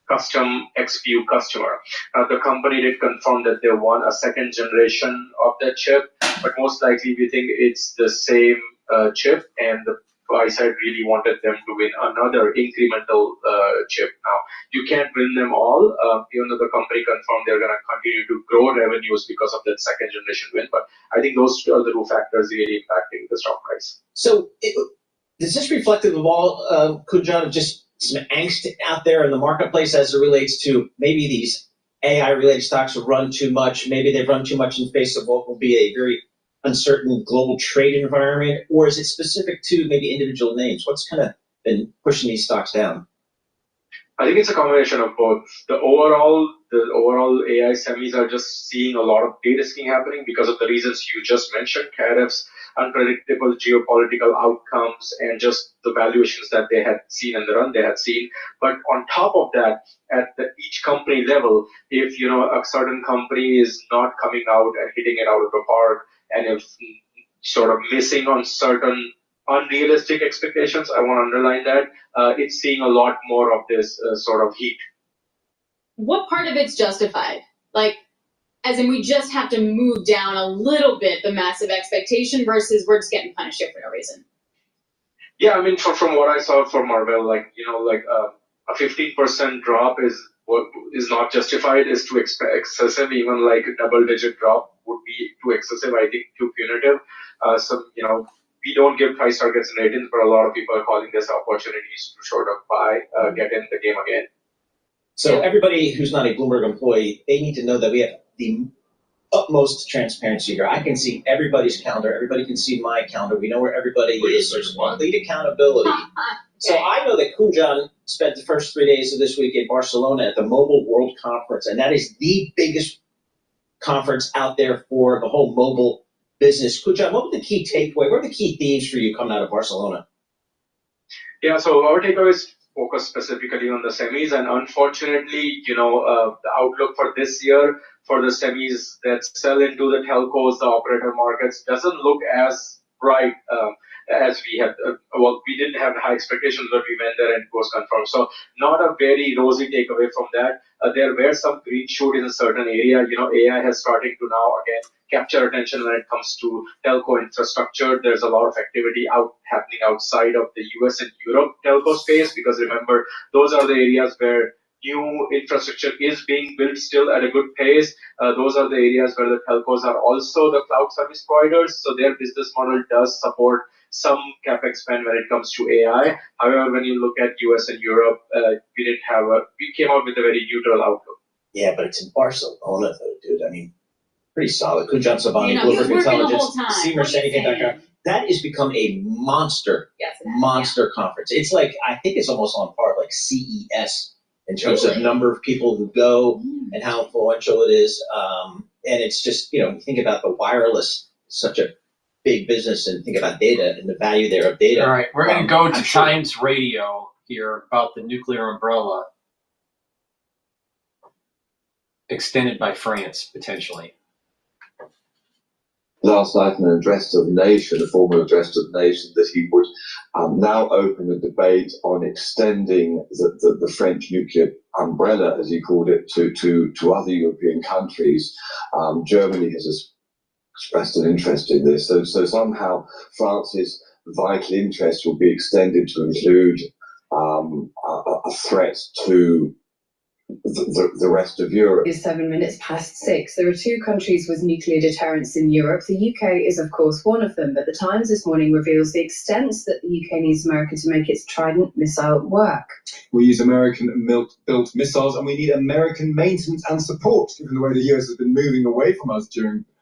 custom XPU customer. The company did confirm that they won a second generation of that chip, but most likely we think it's the same chip, and the buy side really wanted them to win another incremental chip. Now, you can't win them all, even though the company confirmed they're going to continue to grow revenues because of that second generation win. But I think those are the two factors really impacting the stock price. So, is this reflective of all, Kunjan, of just some angst out there in the marketplace as it relates to maybe these AI-related stocks have run too much, maybe they've run too much in face of what will be a very uncertain global trade environment, or is it specific to maybe individual names? What's kind of been pushing these stocks down? I think it's a combination of both. The overall AI semis are just seeing a lot of de-risking happening because of the reasons you just mentioned: tariffs, unpredictable geopolitical outcomes, and just the valuations that they had seen and the run they had seen. But on top of that, at each company level, if a certain company is not coming out and hitting it out of the park, and if sort of missing on certain unrealistic expectations, I want to underline that, it's seeing a lot more of this sort of heat. What part of it's justified? Like, as in we just have to move down a little bit the massive expectation versus we're just getting punished here for no reason? Yeah, I mean, from what I saw for Marvell, a 15% drop is not justified, is too excessive. Even like a double-digit drop would be too excessive, I think, too punitive. We don't give price targets and ratings, but a lot of people are calling this opportunities to sort of buy, get in the game again. So everybody who's not a Bloomberg employee, they need to know that we have the utmost transparency here. I can see everybody's calendar. Everybody can see my calendar. We know where everybody is. There's complete accountability. So I know that Kunjan spent the first 3 days of this week in Barcelona at the Mobile World Conference, and that is the biggest conference out there for the whole mobile business. Kunjan, what were the key takeaway? What are the key themes for you coming out of Barcelona? Yeah, so our takeaways focus specifically on the semis, and unfortunately, the outlook for this year for the semis that sell into the telcos, the operator markets, doesn't look as bright as we had. We didn't have high expectations, but we went there and it was confirmed. So not a very rosy takeaway from that. There were some green shoots in a certain area. AI has starting to now again capture attention when it comes to telco infrastructure. There's a lot of activity happening outside of the US and Europe telco space, because remember, those are the areas where new infrastructure is being built still at a good pace. Those are the areas where the telcos are also the cloud service providers. So their business model does support some capex spend when it comes to AI. However, when you look at US and Europe, we came out with a very neutral outlook. Yeah, but it's in Barcelona though, dude. I mean, pretty solid. Kunjan Sabani, He was Bloomberg working the Intelligence, whole time. Seymour What are you anything.com. That has become a monster conference. It's like, I think it's almost on par with like CES in terms of number of people who go and how influential it is. And it's just, think about the wireless, such a big business, and think about data and the value there of data. All right, we're going to go to Times Radio here about the nuclear umbrella extended by France, potentially. Last night in an address to the nation, a formal address to the nation, that he would now open a debate on extending the French nuclear umbrella, as he called it, to other European countries. Germany has expressed an interest in this. So somehow France's vital interest will be extended to include a threat to the rest of Europe. Is 7 minutes past 6. There are two countries with nuclear deterrents in Europe. The UK is, of course, one of them, but the Times this morning reveals the extent that the UK needs America to make its Trident missile work. We use American-built missiles, and we need American maintenance and support, given the way the US has been moving away from us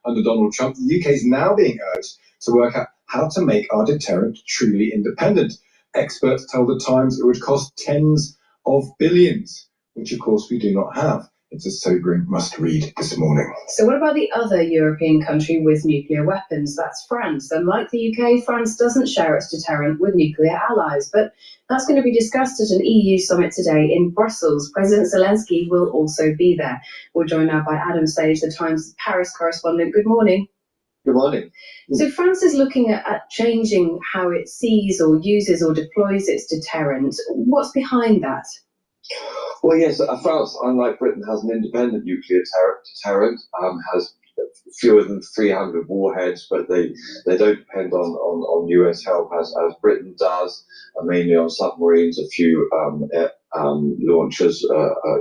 under Donald Trump. The UK is now being urged to work out how to make our deterrent truly independent. Experts tell the Times it would cost tens of billions, which of course we do not have. It's a sobering must-read this morning. So what about the other European country with nuclear weapons? That's France. Unlike the UK, France doesn't share its deterrent with nuclear allies. But that's going to be discussed at an EU summit today in Brussels. President Zelensky will also be there. We're joined now by Adam Sage, the Times Paris correspondent. Good morning. Good morning. So France is looking at changing how it sees or uses or deploys its deterrent. What's behind that? Well, yes, France, unlike Britain, has an independent nuclear deterrent, has fewer than 300 warheads, but they don't depend on US help as Britain does, mainly on submarines, a few launchers,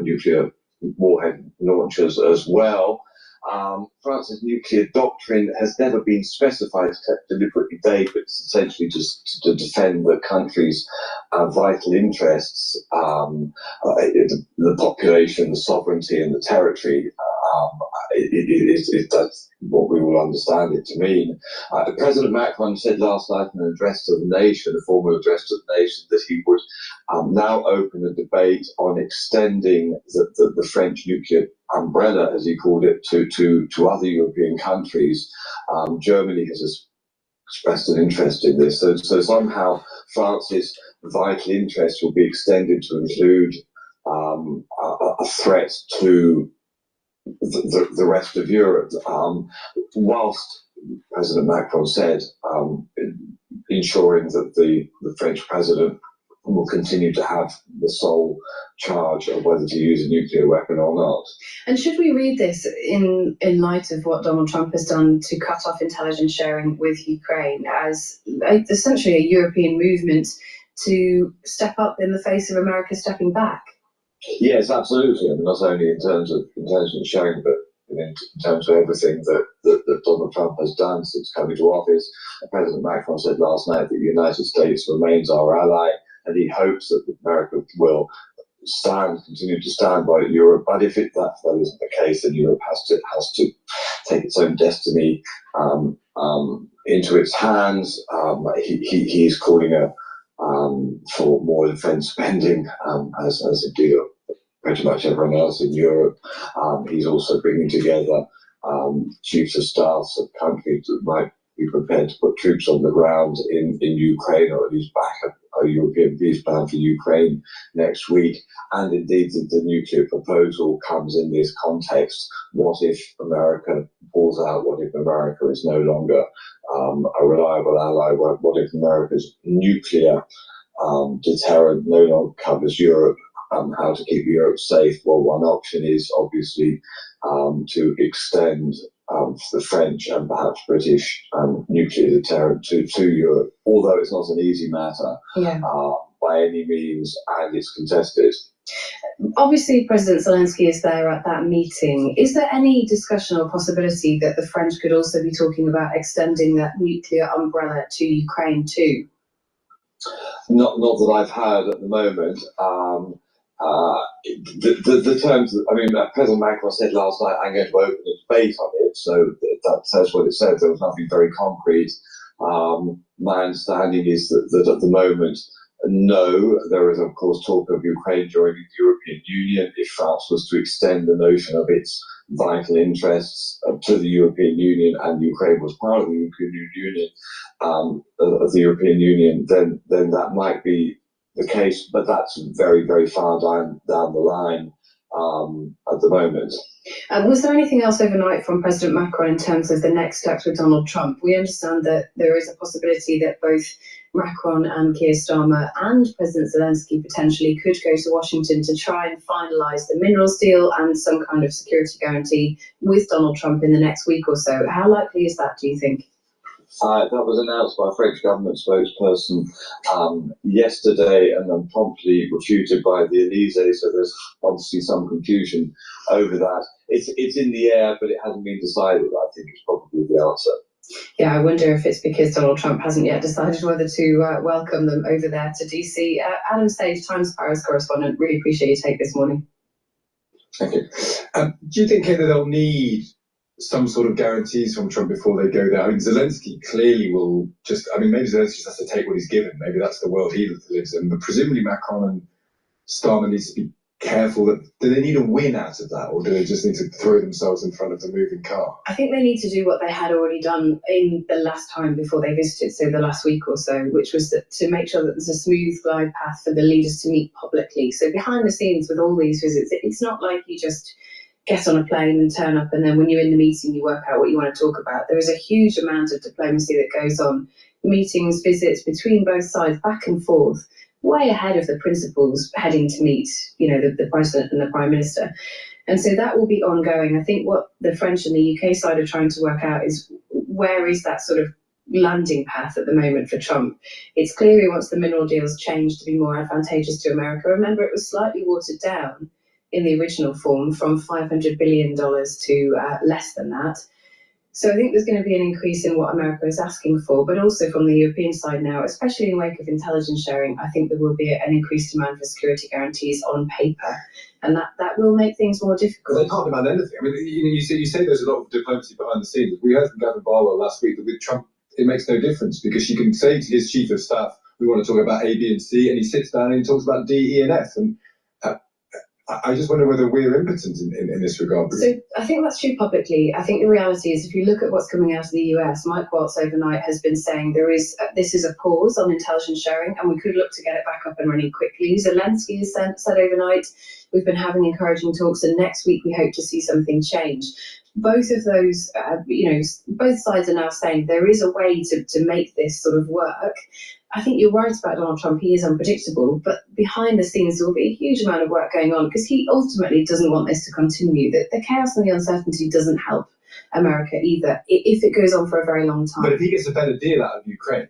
nuclear warhead launchers as well. France's nuclear doctrine has never been specified except deliberately vague, but it's essentially just to defend the country's vital interests, the population, the sovereignty, and the territory. That's what we will understand it to mean. President Macron said last night in an address to the nation, a formal address to the nation, that he would now open a debate on extending the French nuclear umbrella, as he called it, to other European countries. Germany has expressed an interest in this. So somehow France's vital interest will be extended to include a threat to the rest of Europe. Whilst President Macron said ensuring that the French president will continue to have the sole charge of whether to use a nuclear weapon or not. And should we read this in light of what Donald Trump has done to cut off intelligence sharing with Ukraine as essentially a European movement to step up in the face of America stepping back? Yes, absolutely. I mean, not only in terms of intelligence sharing, but in terms of everything that Donald Trump has done since coming to office. President Macron said last night that the United States remains our ally, and he hopes that America will continue to stand by Europe. But if that isn't the case, then Europe has to take its own destiny into its hands. He's calling for more defence spending, as indeed pretty much everyone else in Europe. He's also bringing together chiefs of staffs of countries that might be prepared to put troops on the ground in Ukraine, or at least back a European peace plan for Ukraine next week. And indeed, the nuclear proposal comes in this context. What if America pulls out? What if America is no longer a reliable ally? What if America's nuclear deterrent no longer covers Europe? How to keep Europe safe? Well, one option is obviously to extend the French and perhaps British nuclear deterrent to Europe, although it's not an easy matter by any means, and it's contested. Obviously, President Zelensky is there at that meeting. Is there any discussion or possibility that the French could also be talking about extending that nuclear umbrella to Ukraine too? Not that I've heard at the moment. The terms, I mean, President Macron said last night, I'm going to open a debate on it, so that says what it says. There was nothing very concrete. My understanding is that at the moment, no, there is of course talk of Ukraine joining the European Union if France was to extend the notion of its vital interests to the European Union, and Ukraine was part of the European Union, then that might be the case, but that's very, very far down the line at the moment. Was there anything else overnight from President Macron in terms of the next steps with Donald Trump? We understand that there is a possibility that both Macron and Keir Starmer and President Zelensky potentially could go to Washington to try and finalise the minerals deal and some kind of security guarantee with Donald Trump in the next week or so. How likely is that, do you think? That was announced by a French government spokesperson yesterday and then promptly refuted by the Elysee, so there's obviously some confusion over that. It's in the air, but it hasn't been decided, I think is probably the answer. Yeah, I wonder if it's because Donald Trump hasn't yet decided whether to welcome them over there to DC. Adam Sage, Times Paris correspondent, really appreciate your take this morning. Thank you. Do you think that they'll need some sort of guarantees from Trump before they go there? I mean, Zelensky clearly will maybe Zelensky just has to take what he's given. Maybe that's the world he lives in. But presumably Macron and Starmer needs to be careful. Do they need a win out of that, or do they just need to throw themselves in front of the moving car? I think they need to do what they had already done in the last time before they visited, so the last week or so, which was to make sure that there's a smooth glide path for the leaders to meet publicly. So behind the scenes with all these visits, it's not like you just get on a plane and turn up and then when you're in the meeting you work out what you want to talk about. There is a huge amount of diplomacy that goes on, meetings, visits between both sides, back and forth, way ahead of the principals heading to meet, the President and the Prime Minister. And so that will be ongoing. I think what the French and the UK side are trying to work out is where is that sort of landing path at the moment for Trump. It's clear he wants the mineral deals changed to be more advantageous to America. Remember, it was slightly watered down in the original form from $500 billion to less than that. So I think there's going to be an increase in what America is asking for, but also from the European side now, especially in wake of intelligence sharing, I think there will be an increased demand for security guarantees on paper, and that will make things more difficult. They can't demand anything. I mean, you say there's a lot of diplomacy behind the scenes. We heard from Gavin Barwell last week that with Trump, it makes no difference because she can say to his chief of staff, we want to talk about A, B, and C, and he sits down and he talks about D, E, and F. And I just wonder whether we're impotent in this regard. So I think that's true publicly. I think the reality is if you look at what's coming out of the US, Mike Waltz overnight has been saying this is a pause on intelligence sharing and we could look to get it back up and running quickly. Zelensky has said overnight, we've been having encouraging talks and next week we hope to see something change. Both of those, both sides are now saying there is a way to make this sort of work. I think you're right about Donald Trump. He is unpredictable, but behind the scenes there will be a huge amount of work going on because he ultimately doesn't want this to continue. The chaos and the uncertainty doesn't help America either if it goes on for a very long time. But if he gets a better deal out of Ukraine,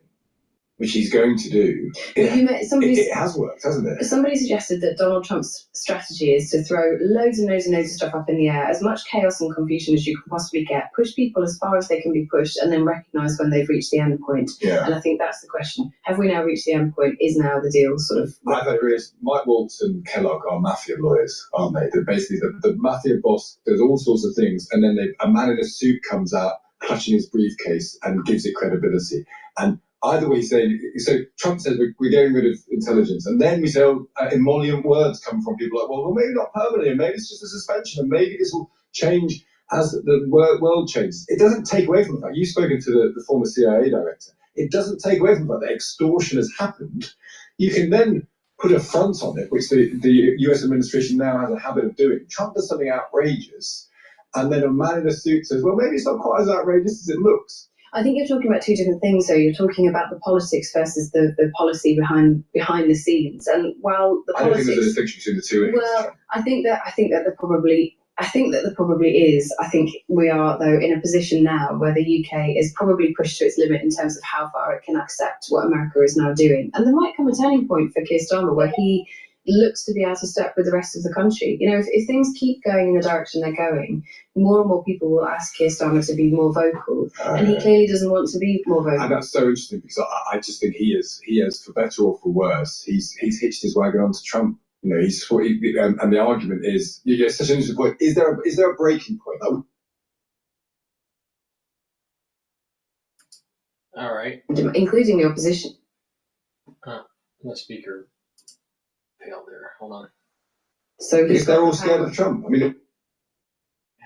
which he's going to do, it has worked, hasn't it? Somebody suggested that Donald Trump's strategy is to throw loads and loads and loads of stuff up in the air, as much chaos and confusion as you can possibly get, push people as far as they can be pushed, and then recognise when they've reached the end point. Yeah. And I think that's the question. Have we now reached the end point? Is now the deal sort of... I think it is. Mike Waltz and Kellogg are mafia lawyers, aren't they? They're basically the mafia boss does all sorts of things, and then a man in a suit comes out clutching his briefcase and gives it credibility. And either way, so Trump says we're getting rid of intelligence, and then we say emollient words come from people like, well, maybe not permanently, maybe it's just a suspension, and maybe this will change as the world changes. It doesn't take away from the fact, you've spoken to the former CIA director, it doesn't take away from the fact that extortion has happened. You can then put a front on it, which the US administration now has a habit of doing. Trump does something outrageous, and then a man in a suit says, well, maybe it's not quite as outrageous as it looks. I think you're talking about two different things, though. You're talking about the politics versus the policy behind the scenes. And while the politics, I don't think there's a distinction between the two. Well, I think that there probably is. I think we are, though, in a position now where the UK is probably pushed to its limit in terms of how far it can accept what America is now doing. And there might come a turning point for Keir Starmer where he looks to be out of step with the rest of the country. You know, if things keep going in the direction they're going, more and more people will ask Keir Starmer to be more vocal, and he clearly doesn't want to be more vocal. And that's so interesting because I just think he is for better or for worse. He's hitched his wagon onto Trump. You know, and the argument is, it's such an interesting point. Is there a breaking point? All right. Including the opposition. The speaker failed there. Hold on. So they're all scared of Trump. I mean, I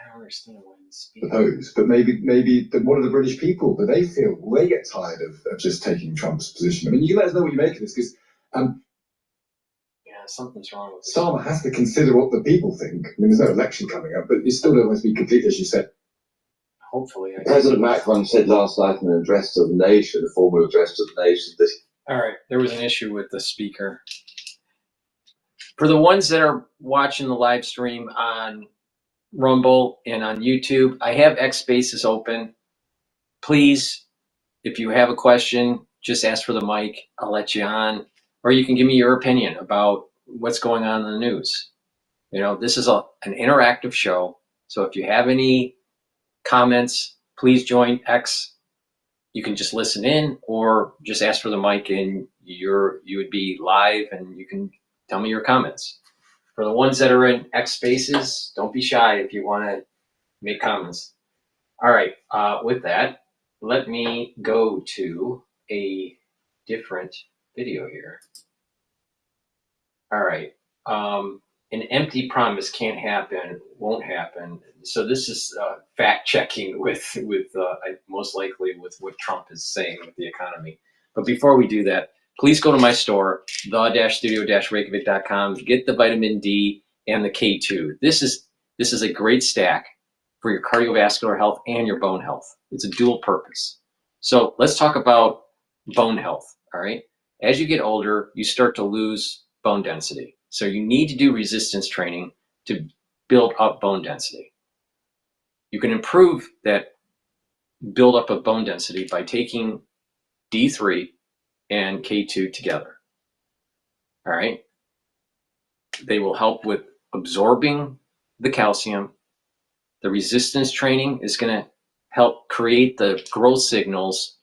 don't understand why the speaker. Suppose, but maybe what are the British people? Do they feel? Will they get tired of just taking Trump's position? I mean, you let us know what you make of this, because something's wrong with Starmer has to consider what the people think. I mean, there's no election coming up, but you still don't want to be complete, as you said. Hopefully. President Macron said last night in an address to the nation, a formal address to the nation, that... All right, there was an issue with the speaker. For the ones that are watching the live stream on Rumble and on YouTube, I have X Spaces open. Please, if you have a question, just ask for the mic. I'll let you on. Or you can give me your opinion about what's going on in the news. You know, this is an interactive show. So if you have any comments, please join X. You can just listen in or just ask for the mic and you would be live and you can tell me your comments. For the ones that are in X Spaces, don't be shy if you want to make comments. All right, with that, let me go to a different video here. All right, an empty promise can't happen, won't happen. So this is fact checking with most likely with what Trump is saying with the economy. But before we do that, please go to my store, the-studio-reykjavik.com. Get the vitamin D and the K2. This is a great stack for your cardiovascular health and your bone health. It's a dual purpose. So let's talk about bone health. All right. As you get older, you start to lose bone density. So you need to do resistance training to build up bone density. You can improve that buildup of bone density by taking D3 and K2 together. All right. They will help with absorbing the calcium. The resistance training is going to help create the growth signals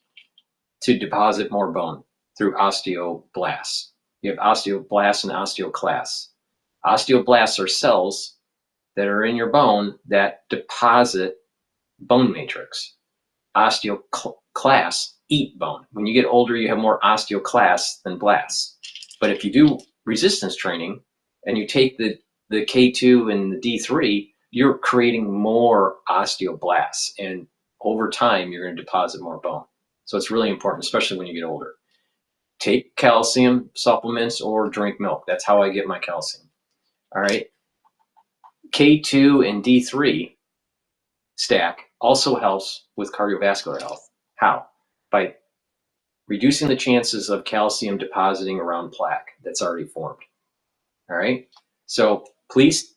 to deposit more bone through osteoblasts. You have osteoblasts and osteoclasts. Osteoblasts are cells that are in your bone that deposit bone matrix. Osteoclasts eat bone. When you get older, you have more osteoclasts than blasts. But if you do resistance training and you take the K2 and the D3, you're creating more osteoblasts. And over time, you're going to deposit more bone. So it's really important, especially when you get older. Take calcium supplements or drink milk. That's how I get my calcium. All right. K2 and D3 stack also helps with cardiovascular health. How? By reducing the chances of calcium depositing around plaque that's already formed. All right. So please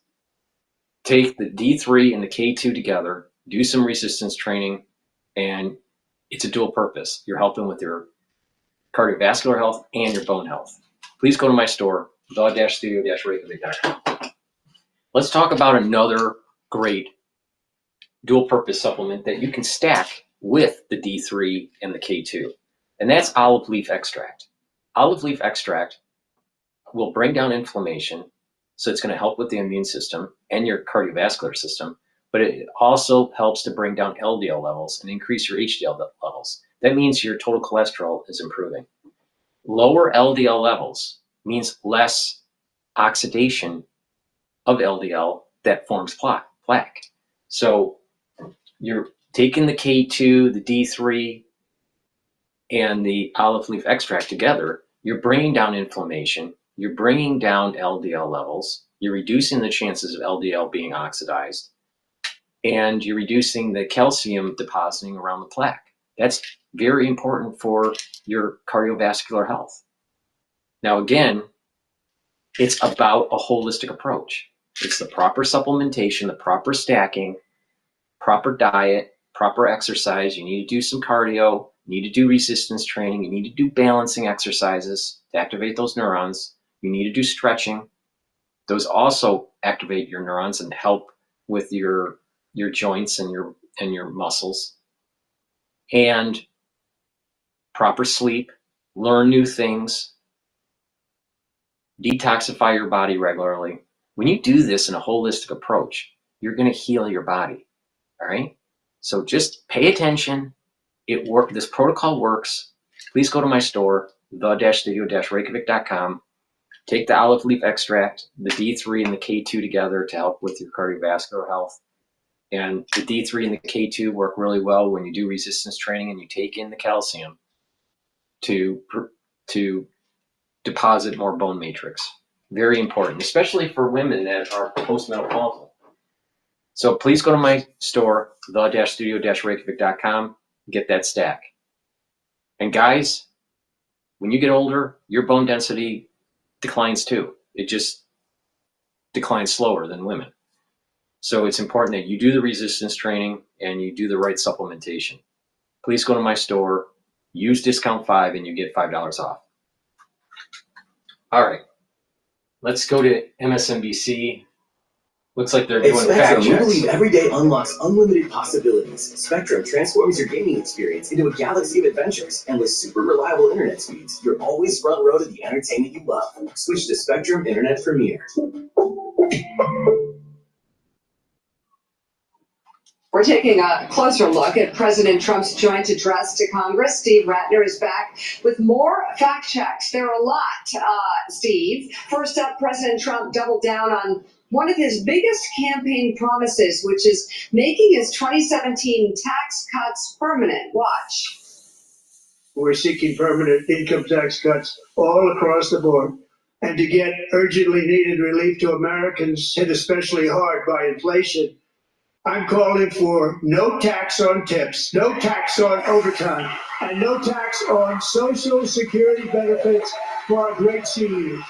take the D3 and the K2 together, do some resistance training, and it's a dual purpose. You're helping with your cardiovascular health, and your bone health. Please go to my store, the-studio-reykjavik.com. Let's talk about another great dual purpose supplement that you can stack with the D3 and the K2, and that's olive leaf extract. Olive leaf extract will bring down inflammation, so it's going to help with the immune system and your cardiovascular system, but it also helps to bring down LDL levels and increase your HDL levels. That means your total cholesterol is improving. Lower LDL levels means less oxidation of LDL that forms plaque. So you're taking the K2, the D3, and the olive leaf extract together, you're bringing down inflammation, you're bringing down LDL levels, you're reducing the chances of LDL being oxidized, and you're reducing the calcium depositing around the plaque. That's very important for your cardiovascular health. Now, again, it's about a holistic approach. It's the proper supplementation, the proper stacking, proper diet, proper exercise. You need to do some cardio, you need to do resistance training, you need to do balancing exercises to activate those neurons. You need to do stretching. Those also activate your neurons and help with your joints and your muscles. And proper sleep, learn new things, detoxify your body regularly. When you do this in a holistic approach, you're going to heal your body. All right? So just pay attention. This protocol works. Please go to my store, the-studio-reykjavik.com. Take the olive leaf extract, the D3 and the K2 together to help with your cardiovascular health. And the D3 and the K2 work really well when you do resistance training and you take in the calcium to deposit more bone matrix. Very important, especially for women that are postmenopausal. So please go to my store, the-studio-reykjavik.com, get that stack. And guys, when you get older, your bone density declines too. It just declines slower than women. So it's important that you do the resistance training and you do the right supplementation. Please go to my store, use discount 5 and you get $5 off. All right, let's go to MSNBC. Looks like they're doing fact Spectrum, we checks. believe every day unlocks unlimited possibilities. Spectrum transforms your gaming experience into a galaxy of adventures, and with super reliable internet speeds, you're always front row to the entertainment you love. Switch to Spectrum Internet Premier. We're taking a closer look at President Trump's joint address to Congress. Steve Ratner is back with more fact checks. There are a lot, Steve. First up, President Trump doubled down on one of his biggest campaign promises, which is making his 2017 tax cuts permanent. Watch. We're seeking permanent income tax cuts all across the board. And to get urgently needed relief to Americans hit especially hard by inflation, I'm calling for no tax on tips, no tax on overtime, and no tax on Social Security benefits for our great seniors.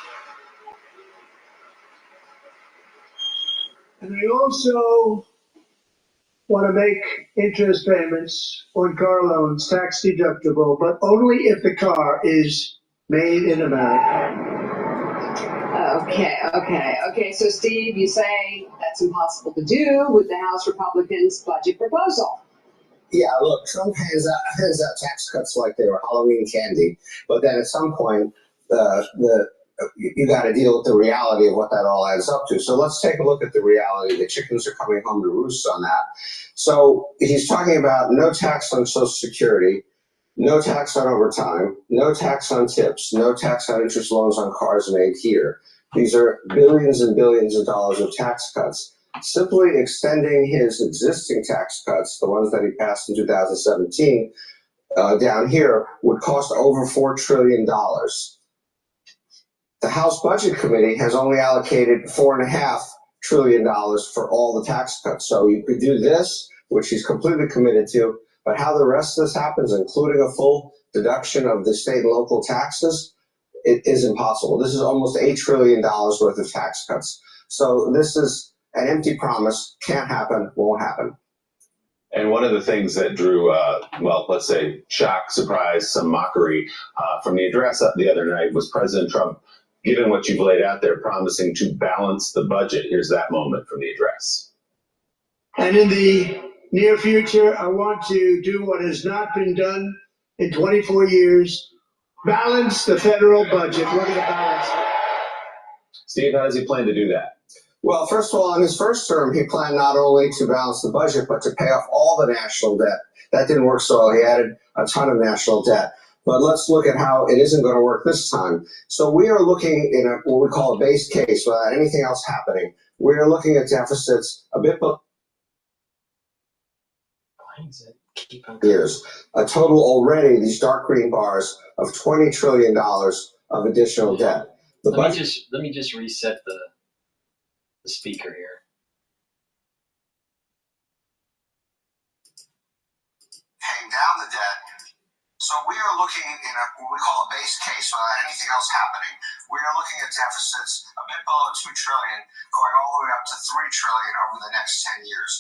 And I also want to make interest payments on car loans tax deductible, but only if the car is made in America. Okay. So, Steve, you say that's impossible to do with the House Republicans' budget proposal. Yeah, look, Trump hands out tax cuts like they were Halloween candy, but then at some point, you got to deal with the reality of what that all adds up to. So let's take a look at the reality. The chickens are coming home to roost on that. So he's talking about no tax on Social Security, no tax on overtime, no tax on tips, no tax on interest loans on cars made here. These are billions and billions of dollars of tax cuts. Simply extending his existing tax cuts, the ones that he passed in 2017, down here, would cost over $4 trillion. The House Budget Committee has only allocated $4.5 trillion for all the tax cuts. So you could do this, which he's completely committed to, but how the rest of this happens, including a full deduction of the state and local taxes, it is impossible. This is almost $8 trillion worth of tax cuts. So this is an empty promise, can't happen, won't happen. And one of the things that drew, well, let's say shock, surprise, some mockery from the address the other night was President Trump, given what you've laid out there, promising to balance the budget. Here's that moment from the address. And in the near future, I want to do what has not been done in 24 years, balance the federal budget. We're going to balance it. Steve, how does he plan to do that? Well, first of all, in his first term, he planned not only to balance the budget, but to pay off all the national debt. That didn't work so well. He added a ton of national debt. But let's look at how it isn't going to work this time. So we are looking in what we call a base case without anything else happening. We are looking at deficits a bit below years. A total already, these dark green bars, of $20 trillion of additional debt. Let me just reset the speaker here. Paying down the debt. So we are looking in what we call a base case without anything else happening. We are looking at deficits a bit below $2 trillion, going all the way up to $3 trillion over the next 10 years.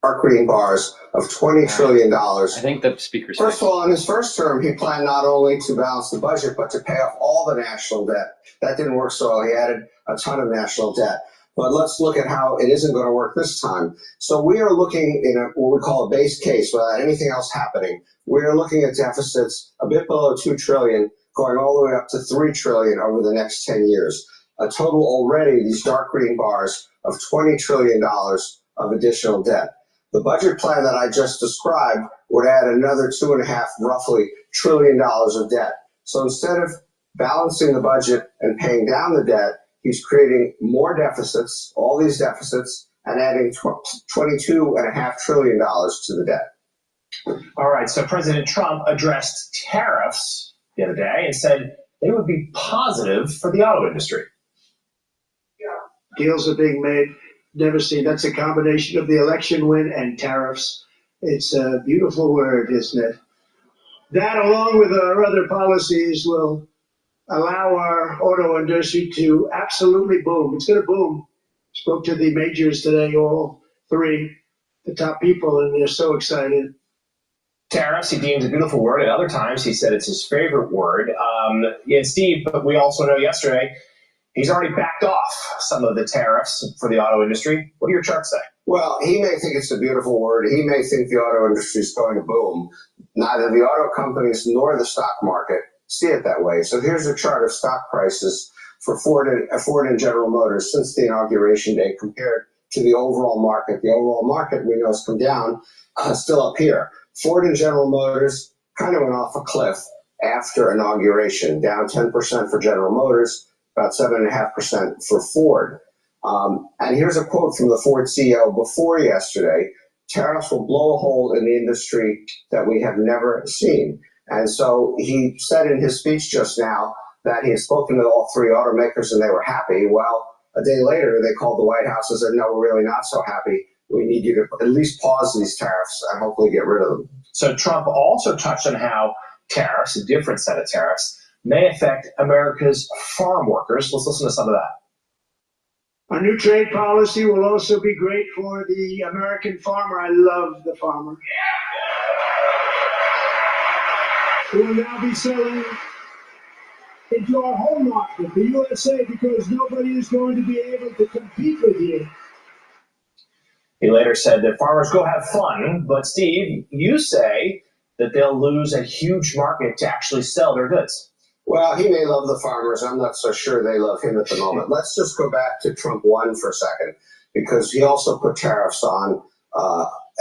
Dark green bars of $20 trillion. I think the speaker's First of all, in his first term, he planned not only to balance the budget, but to pay off all the national debt. That didn't work so well. He added a ton of national debt. But let's look at how it isn't going to work this time. So we are looking in what we call a base case without anything else happening. We are looking at deficits a bit below $2 trillion, going all the way up to $3 trillion over the next 10 years. A total already, these dark green bars, of $20 trillion of additional debt. The budget plan that I just described would add another roughly $2.5 trillion of debt. So instead of balancing the budget and paying down the debt, he's creating more deficits, all these deficits, and adding $22.5 trillion to the debt. All right, so President Trump addressed tariffs the other day and said they would be positive for the auto industry. Deals are being made. Never seen. That's a combination of the election win and tariffs. It's a beautiful word, isn't it? That, along with our other policies, will allow our auto industry to absolutely boom. It's going to boom. Spoke to the majors today, all three, the top people, and they're so excited. Tariffs, he deems a beautiful word. At other times, he said it's his favorite word. And Steve, but we also know yesterday, he's already backed off some of the tariffs for the auto industry. What do your charts say? Well, he may think it's a beautiful word. He may think the auto industry is going to boom. Neither the auto companies nor the stock market see it that way. So here's a chart of stock prices for Ford and General Motors since the inauguration day compared to the overall market. The overall market, we know, has come down, still up here. Ford and General Motors kind of went off a cliff after inauguration, down 10% for General Motors, about 7.5% for Ford. And here's a quote from the Ford CEO before yesterday: tariffs will blow a hole in the industry that we have never seen. And so he said in his speech just now that he had spoken to all three automakers and they were happy. Well, a day later, they called the White House and said, no, we're really not so happy. We need you to at least pause these tariffs and hopefully get rid of them. So Trump also touched on how tariffs, a different set of tariffs, may affect America's farm workers. Let's listen to some of that. Our new trade policy will also be great for the American farmer. I love the farmer. We will now be selling into our home market, the USA, because nobody is going to be able to compete with you. He later said that farmers go have fun, but Steve, you say that they'll lose a huge market to actually sell their goods. Well, he may love the farmers. I'm not so sure they love him at the moment. Let's just go back to Trump 1 for a second, because he also put tariffs on,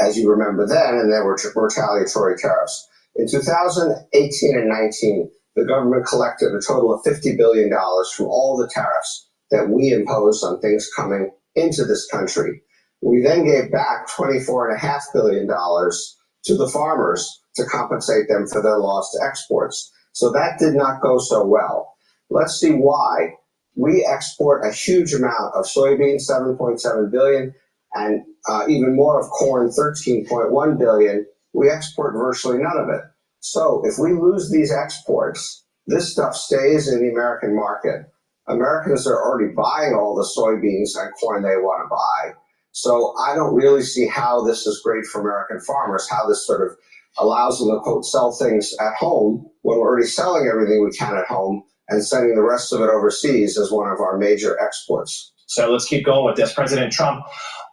as you remember then, and there were retaliatory tariffs. In 2018 and 19, the government collected a total of $50 billion from all the tariffs that we imposed on things coming into this country. We then gave back $24.5 billion to the farmers to compensate them for their lost exports. So that did not go so well. Let's see why. We export a huge amount of soybeans, 7.7 billion, and even more of corn, 13.1 billion. We export virtually none of it. So if we lose these exports, this stuff stays in the American market. Americans are already buying all the soybeans and corn they want to buy. So I don't really see how this is great for American farmers, how this sort of allows them to, quote, sell things at home when we're already selling everything we can at home and sending the rest of it overseas as one of our major exports. So let's keep going with this. President Trump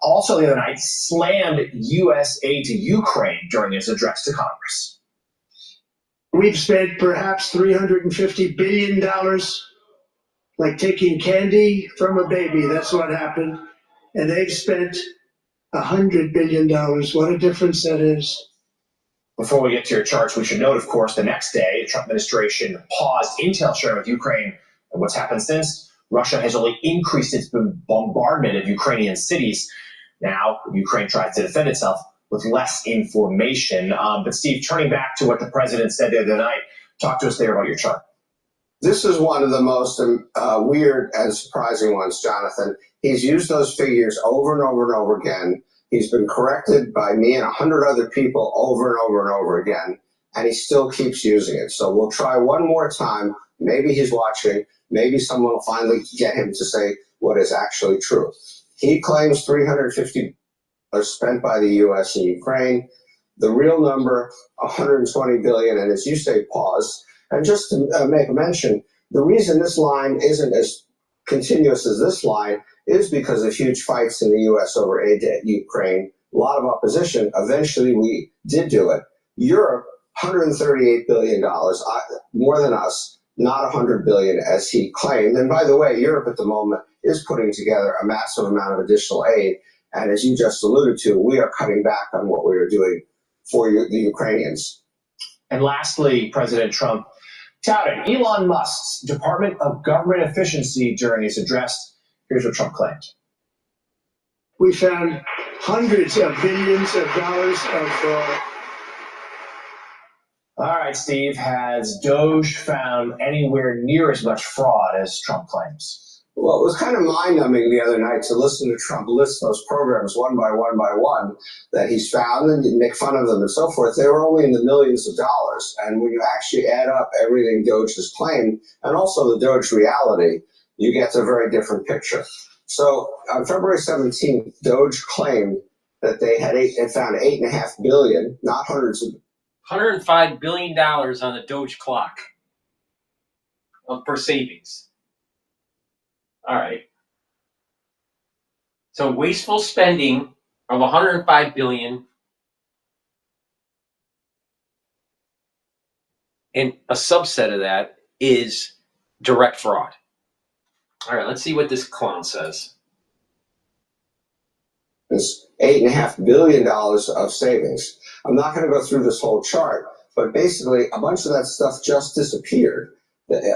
also the other night slammed U.S. aid to Ukraine during his address to Congress. We've spent perhaps $350 billion, like taking candy from a baby. That's what happened. And they've spent $100 billion. What a difference that is. Before we get to your charts, we should note, of course, the next day, the Trump administration paused intel sharing with Ukraine. And what's happened since? Russia has only increased its bombardment of Ukrainian cities. Now, Ukraine tries to defend itself with less information. But Steve, turning back to what the president said the other night, talk to us there about your chart. This is one of the most weird and surprising ones, Jonathan. He's used those figures over and over and over again. He's been corrected by me and 100 other people over and over and over again, and he still keeps using it. So we'll try one more time. Maybe he's watching. Maybe someone will finally get him to say what is actually true. He claims $350 spent by the U.S. in Ukraine. The real number, $120 billion, and as you say, pause. And just to make a mention, the reason this line isn't as continuous as this line is because of huge fights in the U.S. over aid to Ukraine, a lot of opposition. Eventually, we did do it. Europe, $138 billion, more than us, not $100 billion as he claimed. And by the way, Europe at the moment is putting together a massive amount of additional aid. And as you just alluded to, we are cutting back on what we are doing for the Ukrainians. And lastly, President Trump touted Elon Musk's Department of Government Efficiency during his address. Here's what Trump claimed. We found hundreds of billions of dollars of fraud. All right, Steve, has Doge found anywhere near as much fraud as Trump claims? Well, it was kind of mind-numbing the other night to listen to Trump list those programs one by one that he's found and make fun of them and so forth. They were only in the millions of dollars. And when you actually add up everything Doge has claimed and also the Doge reality, you get a very different picture. So on February 17th, Doge claimed that they had found $8.5 billion, not hundreds of $105 billion on the Doge clock for savings. All right. So wasteful spending of $105 billion, and a subset of that is direct fraud. All right, let's see what this clown says. It's $8.5 billion of savings. I'm not going to go through this whole chart, but basically a bunch of that stuff just disappeared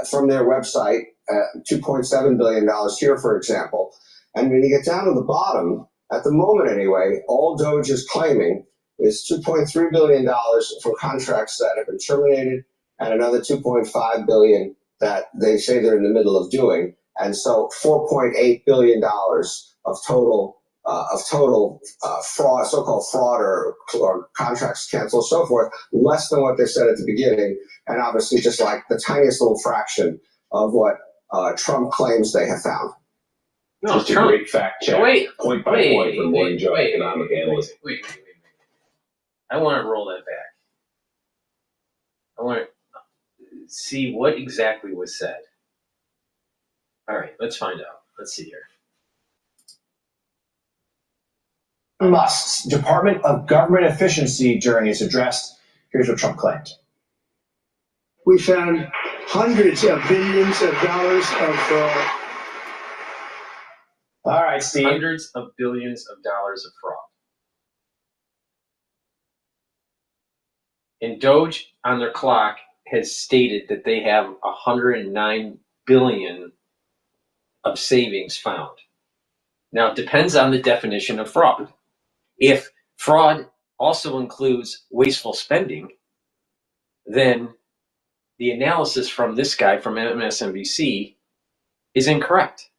from their website, $2.7 billion here, for example. And when you get down to the bottom, at the moment anyway, all Doge is claiming is $2.3 billion for contracts that have been terminated and another $2.5 billion that they say they're in the middle of doing. And so $4.8 billion of total fraud, so-called fraud or contracts canceled, so forth, less than what they said at the beginning, and obviously just like the tiniest little fraction of what Trump claims they have found. No, just Trump, a great fact check, point by point from Morning Joe economic analyst. Wait. I want to roll that back. I want to see what exactly was said. All right, let's find out. Let's see here. Musk's Department of Government Efficiency during his address. Here's what Trump claimed. We found hundreds of billions of dollars of fraud. All right, Steve. Hundreds of billions of dollars of fraud. And Doge on their clock has stated that they have 109 billion of savings found. Now, it depends on the definition of fraud. If fraud also includes wasteful spending, then the analysis from this guy from MSNBC is incorrect.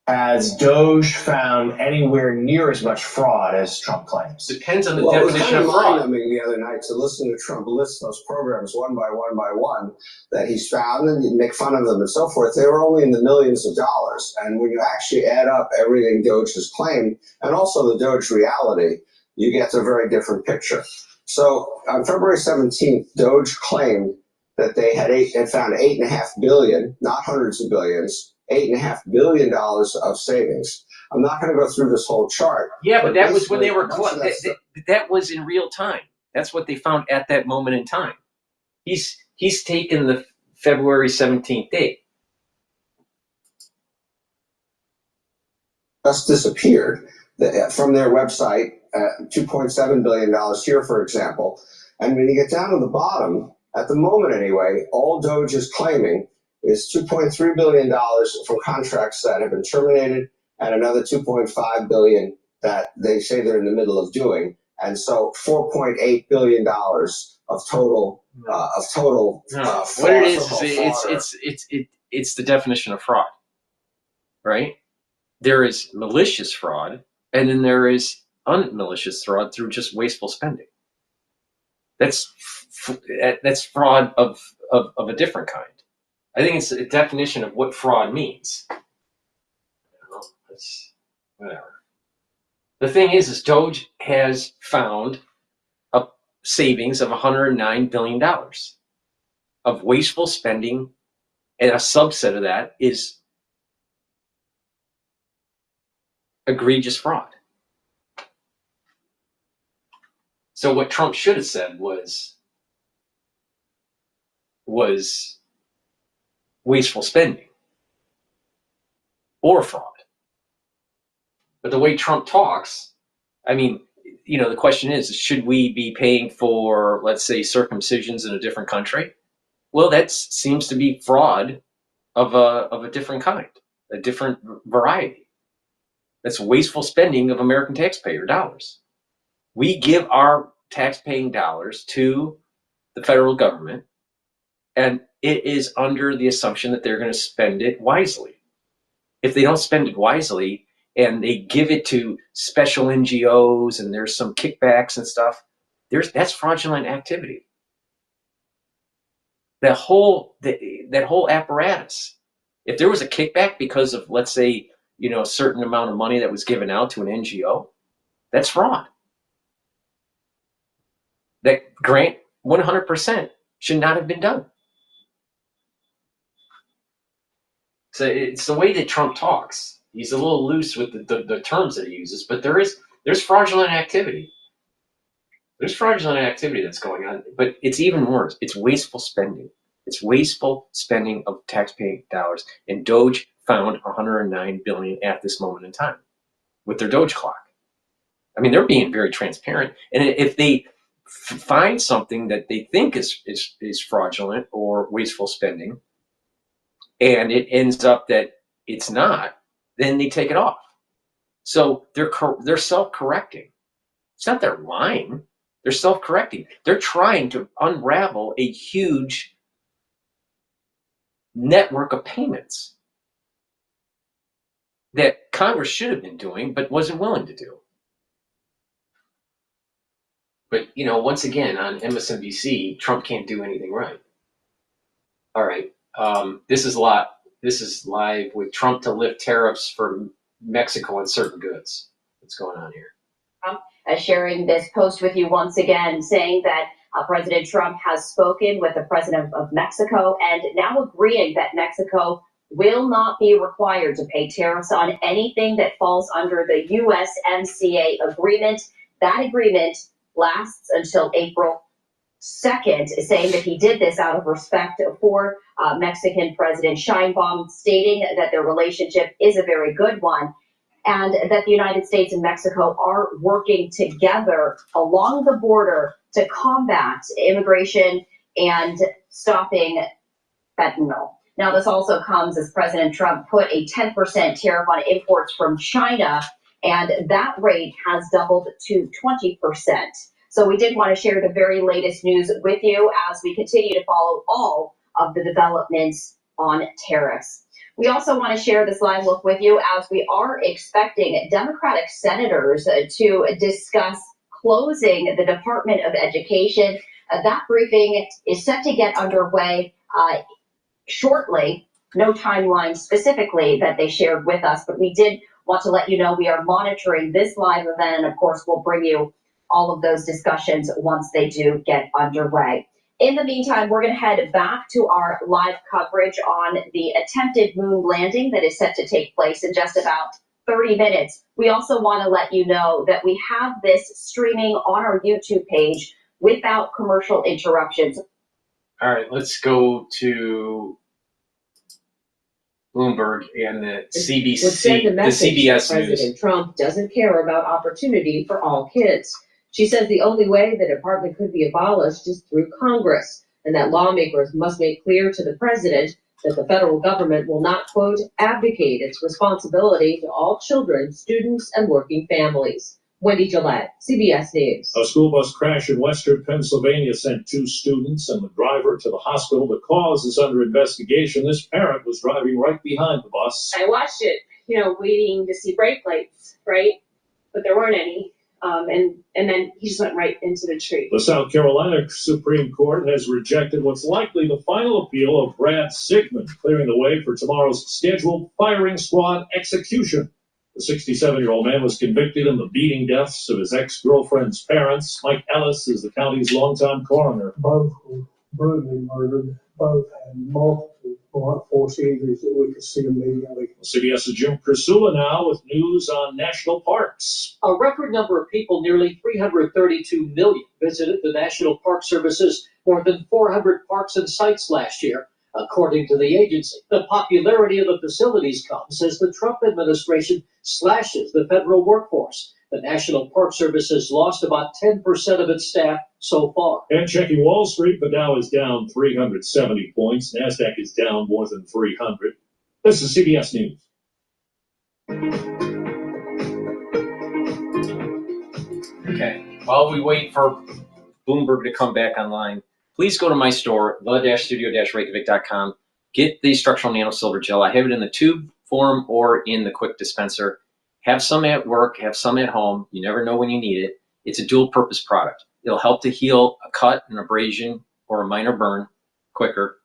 Has Doge found anywhere near as much fraud as Trump claims? Depends on the Well, it was definition kind of of fraud. mind-numbing the other night to listen to Trump list those programs one by one that he's found, and you make fun of them and so forth. They were only in the millions of dollars. And when you actually add up everything Doge has claimed and also the Doge reality, you get to a very different picture. So on February 17th, Doge claimed that they had found $8.5 billion, not hundreds of billions, $8.5 billion of savings. I'm not going to go through this whole chart. Yeah, but that was when they were basically, that was in real time. That's what they found at that moment in time. He's taken the February 17th date. Just disappeared from their website, $2.7 billion here, for example. And when you get down to the bottom, at the moment anyway, all Doge is claiming is $2.3 billion from contracts that have been terminated and another $2.5 billion that they say they're in the middle of doing. And so $4.8 billion of total what it is it's the definition of fraud, right? There is malicious fraud, and then there is unmalicious fraud through just wasteful spending. That's fraud of a different kind. I think it's a definition of what fraud means. It's whatever. The thing is Doge has found a savings of $109 billion of wasteful spending, and a subset of that is egregious fraud. So what Trump should have said was wasteful spending or fraud. But the way Trump talks, I mean, the question is, should we be paying for, let's say, circumcisions in a different country? Well, that seems to be fraud of a different kind, a different variety. That's wasteful spending of American taxpayer dollars. We give our taxpaying dollars to the federal government, and it is under the assumption that they're going to spend it wisely. If they don't spend it wisely and they give it to special NGOs and there's some kickbacks and stuff, that's fraudulent activity. That whole apparatus. If there was a kickback because of, let's say, a certain amount of money that was given out to an NGO, that's fraud. That grant 100% should not have been done. So it's the way that Trump talks. He's a little loose with the terms that he uses, but there's fraudulent activity. There's fraudulent activity that's going on, but it's even worse. It's wasteful spending. It's wasteful spending of taxpaying dollars. And Doge found $109 billion at this moment in time with their Doge clock. I mean, they're being very transparent. And if they find something that they think is fraudulent or wasteful spending, and it ends up that it's not, then they take it off. So they're self-correcting. It's not they're lying. They're self-correcting. They're trying to unravel a huge network of payments that Congress should have been doing but wasn't willing to do. But, once again, on MSNBC, Trump can't do anything right. All right. This is live with Trump to lift tariffs for Mexico on certain goods. What's going on here? Trump sharing this post with you once again, saying that President Trump has spoken with the president of Mexico and now agreeing that Mexico will not be required to pay tariffs on anything that falls under the USMCA agreement. That agreement lasts until April 2nd, saying that he did this out of respect for Mexican President Sheinbaum, stating that their relationship is a very good one and that the United States and Mexico are working together along the border to combat immigration and stopping fentanyl. Now, this also comes as President Trump put a 10% tariff on imports from China, and that rate has doubled to 20%. So we did want to share the very latest news with you as we continue to follow all of the developments on tariffs. We also want to share this live look with you as we are expecting Democratic senators to discuss closing the Department of Education. That briefing is set to get underway shortly. No timeline specifically that they shared with us, but we did want to let you know we are monitoring this live event, and of course we'll bring you all of those discussions once they do get underway. In the meantime, we're going to head back to our live coverage on the attempted moon landing that is set to take place in just about 30 minutes. We also want to let you know that we have this streaming on our YouTube page without commercial interruptions. All right, let's go to Bloomberg and the CBC, would send a the message CBS that President News. Trump doesn't care about opportunity for all kids. She says the only way the department could be abolished is through Congress, and that lawmakers must make clear to the president that the federal government will not, quote, abdicate its responsibility to all children, students, and working families. Wendy Gillette, CBS News. A school bus crash in western Pennsylvania sent 2 students and the driver to the hospital. The cause is under investigation. This parent was driving right behind the bus. I watched it, waiting to see brake lights, right? But there weren't any. And then he just went right into the tree. The South Carolina Supreme Court has rejected what's likely the final appeal of Brad Sigmund, clearing the way for tomorrow's scheduled firing squad execution. The 67-year-old man was convicted in the beating deaths of his ex-girlfriend's parents. Mike Ellis is the county's longtime coroner. Both were brutally murdered. Both had multiple blunt force injuries that we could see immediately. CBS's Jim Kursula now with news on national parks. A record number of people, nearly 332 million, visited the National Park Service's more than 400 parks and sites last year. According to the agency, the popularity of the facilities comes as the Trump administration slashes the federal workforce. The National Park Service has lost about 10% of its staff so far. And checking Wall Street, the Dow is down 370 points. NASDAQ is down more than 300. This is CBS News. Okay, while we wait for Bloomberg to come back online, please go to my store, the-studio-reykjavik.com. Get the structural nanosilver gel. I have it in the tube form or in the quick dispenser. Have some at work, have some at home. You never know when you need it. It's a dual purpose product. It'll help to heal a cut, an abrasion, or a minor burn quicker.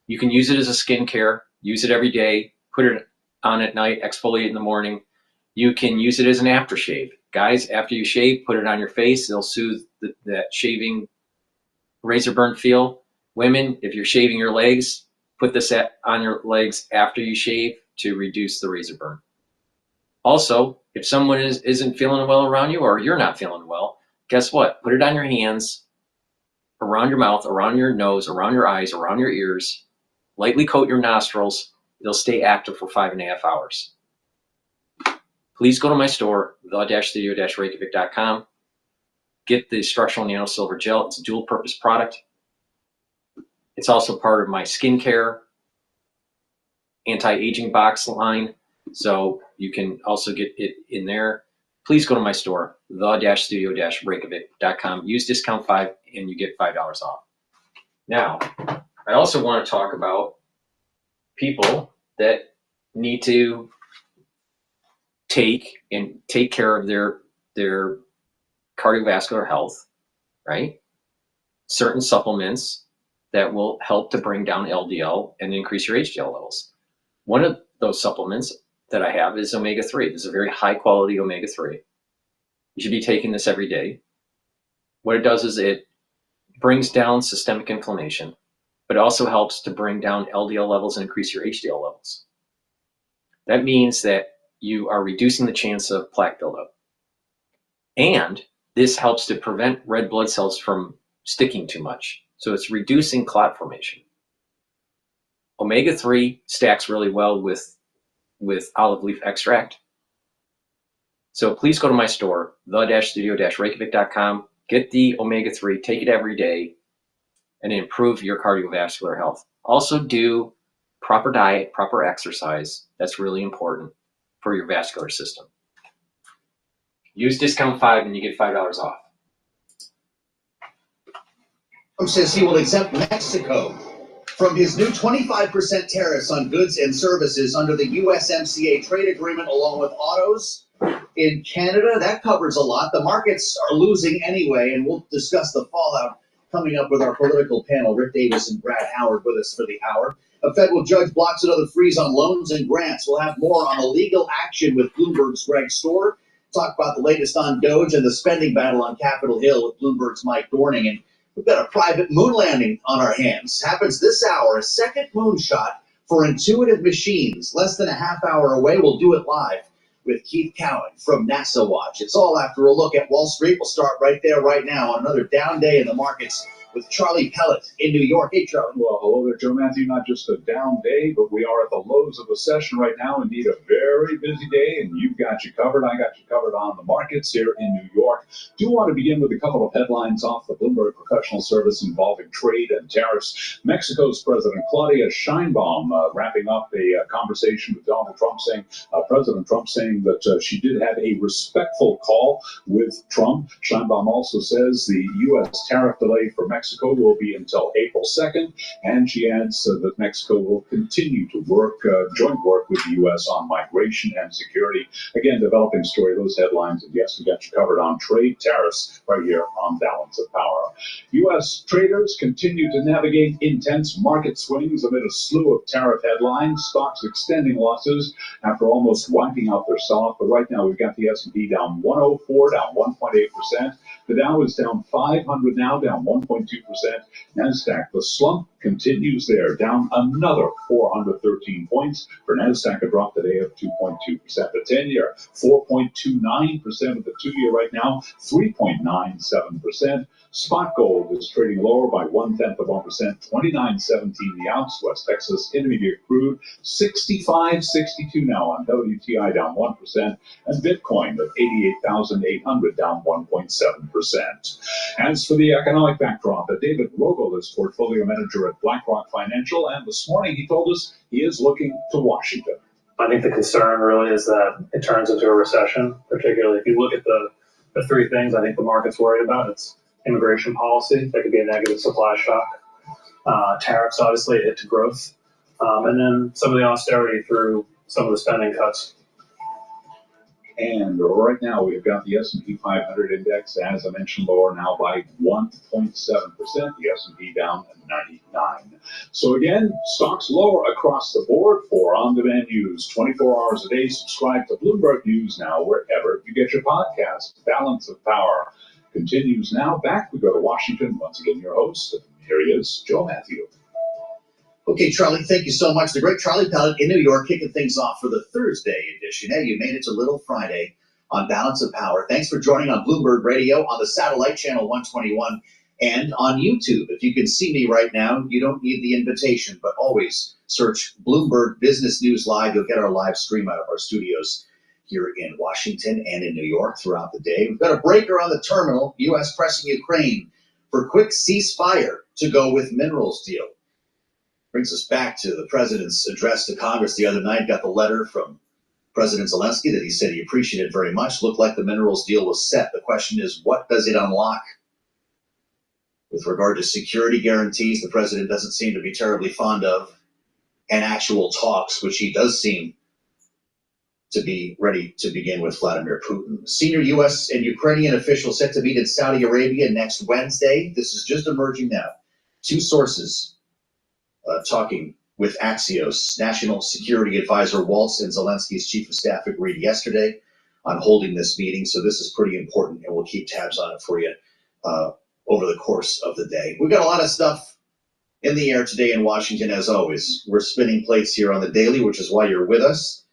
You can use it as a skincare, use it every day, put it on at night, exfoliate in the morning. You can use it as an aftershave. Guys, after you shave, put it on your face. It'll soothe that shaving razor burn feel. Women, if you're shaving your legs, put this on your legs after you shave to reduce the razor burn. Also, if someone isn't feeling well around you or you're not feeling well, guess what? Put it on your hands, around your mouth, around your nose, around your eyes, around your ears. Lightly coat your nostrils. It'll stay active for 5.5 hours. Please go to my store, the-studio-reykjavik.com. Get the structural nanosilver gel. It's a dual purpose product. It's also part of my skincare anti-aging box line. So you can also get it in there. Please go to my store, the-studio-reykjavik.com. Use discount 5 and you get $5 off. Now, I also want to talk about people that need to take care of their cardiovascular health, right? Certain supplements that will help to bring down LDL and increase your HDL levels. One of those supplements that I have is omega-3. This is a very high quality omega-3. You should be taking this every day. What it does is it brings down systemic inflammation, but also helps to bring down LDL levels and increase your HDL levels. That means that you are reducing the chance of plaque buildup. And this helps to prevent red blood cells from sticking too much. So it's reducing clot formation. Omega-3 stacks really well with olive leaf extract. So please go to my store, the-studio-reykjavik.com. Get the omega-3, take it every day, and improve your cardiovascular health. Also do proper diet, proper exercise. That's really important for your vascular system. Use discount 5 and you get $5 off. Trump says he will exempt Mexico from his new 25% tariffs on goods and services under the USMCA trade agreement, along with autos in Canada. That covers a lot. The markets are losing anyway, and we'll discuss the fallout coming up with our political panel. Rick Davis and Brad Howard with us for the hour. A federal judge blocks another freeze on loans and grants. We'll have more on illegal action with Bloomberg's Greg Stohr. Talk about the latest on Doge and the spending battle on Capitol Hill with Bloomberg's Mike Dorning. And we've got a private moon landing on our hands. Happens this hour, a second moonshot for Intuitive Machines. Less than a half hour away. We'll do it live with Keith Cowan from NASA Watch. It's all after a look at Wall Street. We'll start right there, right now, on another down day in the markets with Charlie Pellet in New York. Hey, Charlie. Well, hello there, Joe Matthew. Not just a down day, but we are at the lows of a session right now. Indeed, a very busy day, and you've got you covered. I got you covered on the markets here in New York. Do want to begin with a couple of headlines off the Bloomberg Professional Service involving trade and tariffs. Mexico's President Claudia Sheinbaum wrapping up a conversation with Donald Trump, saying President Trump saying that she did have a respectful call with Trump. Sheinbaum also says the U.S. tariff delay for Mexico will be until April 2nd, and she adds that Mexico will continue to work, joint work with the U.S. on migration and security. Again, developing story, those headlines, and yes, we got you covered on trade, tariffs, right here on Balance of Power. U.S. traders continue to navigate intense market swings amid a slew of tariff headlines, stocks extending losses after almost wiping out their sell-off. But right now, we've got the S&P down 104, down 1.8%. The Dow is down 500 now, down 1.2%. NASDAQ, the slump continues there, down another 413 points. For NASDAQ, a drop today of 2.2%. The 10-year, 4.29%. Of the 2-year right now, 3.97%. Spot gold is trading lower by 0.1%, 29.17 the ounce. West Texas Intermediate crude 65.62 now on WTI, down 1%, and Bitcoin at 88,800, down 1.7%. As for the economic backdrop, David Rogel is portfolio manager at BlackRock Financial, and this morning he told us he is looking to Washington. I think the concern really is that it turns into a recession, particularly if you look at the three things I think the market's worried about. It's immigration policy, that could be a negative supply shock. Tariffs, obviously, a hit to growth. And then some of the austerity through some of the spending cuts. And right now, we've got the S&P 500 index, as I mentioned, lower now by 1.7%. The S&P down 99. So again, stocks lower across the board. For on-demand news, 24 hours a day. Subscribe to Bloomberg News now, wherever you get your podcast. Balance of Power continues now. Back, we go to Washington. Once again, your host, here he is, Joe Matthew. Okay, Charlie, thank you so much. The great Charlie Pellet in New York, kicking things off for the Thursday edition. Hey, you made it to Little Friday on Balance of Power. Thanks for joining on Bloomberg Radio, on the satellite channel 121, and on YouTube. If you can see me right now, you don't need the invitation, but always search Bloomberg Business News Live. You'll get our live stream out of our studios here in Washington and in New York throughout the day. We've got a breaker on the terminal, U.S. pressing Ukraine for quick ceasefire to go with minerals deal. Brings us back to the president's address to Congress the other night. Got the letter from President Zelensky that he said he appreciated very much. Looked like the minerals deal was set. The question is, what does it unlock? With regard to security guarantees, the president doesn't seem to be terribly fond of, and actual talks, which he does seem to be ready to begin with Vladimir Putin. Senior U.S. and Ukrainian officials set to meet in Saudi Arabia next Wednesday. This is just emerging now. Two sources talking with Axios. National Security Advisor Waltz and Zelensky's chief of staff agreed yesterday on holding this meeting, so this is pretty important, and we'll keep tabs on it for you over the course of the day. We've got a lot of stuff in the air today in Washington, as always. We're spinning plates here on the daily, which is why you're with us.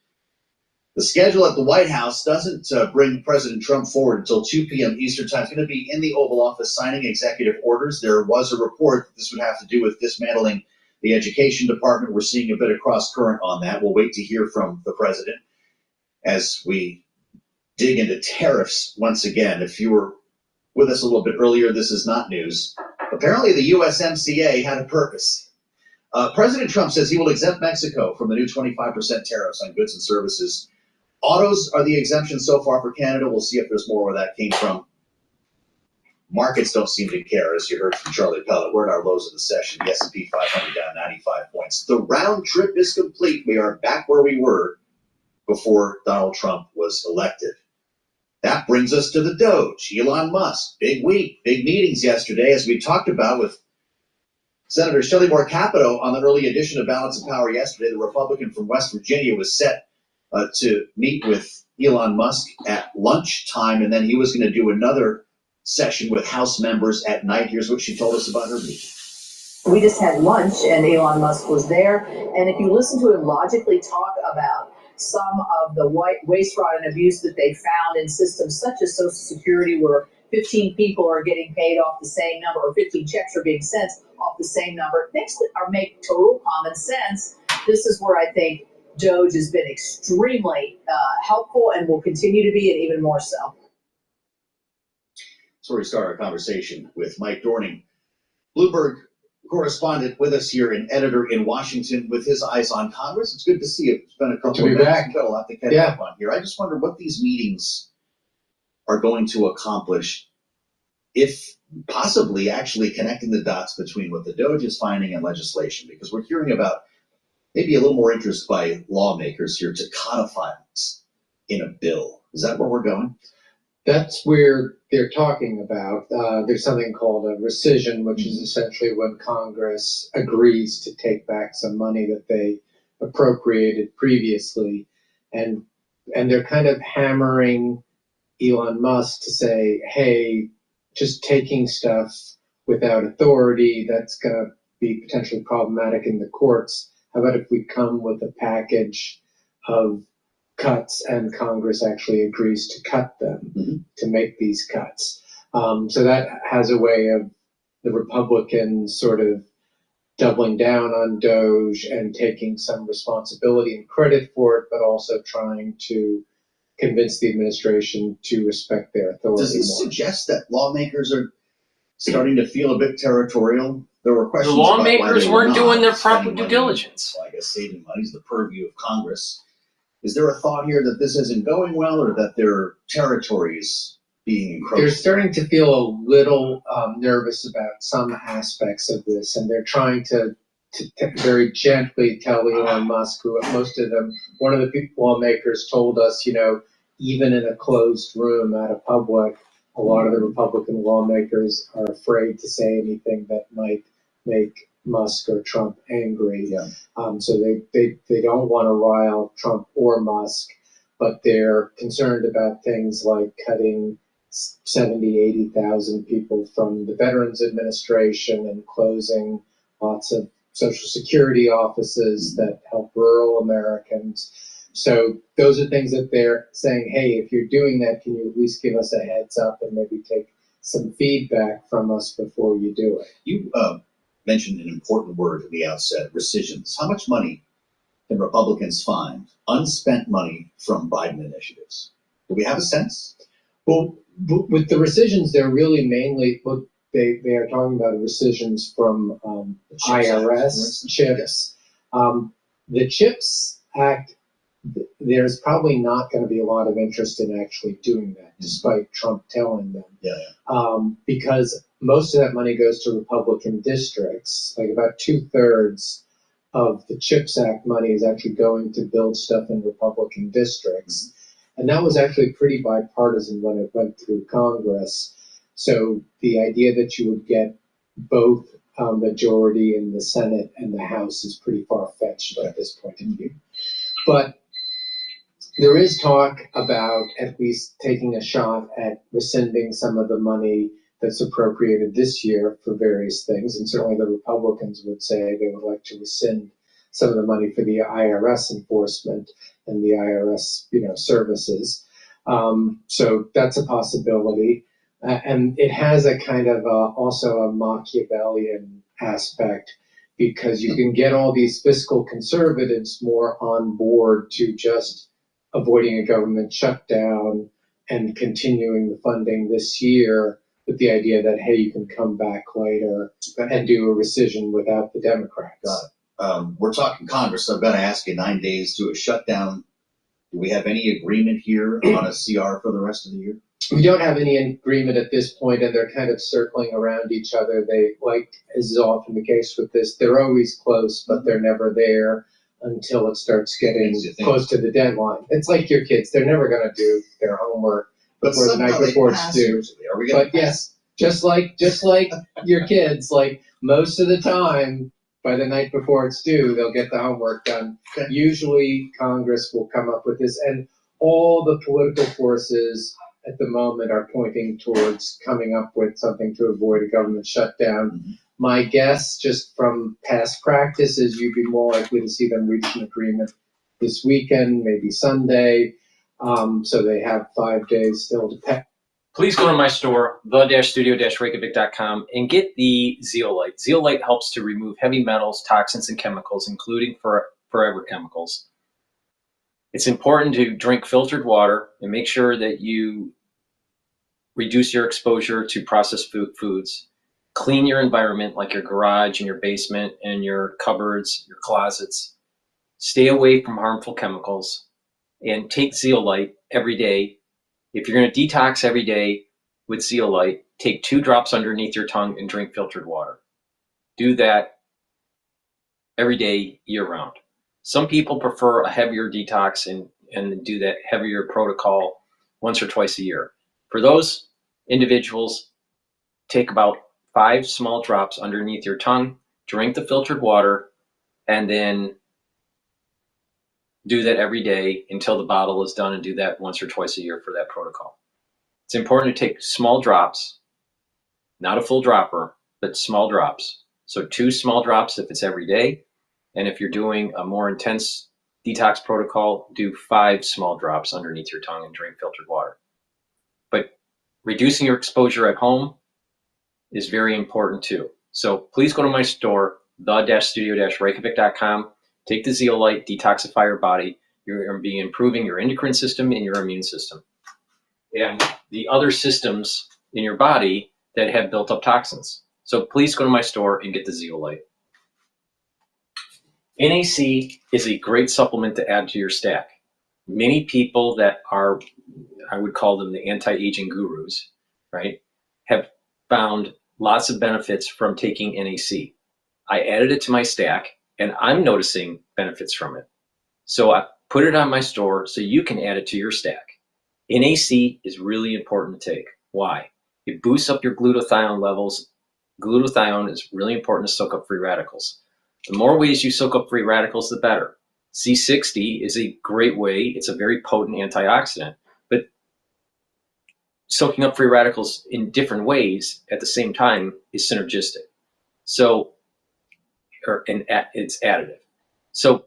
The schedule at the White House doesn't bring President Trump forward until 2 p.m. Eastern time. It's going to be in the Oval Office signing executive orders. There was a report that this would have to do with dismantling the Education Department. We're seeing a bit of cross current on that. We'll wait to hear from the president as we dig into tariffs once again. If you were with us a little bit earlier, this is not news. Apparently, the USMCA had a purpose. President Trump says he will exempt Mexico from the new 25% tariffs on goods and services. Autos are the exemption so far for Canada. We'll see if there's more where that came from. Markets don't seem to care, as you heard from Charlie Pellet. We're at our lows of the session. The S&P 500 down 95 points. The round trip is complete. We are back where we were before Donald Trump was elected. That brings us to the Doge, Elon Musk. Big week, big meetings yesterday, as we talked about with Senator Shelley Moore Capito on the early edition of Balance of Power yesterday. The Republican from West Virginia was set to meet with Elon Musk at lunchtime, and then he was going to do another session with House members at night. Here's what she told us about her meeting. We just had lunch, and Elon Musk was there. And if you listen to him logically talk about some of the waste, fraud, and abuse that they found in systems such as Social Security, where 15 people are getting paid off the same number, or 15 checks are being sent off the same number, things that make total common sense. This is where I think Doge has been extremely helpful and will continue to be, and even more so. So we start our conversation with Mike Dorning, Bloomberg correspondent with us here and editor in Washington with his eyes on Congress. It's good to see you. It's been a couple of minutes. We've got a lot to catch up on here. I just wonder what these meetings are going to accomplish, if possibly actually connecting the dots between what the Doge is finding and legislation, because we're hearing about maybe a little more interest by lawmakers here to codify this in a bill. Is that where we're going? That's where they're talking about. There's something called a rescission, which is essentially when Congress agrees to take back some money that they appropriated previously. And they're kind of hammering Elon Musk to say, hey, just taking stuff without authority, that's going to be potentially problematic in the courts. How about if we come with a package of cuts and Congress actually agrees to cut them, to make these cuts? So that has a way of the Republicans sort of doubling down on Doge and taking some responsibility and credit for it, but also trying to convince the administration to respect their authority. Does this suggest that lawmakers are starting to feel a bit territorial? There were questions the lawmakers about why they weren't were doing their not proper spending due money. diligence. Well, I guess saving money is the purview of Congress. Is there a thought here that this isn't going well, or that their territories being encroached? They're starting to feel a little nervous about some aspects of this, and they're trying to very gently tell Elon Musk, who most of them, one of the lawmakers told us, even in a closed room at a public, a lot of the Republican lawmakers are afraid to say anything that might make Musk or Trump angry. So they don't want to rile Trump or Musk, but they're concerned about things like cutting 70, 80,000 people from the Veterans Administration and closing lots of Social Security offices that help rural Americans. So those are things that they're saying, hey, if you're doing that, can you at least give us a heads up and maybe take some feedback from us before you do it? You mentioned an important word at the outset, rescissions. How much money can Republicans find, unspent money from Biden initiatives? Do we have a sense? Well, with the rescissions, they're really mainly, they are talking about rescissions from IRS, CHIPS. The CHIPS Act, there's probably not going to be a lot of interest in actually doing that, despite Trump telling them. Because most of that money goes to Republican districts. Like about 2/3 of the CHIPS Act money is actually going to build stuff in Republican districts. And that was actually pretty bipartisan when it went through Congress. So the idea that you would get both majority in the Senate and the House is pretty far-fetched at this point in view. But there is talk about at least taking a shot at rescinding some of the money that's appropriated this year for various things. And certainly the Republicans would say they would like to rescind some of the money for the IRS enforcement and the IRS, services. So that's a possibility. And it has a kind of also a Machiavellian aspect, because you can get all these fiscal conservatives more on board to just avoiding a government shutdown and continuing the funding this year with the idea that, hey, you can come back later and do a rescission without the Democrats. Got it. We're talking Congress, so I've got to ask you, 9 days to a shutdown. Do we have any agreement here on a CR for the rest of the year? we don't have any agreement at this point, and they're kind of circling around each other. They, like, as is often the case with this, they're always close, but they're never there until it starts getting close to the deadline. It's like your kids; they're never going to do their homework before the night before it's due. Are we going But yes, just like your kids, like most of the time, by the night before it's due, they'll get the homework done. Okay. Usually, Congress will come up with this, and all the political forces at the moment are pointing towards coming up with something to avoid a government shutdown. Mm-hmm. My guess, just from past practice, is you'd be more likely to see them reach an agreement this weekend, maybe Sunday. So they have 5 days still to pay. Please go to my store, the-studio-reykjavik.com, and get the zeolite. Zeolite helps to remove heavy metals, toxins, and chemicals, including forever chemicals. It's important to drink filtered water and make sure that you reduce your exposure to processed foods. Clean your environment, like your garage and your basement and your cupboards, your closets. Stay away from harmful chemicals and take zeolite every day. If you're going to detox every day with zeolite, take 2 drops underneath your tongue and drink filtered water. Do that every day, year round. Some people prefer a heavier detox and do that heavier protocol once or twice a year. For those individuals, take about 5 small drops underneath your tongue, drink the filtered water, and then do that every day until the bottle is done, and do that once or twice a year for that protocol. It's important to take small drops, not a full dropper, but small drops. So 2 small drops if it's every day. And if you're doing a more intense detox protocol, do 5 small drops underneath your tongue and drink filtered water. But reducing your exposure at home is very important too. So please go to my store, the-studio-reykjavik.com. Take the zeolite, detoxify your body. You're going to be improving your endocrine system and your immune system, and the other systems in your body that have built up toxins. So please go to my store and get the zeolite. NAC is a great supplement to add to your stack. Many people that are, I would call them the anti-aging gurus, right, have found lots of benefits from taking NAC. I added it to my stack, and I'm noticing benefits from it. So I put it on my store so you can add it to your stack. NAC is really important to take. Why? It boosts up your glutathione levels. Glutathione is really important to soak up free radicals. The more ways you soak up free radicals, the better. C60 is a great way. It's a very potent antioxidant, but soaking up free radicals in different ways at the same time is synergistic. So, it's additive. So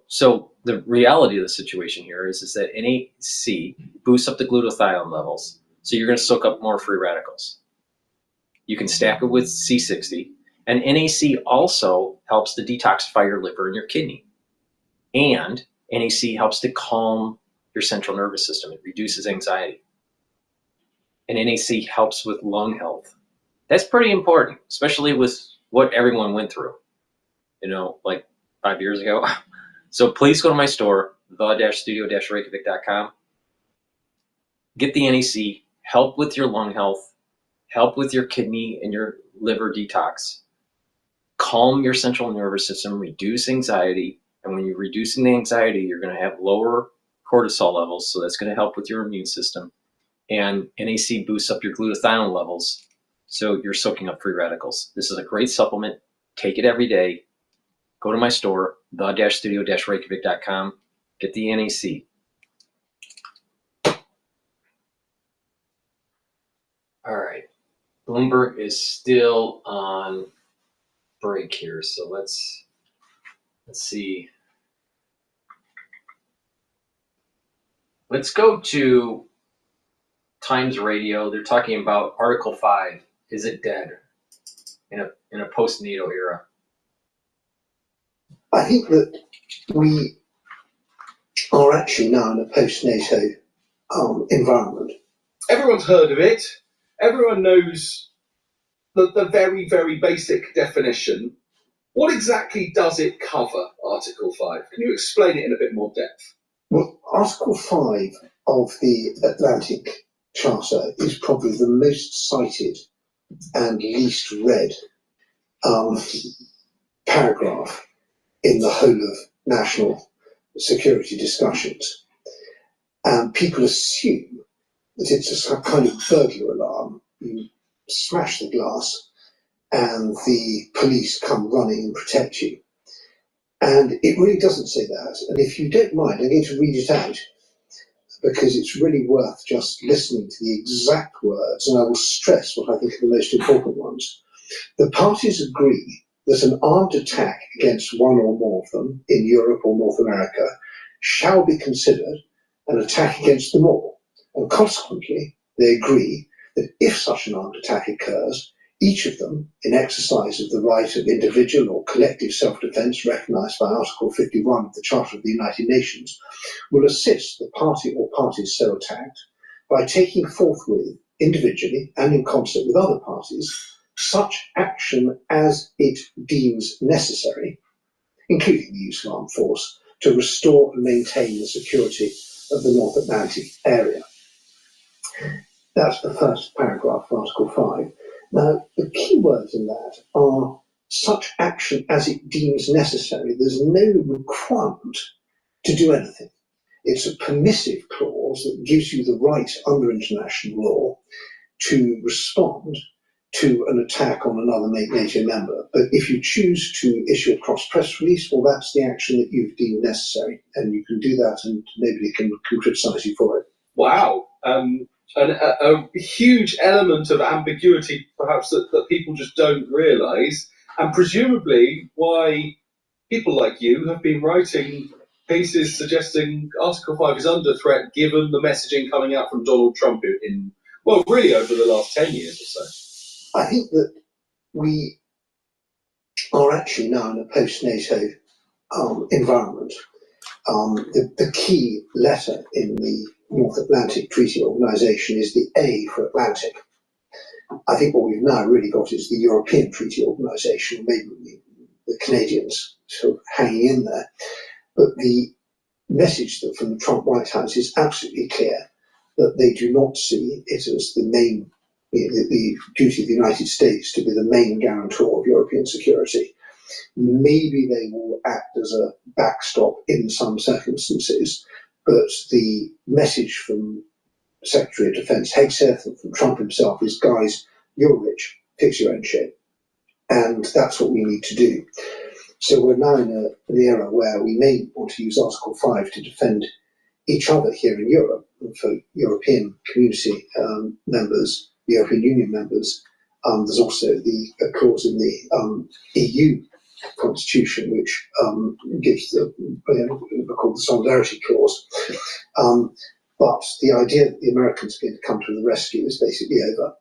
the reality of the situation here is that NAC boosts up the glutathione levels, so you're going to soak up more free radicals. You can stack it with C60, and NAC also helps to detoxify your liver and your kidney. And NAC helps to calm your central nervous system. It reduces anxiety. And NAC helps with lung health. That's pretty important, especially with what everyone went through, like 5 years ago. So please go to my store, the-studio-reykjavik.com. Get the NAC, help with your lung health, help with your kidney and your liver detox, calm your central nervous system, reduce anxiety. And when you're reducing the anxiety, you're going to have lower cortisol levels. So that's going to help with your immune system. And NAC boosts up your glutathione levels, so you're soaking up free radicals. This is a great supplement. Take it every day. Go to my store, the-studio-reykjavik.com. Get the NAC. All right. Bloomberg is still on break here, so let's see. Let's go to Times Radio. They're talking about Article 5. Is it dead in a post-NATO era? I think that we are actually now in a post-NATO environment. Everyone's heard of it. Everyone knows the very, very basic definition. What exactly does it cover, Article 5? Can you explain it in a bit more depth? Well, Article 5 of the Atlantic Charter is probably the most cited and least read paragraph in the whole of national security discussions. And people assume that it's a kind of burglar alarm. You smash the glass and the police come running and protect you. And it really doesn't say that. And if you don't mind, I'm going to read it out because it's really worth just listening to the exact words, and I will stress what I think are the most important ones. The parties agree that an armed attack against one or more of them in Europe or North America shall be considered an attack against them all. And consequently, they agree that if such an armed attack occurs, each of them, in exercise of the right of individual or collective self-defense recognised by Article 51 of the Charter of the United Nations, will assist the party or parties so attacked by taking forthwith, individually and in concert with other parties, such action as it deems necessary, including the use of armed force, to restore and maintain the security of the North Atlantic area. That's the first paragraph of Article 5. Now, the key words in that are such action as it deems necessary. There's no requirement to do anything. It's a permissive clause that gives you the right under international law to respond to an attack on another NATO member. But if you choose to issue a cross-press release, well, that's the action that you've deemed necessary, and you can do that and nobody can criticise you for it. Wow. A huge element of ambiguity, perhaps, that people just don't realise, and presumably why people like you have been writing pieces suggesting Article 5 is under threat given the messaging coming out from Donald Trump in well, really over the last 10 years or so. I think that we are actually now in a post-NATO environment. The key letter in the North Atlantic Treaty Organisation is the A for Atlantic. I think what we've now really got is the European Treaty Organisation, maybe the Canadians sort of hanging in there. But the message that from the Trump White House is absolutely clear, that they do not see it as the main, the duty of the United States to be the main guarantor of European security. Maybe they will act as a backstop in some circumstances, but the message from Secretary of Defense Hegseth and from Trump himself is, guys, you're rich, fix your own shit. And that's what we need to do. So we're now in an era where we may want to use Article 5 to defend each other here in Europe, and for European community members, European Union members. There's also the clause in the EU constitution which gives called the solidarity clause. But the idea that the Americans are going to come to the rescue is basically over.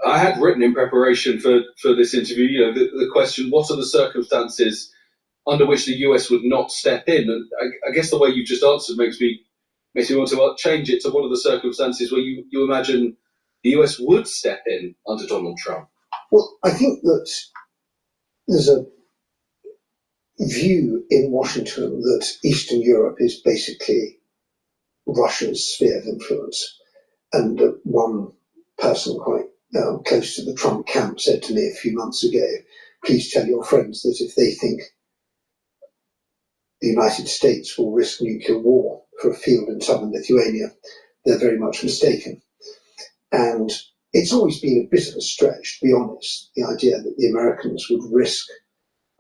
I had written in preparation for this interview, the question, what are the circumstances under which the US would not step in? And I guess the way you just answered makes me want to change it to what are the circumstances where you imagine the US would step in under Donald Trump? Well, I think that there's a view in Washington that Eastern Europe is basically Russia's sphere of influence. And one person quite close to the Trump camp said to me a few months ago, please tell your friends that if they think the United States will risk nuclear war for a field in southern Lithuania, they're very much mistaken. And it's always been a bit of a stretch, to be honest, the idea that the Americans would risk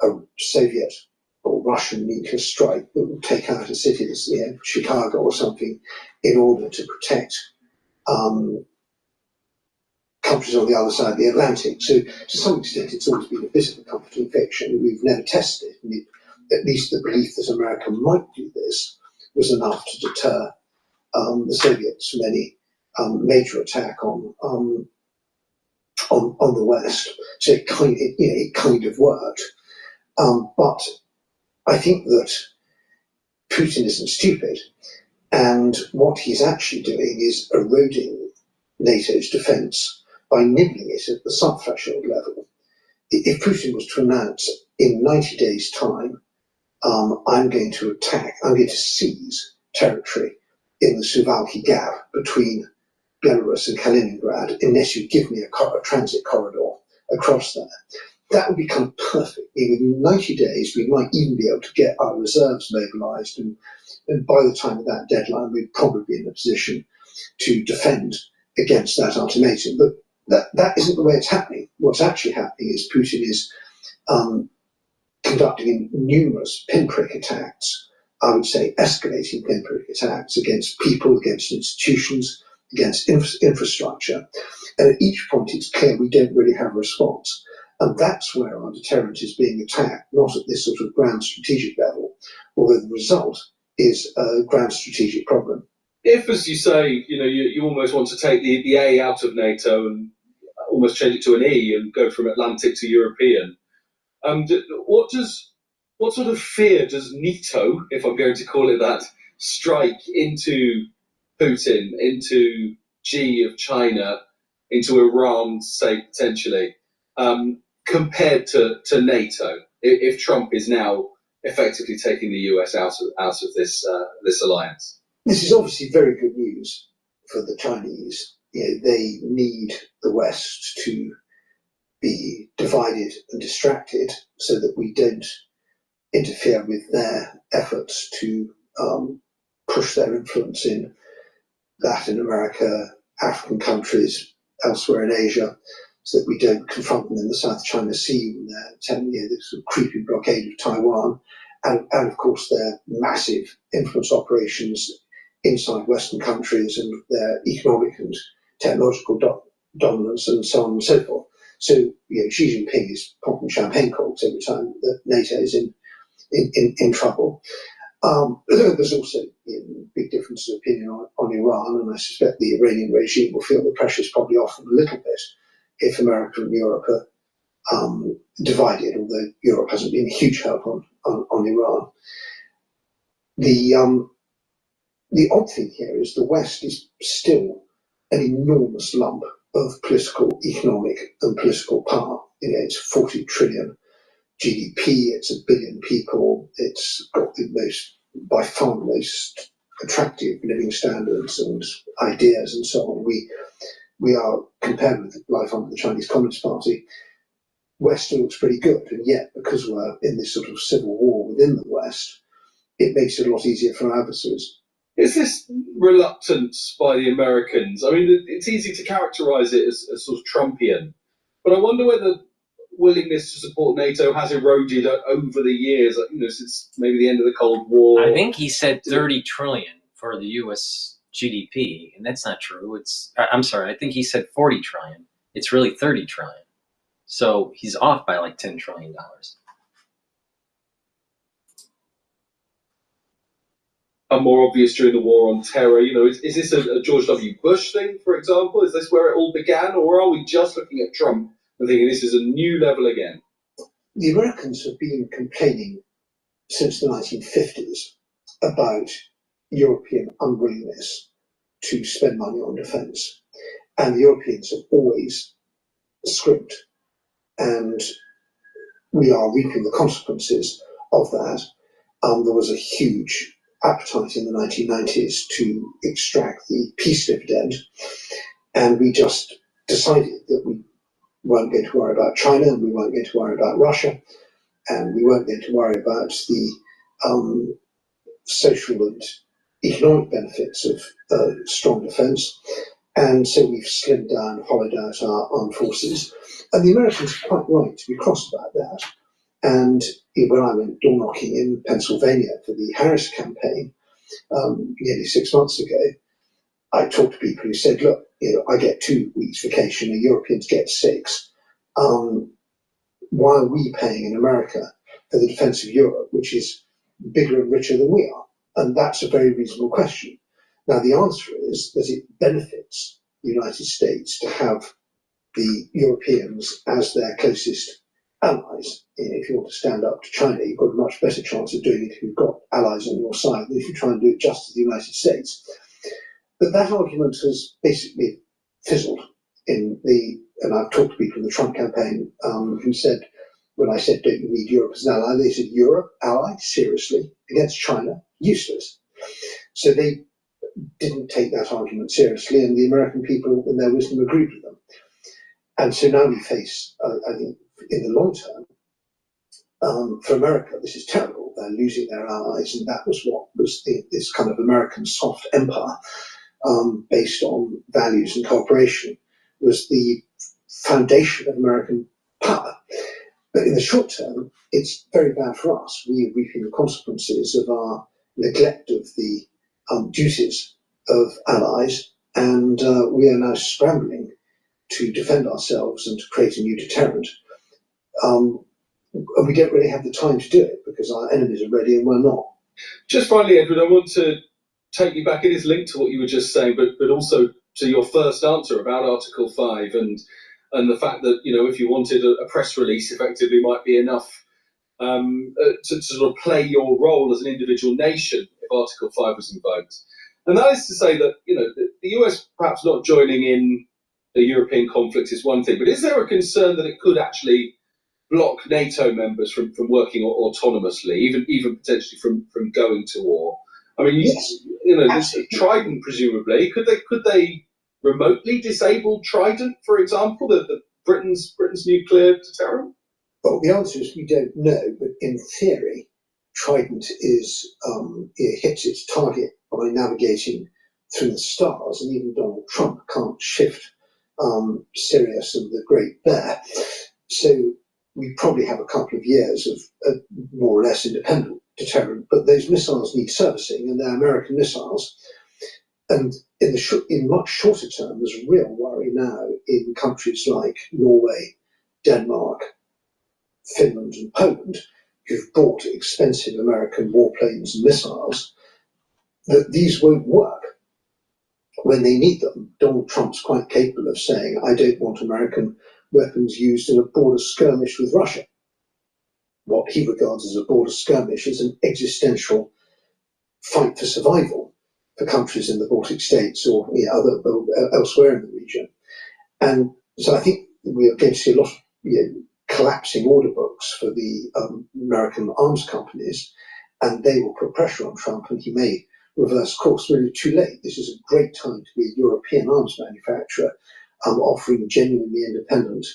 a Soviet or Russian nuclear strike that would take out a city, Chicago or something, in order to protect countries on the other side of the Atlantic. So to some extent, it's always been a bit of a comforting fiction. We've never tested it. And at least the belief that America might do this was enough to deter the Soviets from any major attack on the West. So it kind of worked. But I think that Putin isn't stupid, and what he's actually doing is eroding NATO's defence by nibbling it at the sub-threshold level. If Putin was to announce in 90 days' time, I'm going to seize territory in the Suwalki Gap between Belarus and Kaliningrad unless you give me a transit corridor across there. That would become perfect. Within 90 days, we might even be able to get our reserves mobilized. And by the time of that deadline, we'd probably be in a position to defend against that ultimatum. But that isn't the way it's happening. What's actually happening is Putin is conducting numerous pinprick attacks, I would say escalating pinprick attacks against people, against institutions, against infrastructure. And at each point, it's clear we don't really have a response. And that's where our deterrent is being attacked, not at this sort of ground strategic level, although the result is a ground strategic problem. If, as you say, you almost want to take the A out of NATO and almost change it to an E and go from Atlantic to European, what sort of fear does NATO, if I'm going to call it that, strike into Putin, into Xi of China, into Iran, say, potentially, compared to NATO, if Trump is now effectively taking the US out of this alliance? This is obviously very good news for the Chinese. They need the West to be divided and distracted so that we don't interfere with their efforts to push their influence in Latin America, African countries, elsewhere in Asia, so that we don't confront them in the South China Sea when they're telling this sort of creepy blockade of Taiwan, and of course their massive influence operations inside Western countries and their economic and technological dominance and so on and so forth. So Xi Jinping is popping champagne corks every time that NATO is in trouble. There's also big differences of opinion on Iran, and I suspect the Iranian regime will feel the pressure's probably off them a little bit if America and Europe are divided, although Europe hasn't been a huge help on Iran. The odd thing here is the West is still an enormous lump of political, economic and political power. It's 40 trillion GDP, it's 1 billion people, it's got the by far the most attractive living standards and ideas and so on. We are, compared with life under the Chinese Communist Party, West looks pretty good, and yet because we're in this sort of civil war within the West, it makes it a lot easier for our adversaries. Is this reluctance by the Americans? I mean, it's easy to characterize it as sort of Trumpian, but I wonder whether willingness to support NATO has eroded over the years, since maybe the end of the Cold War. I think he said 30 trillion for the U.S. GDP, and that's not true. I'm sorry, I think he said 40 trillion. It's really 30 trillion. So he's off by like $10 trillion. And more obvious during the war on terror, is this a George W. Bush thing, for example? Is this where it all began, or are we just looking at Trump and thinking this is a new level again? The Americans have been complaining since the 1950s about European unwillingness to spend money on defence. And the Europeans have always scrimped. And we are reaping the consequences of that. There was a huge appetite in the 1990s to extract the peace dividend. And we just decided that we weren't going to worry about China, and we weren't going to worry about Russia, and we weren't going to worry about the social and economic benefits of strong defence. And so we've slimmed down, hollowed out our armed forces. And the Americans are quite right to be cross about that. And when I went door knocking in Pennsylvania for the Harris campaign nearly 6 months ago, I talked to people who said, look, I get 2 weeks vacation, the Europeans get 6. Why are we paying in America for the defence of Europe, which is bigger and richer than we are? And that's a very reasonable question. Now, the answer is that it benefits the United States to have the Europeans as their closest allies. If you want to stand up to China, you've got a much better chance of doing it if you've got allies on your side than if you try and do it just as the United States. But that argument has basically fizzled and I've talked to people in the Trump campaign who said, when I said, don't you need Europe as an ally? They said, Europe, ally? Seriously? Against China? Useless. So they didn't take that argument seriously, and the American people, in their wisdom, agreed with them. And so now we face, I think, in the long term, for America, this is terrible. They're losing their allies, and that was what was this kind of American soft empire based on values and cooperation was the foundation of American power. But in the short term, it's very bad for us. We are reaping the consequences of our neglect of the duties of allies, and we are now scrambling to defend ourselves and to create a new deterrent. And we don't really have the time to do it because our enemies are ready and we're not. Just finally, Edward, I want to take you back. It is linked to what you were just saying, but also to your first answer about Article 5 and the fact that, you know, if you wanted a press release, effectively might be enough to sort of play your role as an individual nation if Article 5 was invoked. And that is to say that, you know, the US perhaps not joining in the European conflict is one thing, but is there a concern that it could actually block NATO members from working autonomously, even potentially from going to war? I mean, yes, you know, this Trident presumably could they remotely disable Trident, for example, the Britain's nuclear deterrent? Well, the answer is we don't know, but in theory, Trident is it hits its target by navigating through the stars, and even Donald Trump can't shift Sirius and the Great Bear. So we probably have a couple of years of a more or less independent deterrent, but those missiles need servicing, and they're American missiles. And in much shorter term, there's a real worry now in countries like Norway, Denmark, Finland, and Poland, who've bought expensive American warplanes and missiles, that these won't work when they need them. Donald Trump's quite capable of saying, I don't want American weapons used in a border skirmish with Russia. What he regards as a border skirmish is an existential fight for survival for countries in the Baltic states or elsewhere in the region. And so I think we are going to see a lot of collapsing order books for the American arms companies, and they will put pressure on Trump, and he may reverse course. Really too late. This is a great time to be a European arms manufacturer offering genuinely independent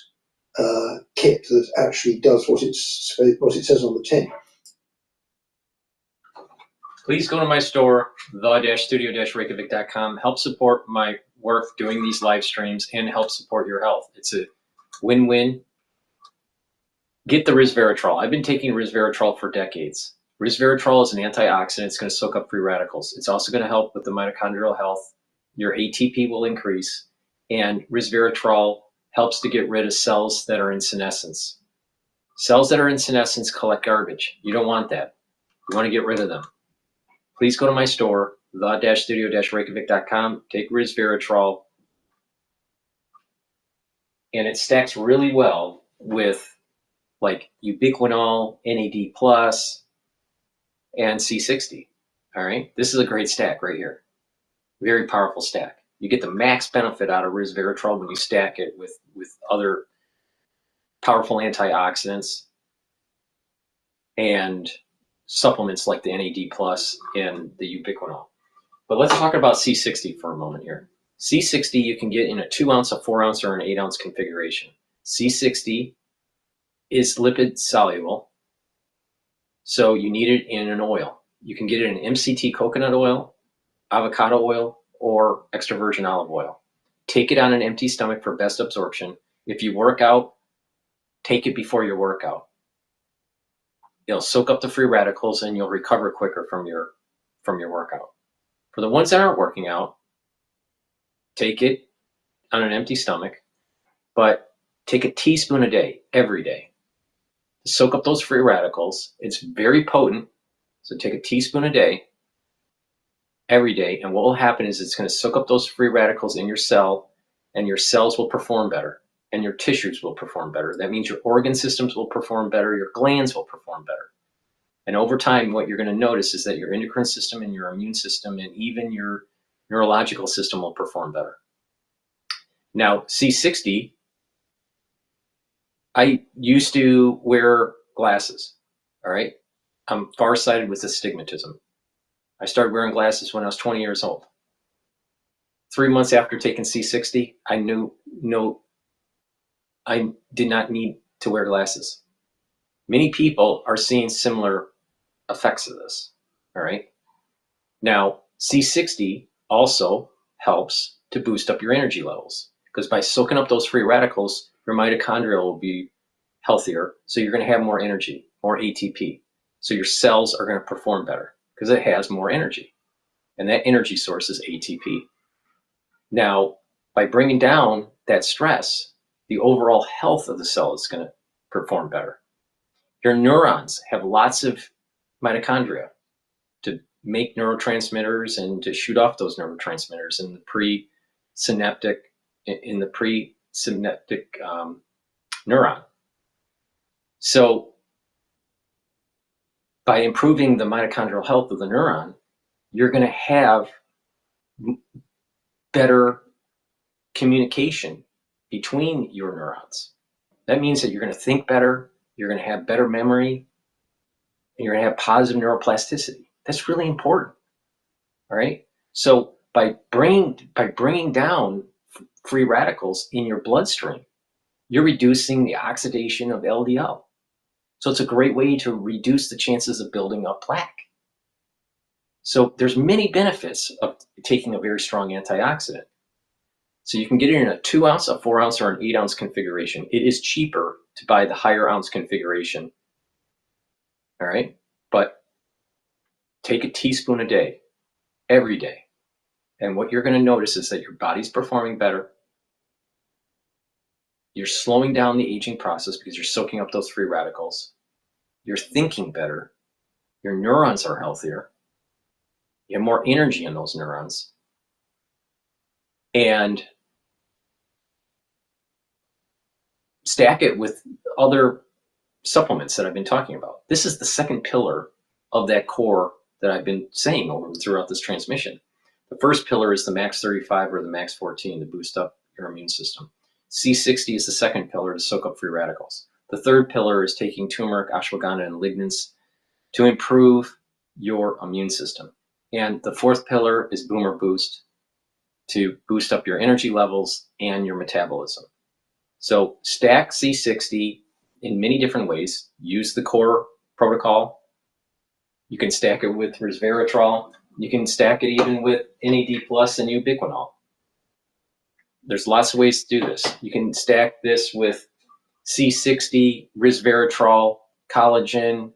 kit that actually does what it says on the tin. Please go to my store, the-studio-reykjavik.com. Help support my work doing these live streams and help support your health. It's a win-win. Get the resveratrol. I've been taking resveratrol for decades. Resveratrol is an antioxidant. It's going to soak up free radicals. It's also going to help with the mitochondrial health. Your ATP will increase. And resveratrol helps to get rid of cells that are in senescence. Cells that are in senescence collect garbage. You don't want that. You want to get rid of them. Please go to my store, the-studio-reykjavik.com. Take resveratrol. And it stacks really well with like ubiquinol, NAD+, and C60. All right, this is a great stack right here. Very powerful stack. You get the max benefit out of resveratrol when you stack it with other powerful antioxidants and supplements like the NAD+ and the ubiquinol. But let's talk about C60 for a moment here. C60 you can get in a 2 ounce, a 4 ounce, or an 8 ounce configuration. C60 is lipid soluble, so you need it in an oil. You can get it in MCT coconut oil, avocado oil, or extra virgin olive oil. Take it on an empty stomach for best absorption. If you work out, take it before your workout. It'll soak up the free radicals and you'll recover quicker from your workout. For the ones that aren't working out, take it on an empty stomach, but take a teaspoon a day, every day, to soak up those free radicals. It's very potent, so take a teaspoon a day, every day, and what will happen is it's going to soak up those free radicals in your cell, and your cells will perform better, and your tissues will perform better. That means your organ systems will perform better, your glands will perform better. And over time, what you're going to notice is that your endocrine system and your immune system and even your neurological system will perform better. Now, C60, I used to wear glasses, all right? I'm farsighted with astigmatism. I started wearing glasses when I was 20 years old. 3 months after taking C60, I did not need to wear glasses. Many people are seeing similar effects of this, all right? Now, C60 also helps to boost up your energy levels, because by soaking up those free radicals, your mitochondria will be healthier, so you're going to have more energy, more ATP. So your cells are going to perform better because it has more energy, and that energy source is ATP. Now, by bringing down that stress, the overall health of the cell is going to perform better. Your neurons have lots of mitochondria to make neurotransmitters and to shoot off those neurotransmitters in the presynaptic neuron. So by improving the mitochondrial health of the neuron, you're going to have better communication between your neurons. That means that you're going to think better, you're going to have better memory, and you're going to have positive neuroplasticity. That's really important. All right. So by bringing down free radicals in your bloodstream, you're reducing the oxidation of LDL. So it's a great way to reduce the chances of building up plaque. So there's many benefits of taking a very strong antioxidant. So you can get it in a 2 ounce, a 4 ounce, or an 8 ounce configuration. It is cheaper to buy the higher ounce configuration. All right. But take a teaspoon a day, every day. And what you're going to notice is that your body's performing better. You're slowing down the aging process because you're soaking up those free radicals. You're thinking better. Your neurons are healthier. You have more energy in those neurons. And stack it with other supplements that I've been talking about. This is the second pillar of that core that I've been saying throughout this transmission. The first pillar is the max 35 or the max 14 to boost up your immune system. C60 is the second pillar to soak up free radicals. The third pillar is taking turmeric, ashwagandha, and lignans to improve your immune system. And the fourth pillar is Boomer Boost to boost up your energy levels and your metabolism. So stack C60 in many different ways. Use the core protocol. You can stack it with resveratrol. You can stack it even with NAD plus and ubiquinol. There's lots of ways to do this. You can stack this with C60, resveratrol, collagen,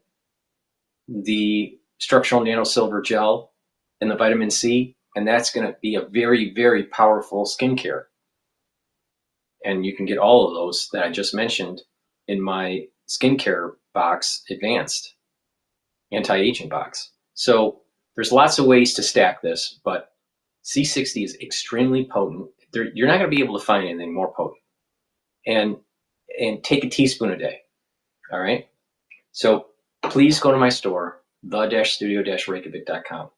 the structural nanosilver gel, and the vitamin C, and that's going to be a very, very powerful skincare. And you can get all of those that I just mentioned in my skincare box, advanced anti-aging box. So there's lots of ways to stack this, but C60 is extremely potent. You're not going to be able to find anything more potent. And take a teaspoon a day. All right. So please go to my store, the-studio-reykjavik.com.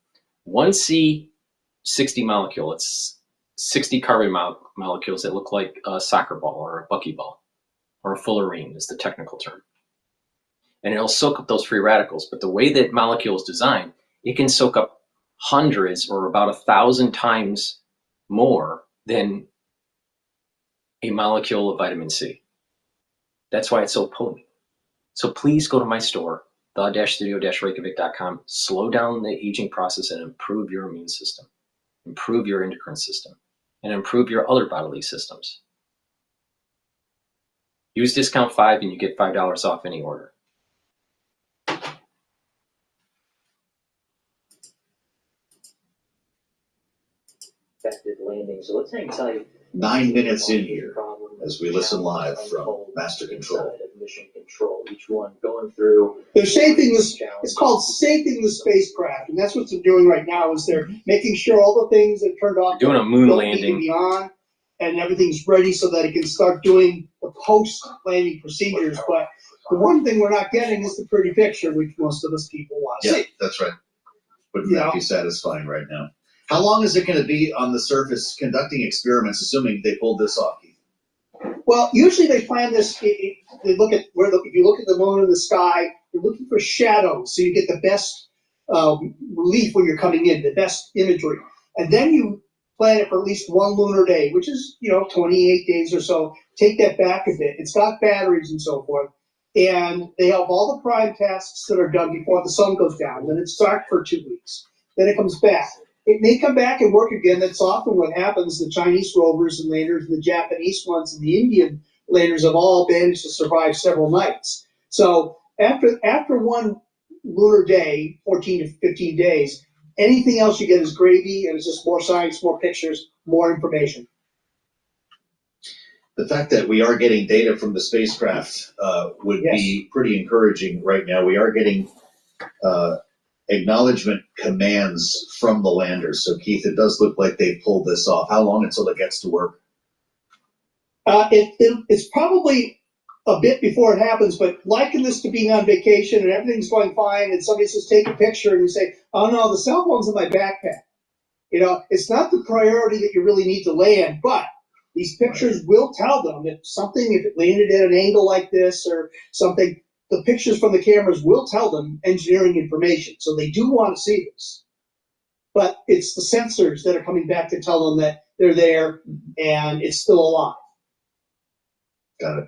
One C60 molecule, it's 60 carbon molecules that look like a soccer ball or a buckyball, or a fullerene is the technical term. And it'll soak up those free radicals. But the way that molecule is designed, it can soak up hundreds or about 1,000 times more than a molecule of vitamin C. That's why it's so potent. So please go to my store, the-studio-reykjavik.com, slow down the aging process and improve your immune system, improve your endocrine system, and improve your other bodily systems. Use discount 5 and you get $5 off any order. Expected landing. So let's hang tight. 9 minutes in here as we listen live from Master Control. Mission Control. Each one going through. They're shaping this. It's called shaping the spacecraft, and that's what they're doing right now. Is they're making sure all the things that turned off, doing a moon don't landing, need to be on, and everything's ready so that it can start doing the post-landing procedures. But the one thing we're not getting is the pretty picture, which most of us people want to see. That's right. Wouldn't that be satisfying right now? How long is it going to be on the surface conducting experiments, assuming they pulled this off? Well, usually they plan this. They look at if you look at the moon in the sky, you're looking for shadows, so you get the best relief when you're coming in, the best imagery, and then you plan it for at least one lunar day, which is, 28 days or so. Take that back a bit. It's got batteries and so forth. And they have all the prime tasks that are done before the sun goes down. Then it's dark for 2 weeks. Then it comes back. It may come back and work again. That's often what happens. The Chinese rovers and landers and the Japanese ones and the Indian landers have all managed to survive several nights. So after one lunar day, 14 to 15 days, anything else you get is gravy, and it's just more science, more pictures, more information. The fact that we are getting data from the spacecraft would be pretty encouraging right now. We are getting acknowledgement commands from the landers. So, Keith, it does look like they pulled this off. How long until it gets to work? It's probably a bit before it happens, but liken this to being on vacation and everything's going fine, and somebody says, take a picture, and you say, oh no, the cell phone's in my backpack. It's not the priority that you really need to land, but these pictures will tell them if it landed at an angle like this or something, the pictures from the cameras will tell them engineering information. So they do want to see this. But it's the sensors that are coming back to tell them that they're there and it's still alive. Got it.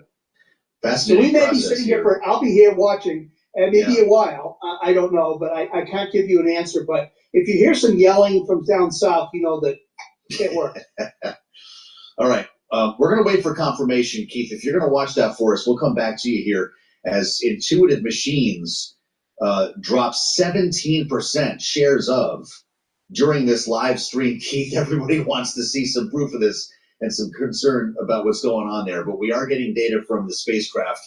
So Fascinating. we may be sitting here I'll be here watching, and maybe a while. I don't know, but I can't give you an answer. But if you hear some yelling from down south, you know that it worked. All right. We're going to wait for confirmation, Keith. If you're going to watch that for us, we'll come back to you here as Intuitive Machines drops 17% shares of during this live stream. Keith, everybody wants to see some proof of this and some concern about what's going on there. But we are getting data from the spacecraft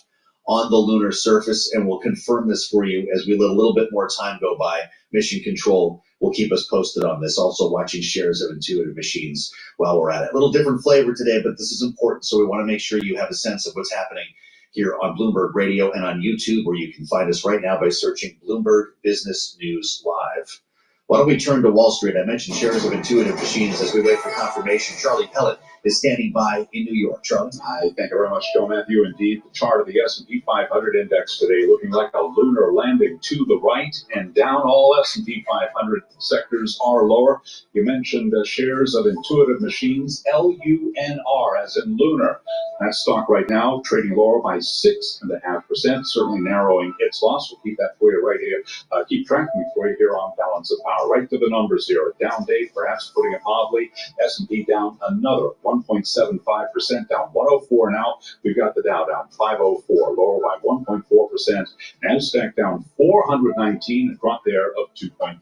on the lunar surface, and we'll confirm this for you as we let a little bit more time go by. Mission Control will keep us posted on this. Also watching shares of Intuitive Machines while we're at it. A little different flavor today, but this is important, so we want to make sure you have a sense of what's happening here on Bloomberg Radio and on YouTube, where you can find us right now by searching Bloomberg Business News Live. Why don't we turn to Wall Street? I mentioned shares of Intuitive Machines as we wait for confirmation. Charlie Pellet is standing by in New York. Charlie? Hi, thank you very much, Joe Matthew. Indeed, the chart of the S&P 500 index today looking like a lunar landing to the right and down. All S&P 500 sectors are lower. You mentioned shares of Intuitive Machines, LUNR, as in lunar. That stock right now trading lower by 6.5%, certainly narrowing its loss. We'll keep that for you right here. Keep tracking it for you here on Balance of Power. Right to the numbers here. A down day, perhaps putting it mildly. S&P down another 1.75%, down 104 now. We've got the Dow down 504, lower by 1.4%. NASDAQ down 419, a drop there of 2.3%.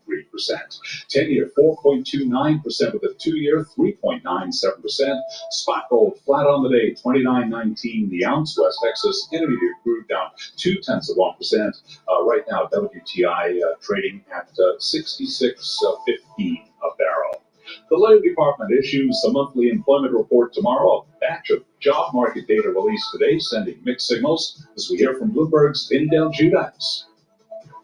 10-year 4.29% with a 2-year 3.97%. Spot gold flat on the day, 29.19 the ounce. West Texas Intermediate crude down 0.2%. Right now, WTI trading at 66.15 a barrel. The Labor Department issues the monthly employment report tomorrow. A batch of job market data released today, sending mixed signals, as we hear from Bloomberg's Vinny Del Giudice.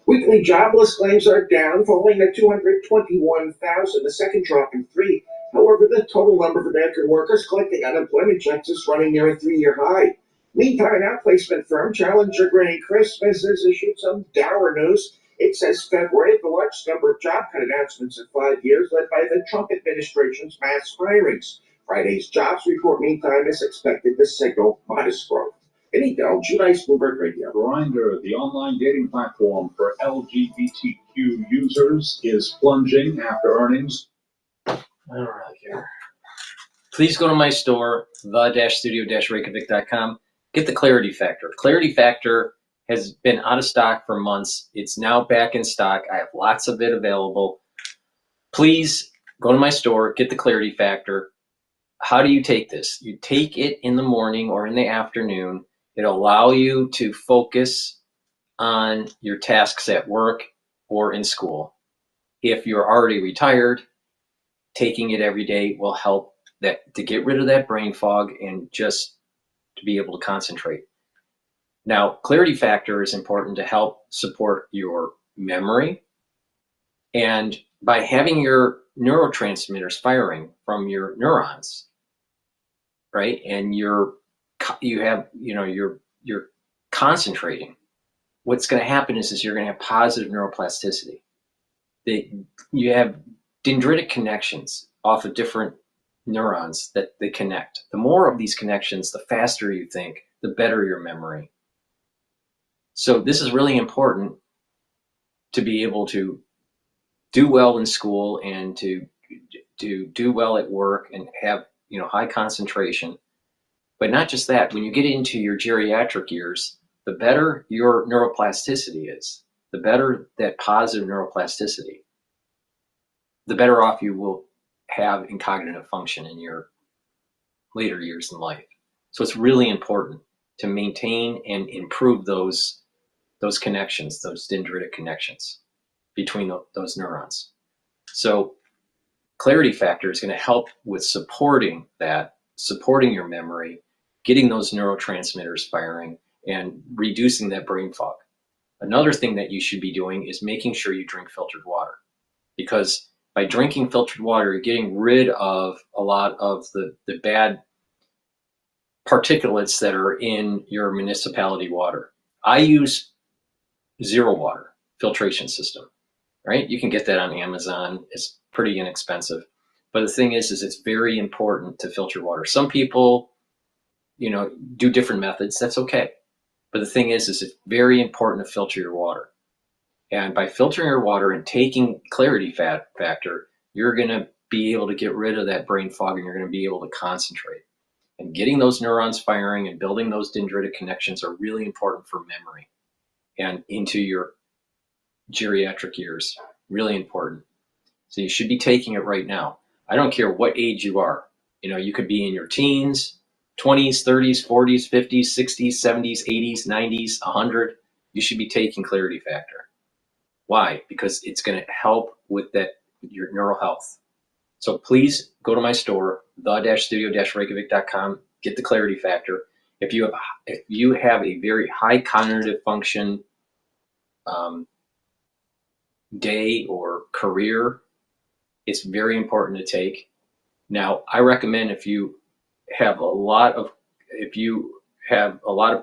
Weekly jobless claims are down, falling to 221,000, the second drop in 3. However, the total number of American workers collecting unemployment checks is running near a 3-year high. Meantime, outplacement firm Challenger Granny Christmas has issued some dour news. It says February had the largest number of job cut announcements in 5 years, led by the Trump administration's mass firings. Friday's jobs report, meantime, is expected to signal modest growth. Vinny Del Giudice, Bloomberg Radio. Grindr, the online dating platform for LGBTQ users, is plunging after earnings. I don't really care. Please go to my store, the-studio-reykjavik.com. Get the Clarity Factor. Clarity Factor has been out of stock for months. It's now back in stock. I have lots of it available. Please go to my store, get the Clarity Factor. How do you take this? You take it in the morning or in the afternoon. It'll allow you to focus on your tasks at work or in school. If you're already retired, taking it every day will help that to get rid of that brain fog and just to be able to concentrate. Now, Clarity Factor is important to help support your memory, and by having your neurotransmitters firing from your neurons, right? And you're concentrating. What's going to happen is you're going to have positive neuroplasticity. You have dendritic connections off of different neurons that they connect. The more of these connections, the faster you think, the better your memory. So this is really important to be able to do well in school and to do well at work and have, you know, high concentration. But not just that, when you get into your geriatric years, the better your neuroplasticity is, the better that positive neuroplasticity, the better off you will have in cognitive function in your later years in life. So it's really important to maintain and improve those connections, those dendritic connections between those neurons. So clarity factor is going to help with supporting that, supporting your memory, getting those neurotransmitters firing, and reducing that brain fog. Another thing that you should be doing is making sure you drink filtered water, because by drinking filtered water, you're getting rid of a lot of the bad particulates that are in your municipality water. I use Zero Water filtration system, right? You can get that on Amazon. It's pretty inexpensive. But the thing is it's very important to filter water. Some people, you know, do different methods. That's okay. But the thing is it's very important to filter your water. And by filtering your water and taking clarity factor, you're going to be able to get rid of that brain fog, and you're going to be able to concentrate. And getting those neurons firing and building those dendritic connections are really important for memory and into your geriatric years. Really important. So you should be taking it right now. I don't care what age you are. You know, you could be in your teens, 20s, 30s, 40s, 50s, 60s, 70s, 80s, 90s, 100. You should be taking clarity factor. Why? Because it's going to help with your neural health. So please go to my store, the-studio-reykjavik.com, get the clarity factor. If you have a very high cognitive function day or career, it's very important to take. Now, I recommend if you have a lot of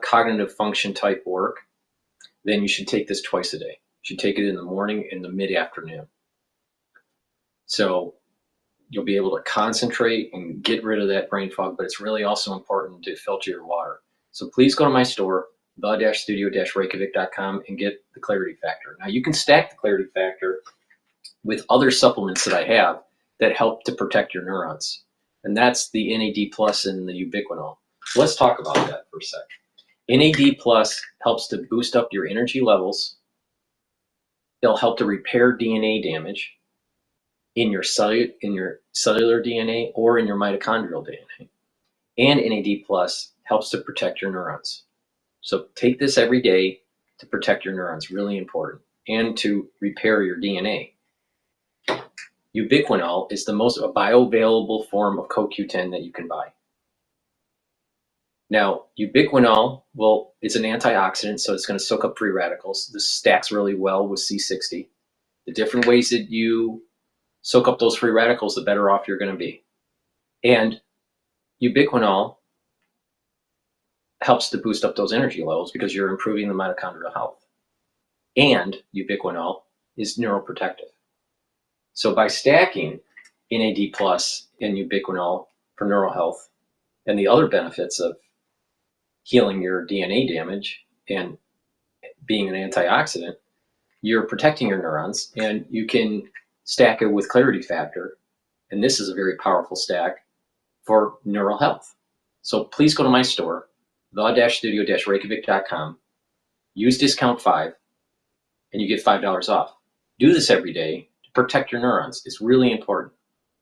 cognitive function type work, then you should take this twice a day. You should take it in the morning and the mid-afternoon. So you'll be able to concentrate and get rid of that brain fog, but it's really also important to filter your water. So please go to my store, the-studio-reykjavik.com, and get the clarity factor. Now you can stack the clarity factor with other supplements that I have that help to protect your neurons. And that's the NAD plus and the ubiquinol. So let's talk about that for a sec. NAD plus helps to boost up your energy levels. It'll help to repair DNA damage in your cellular DNA or in your mitochondrial DNA. And NAD plus helps to protect your neurons. So take this every day to protect your neurons, really important, and to repair your DNA. Ubiquinol is the most bioavailable form of CoQ10 that you can buy. Now, ubiquinol, it's an antioxidant, so it's going to soak up free radicals. This stacks really well with C60. The different ways that you soak up those free radicals, the better off you're going to be. And ubiquinol helps to boost up those energy levels because you're improving the mitochondrial health. And ubiquinol is neuroprotective. So by stacking NAD plus and ubiquinol for neural health and the other benefits of healing your DNA damage and being an antioxidant, you're protecting your neurons, and you can stack it with clarity factor. And this is a very powerful stack for neural health. So please go to my store, the-studio-reykjavik.com, use discount 5, and you get $5 off. Do this every day to protect your neurons. It's really important.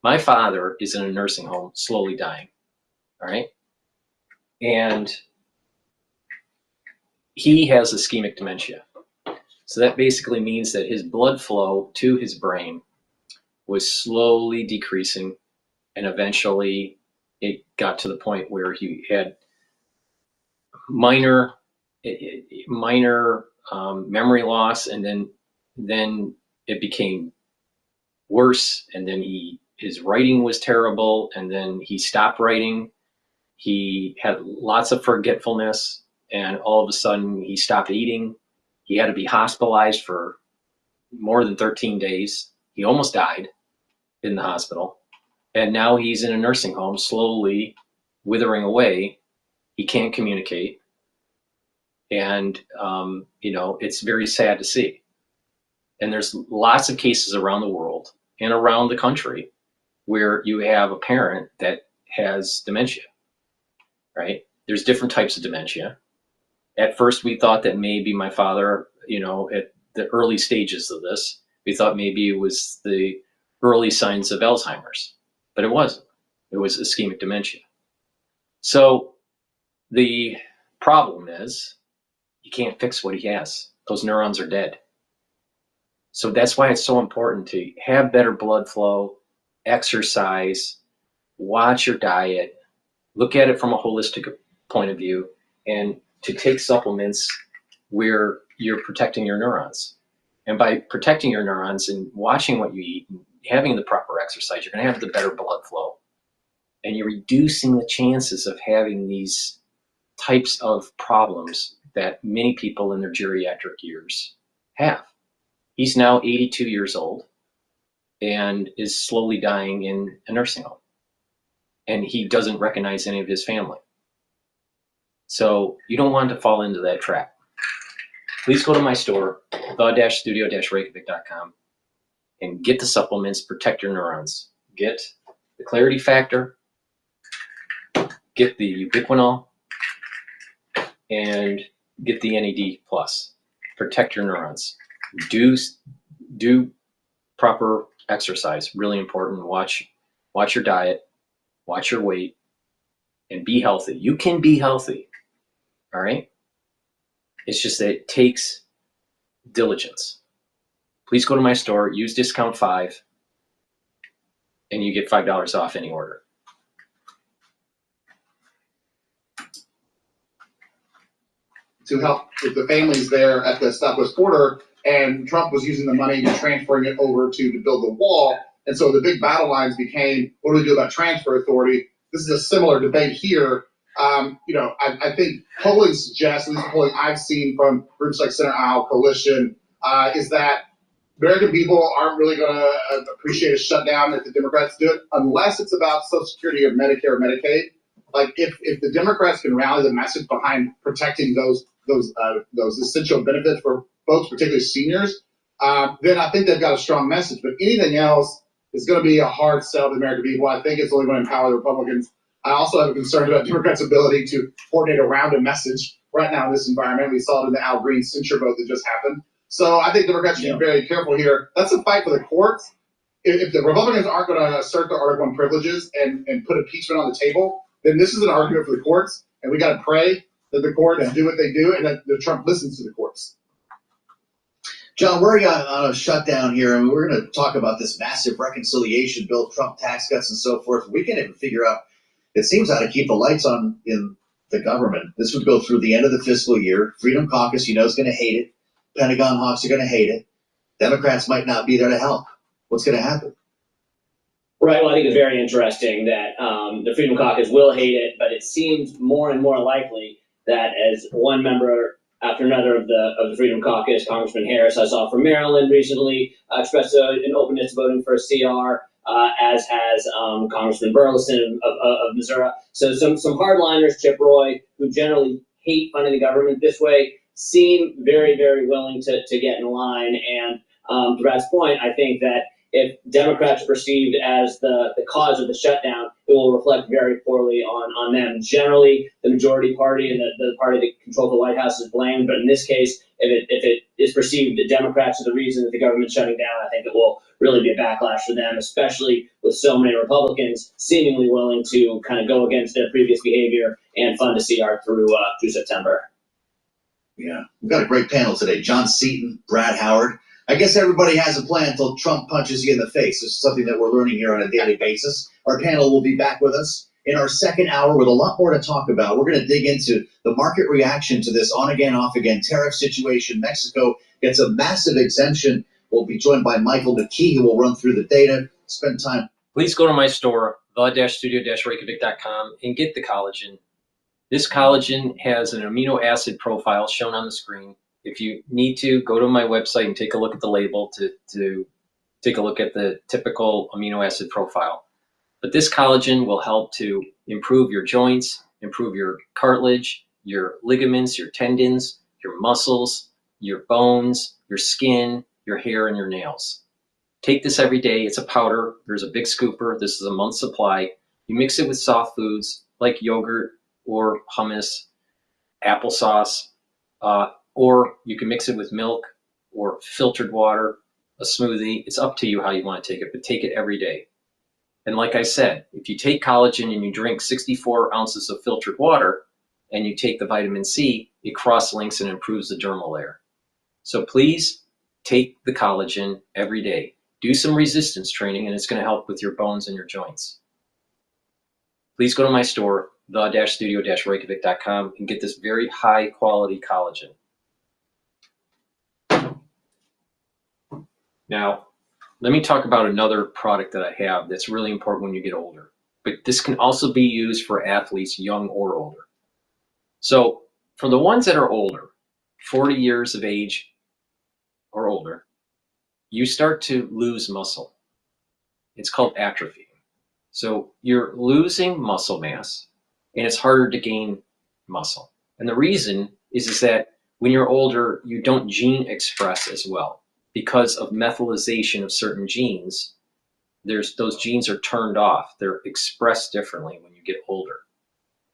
My father is in a nursing home, slowly dying, all right? And he has ischemic dementia. So that basically means that his blood flow to his brain was slowly decreasing, and eventually it got to the point where he had minor memory loss, and then it became worse, and then his writing was terrible, and then he stopped writing. He had lots of forgetfulness, and all of a sudden he stopped eating. He had to be hospitalized for more than 13 days. He almost died in the hospital. And now he's in a nursing home, slowly withering away. He can't communicate. And, it's very sad to see. And there's lots of cases around the world and around the country where you have a parent that has dementia, right? There's different types of dementia. At first, we thought that maybe my father, at the early stages of this, we thought maybe it was the early signs of Alzheimer's, but it wasn't. It was ischemic dementia. So the problem is you can't fix what he has. Those neurons are dead. So that's why it's so important to have better blood flow, exercise, watch your diet, look at it from a holistic point of view, and to take supplements where you're protecting your neurons. And by protecting your neurons and watching what you eat and having the proper exercise, you're going to have the better blood flow. And you're reducing the chances of having these types of problems that many people in their geriatric years have. He's now 82 years old and is slowly dying in a nursing home. And he doesn't recognize any of his family. So you don't want to fall into that trap. Please go to my store, the-studio-reykjavik.com, and get the supplements, protect your neurons. Get the Clarity Factor, get the ubiquinol, and get the NAD+. Protect your neurons. Do proper exercise, really important. Watch your diet, watch your weight, and be healthy. You can be healthy, all right? It's just that it takes diligence. Please go to my store, use discount 5, and you get $5 off any order. To help with the families there at the southwest border, and Trump was using the money and transferring it over to build the wall. And so the big battle lines became, what do we do about transfer authority? This is a similar debate here. I think polling suggests, at least the polling I've seen from groups like Center Aisle Coalition, is that American people aren't really going to appreciate a shutdown if the Democrats do it, unless it's about Social Security or Medicare or Medicaid. Like if the Democrats can rally the message behind protecting those essential benefits for folks, particularly seniors, then I think they've got a strong message. But anything else is going to be a hard sell to the American people. I think it's only going to empower the Republicans. I also have a concern about Democrats' ability to coordinate around a message right now in this environment. We saw it in the Al Green censure vote that just happened. So I think Democrats should be very careful here. That's a fight for the courts. If the Republicans aren't going to assert their Article 1 privileges and put impeachment on the table, then this is an argument for the courts, and we got to pray that the courts do what they do and that Trump listens to the courts. John, we're on a shutdown here, and we're going to talk about this massive reconciliation bill, Trump tax cuts and so forth. We can't even figure out, it seems, how to keep the lights on in the government. This would go through the end of the fiscal year. Freedom Caucus, is going to hate it. Pentagon hawks are going to hate it. Democrats might not be there to help. What's going to happen? Right. Well, I think it's very interesting that the Freedom Caucus will hate it, but it seems more and more likely that as one member after another of the Freedom Caucus, Congressman Harris, I saw from Maryland recently, expressed an openness to voting for a CR, as has Congressman Burleson of Missouri. So some hardliners, Chip Roy, who generally hate funding the government this way, seem very, very willing to get in line. And to Brad's point, I think that if Democrats are perceived as the cause of the shutdown, it will reflect very poorly on them. Generally, the majority party and the party that controls the White House is blamed. But in this case, if it is perceived that Democrats are the reason that the government's shutting down, I think it will really be a backlash for them, especially with so many Republicans seemingly willing to kind of go against their previous behavior and fund a CR through September. Yeah, we've got a great panel today. John Seaton, Brad Howard. I guess everybody has a plan until Trump punches you in the face. This is something that we're learning here on a daily basis. Our panel will be back with us in our second hour with a lot more to talk about. We're going to dig into the market reaction to this on-again, off-again tariff situation. Mexico gets a massive exemption. We'll be joined by Michael McKee, who will run through the data, spend time. Please go to my store, the-studio-reykjavik.com, and get the collagen. This collagen has an amino acid profile shown on the screen. If you need to, go to my website and take a look at the label to take a look at the typical amino acid profile. But this collagen will help to improve your joints, improve your cartilage, your ligaments, your tendons, your muscles, your bones, your skin, your hair, and your nails. Take this every day. It's a powder. There's a big scooper. This is a month's supply. You mix it with soft foods like yogurt or hummus, applesauce, or you can mix it with milk or filtered water, a smoothie. It's up to you how you want to take it, but take it every day. And like I said, if you take collagen and you drink 64 ounces of filtered water and you take the vitamin C, it cross-links and improves the dermal layer. So please take the collagen every day. Do some resistance training and it's going to help with your bones and your joints. Please go to my store, the-studio-reykjavik.com, and get this very high quality collagen. Now, let me talk about another product that I have that's really important when you get older. But this can also be used for athletes young or older. So for the ones that are older, 40 years of age or older, you start to lose muscle. It's called atrophy. So you're losing muscle mass and it's harder to gain muscle. And the reason is that when you're older, you don't gene express as well. Because of methylation of certain genes, those genes are turned off. They're expressed differently when you get older.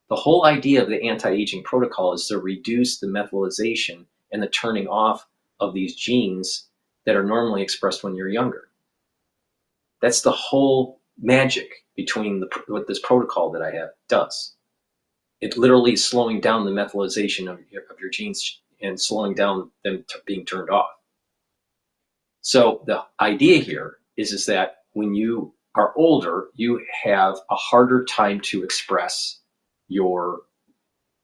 The whole idea of the anti-aging protocol is to reduce the methylation and the turning off of these genes that are normally expressed when you're younger. That's the whole magic between what this protocol that I have does. It literally is slowing down the methylation of your genes and slowing down them being turned off. So the idea here is that when you are older, you have a harder time to express your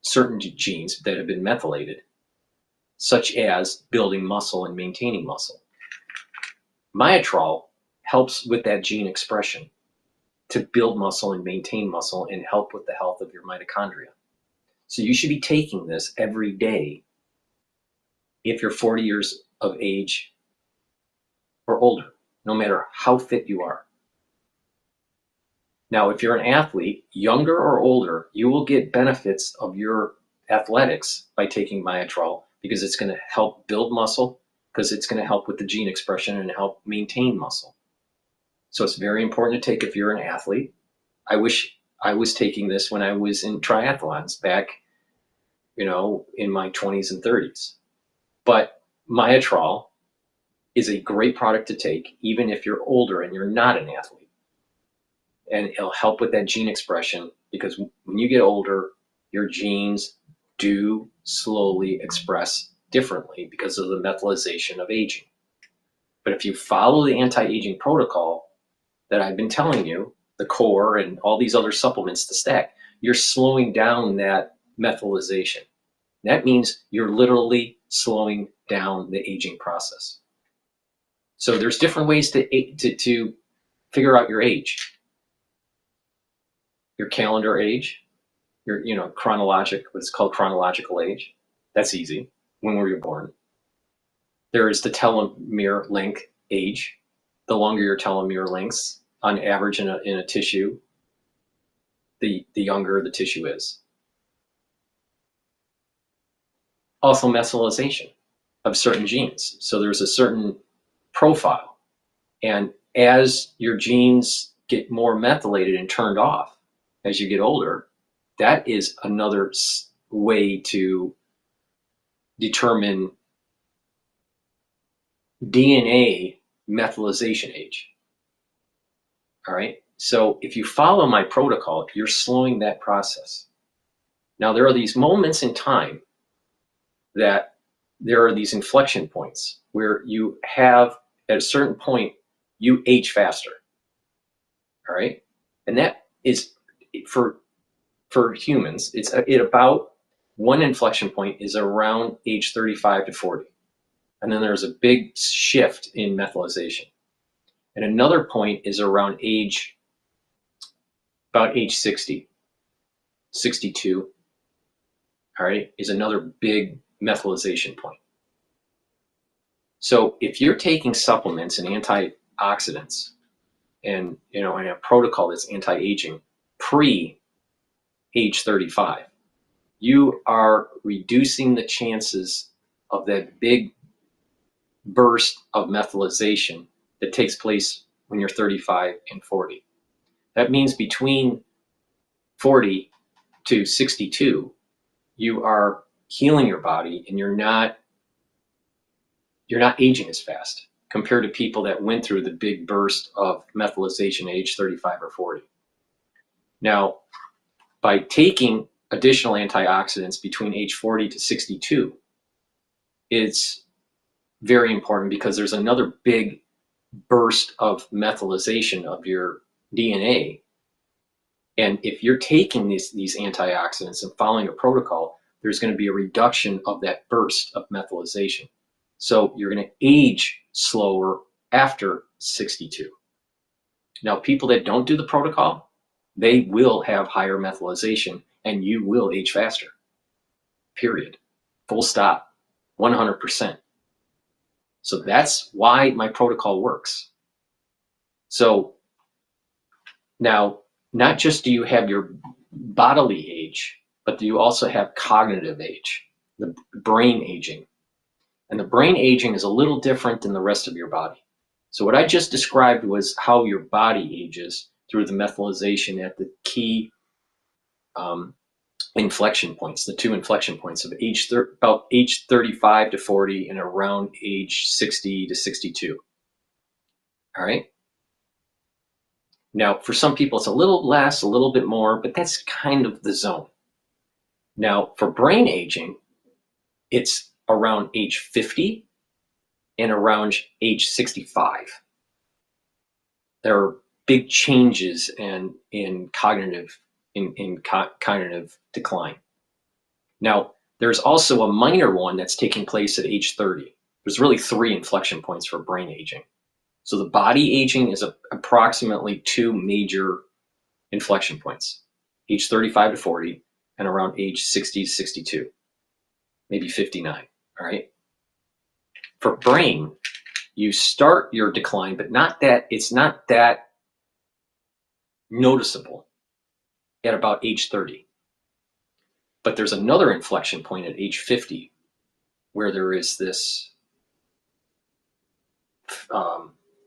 certain genes that have been methylated, such as building muscle and maintaining muscle. Myotrol helps with that gene expression to build muscle and maintain muscle and help with the health of your mitochondria. So you should be taking this every day if you're 40 years of age or older, no matter how fit you are. Now, if you're an athlete, younger or older, you will get benefits of your athletics by taking Myotrol because it's going to help build muscle, because it's going to help with the gene expression and help maintain muscle. So it's very important to take if you're an athlete. I wish I was taking this when I was in triathlons back, in my 20s and 30s. But Myotrol is a great product to take even if you're older and you're not an athlete. And it'll help with that gene expression because when you get older, your genes do slowly express differently because of the methylation of aging. But if you follow the anti-aging protocol that I've been telling you, the core and all these other supplements to stack, you're slowing down that methylation. That means you're literally slowing down the aging process. So there's different ways to figure out your age. Your calendar age, your what's called chronological age. That's easy. When were you born? There is the telomere length age. The longer your telomere lengths, on average in a tissue, the younger the tissue is. Also methylation of certain genes. So there's a certain profile. And as your genes get more methylated and turned off as you get older, that is another way to determine DNA methylation age. All right. So if you follow my protocol, you're slowing that process. Now, there are these moments in time that there are these inflection points where you have, at a certain point, you age faster. All right. And that is for humans, it's about one inflection point is around age 35 to 40. And then there's a big shift in methylation. And another point is around about age 60, 62, all right, is another big methylation point. So if you're taking supplements and antioxidants and a protocol that's anti-aging pre-age 35, you are reducing the chances of that big burst of methylation that takes place when you're 35 and 40. That means between 40 to 62, you are healing your body and you're not aging as fast compared to people that went through the big burst of methylation at age 35 or 40. Now, by taking additional antioxidants between age 40 to 62, it's very important because there's another big burst of methylation of your DNA. And if you're taking these antioxidants and following a protocol, there's going to be a reduction of that burst of methylation. So you're going to age slower after 62. Now, people that don't do the protocol, they will have higher methylation and you will age faster. Period. Full stop. 100%. So that's why my protocol works. So now, not just do you have your bodily age, but do you also have cognitive age, the brain aging. And the brain aging is a little different than the rest of your body. So what I just described was how your body ages through the methylation at the key inflection points, the two inflection points of about age 35 to 40 and around age 60 to 62. All right. Now, for some people, it's a little less, a little bit more, but that's kind of the zone. Now, for brain aging, it's around age 50 and around age 65. There are big changes in cognitive decline. Now, there's also a minor one that's taking place at age 30. There's really 3 inflection points for brain aging. So the body aging is approximately 2 major inflection points, age 35 to 40 and around age 60 to 62, maybe 59, all right? For brain, you start your decline, but it's not that noticeable at about age 30. But there's another inflection point at age 50 where there is this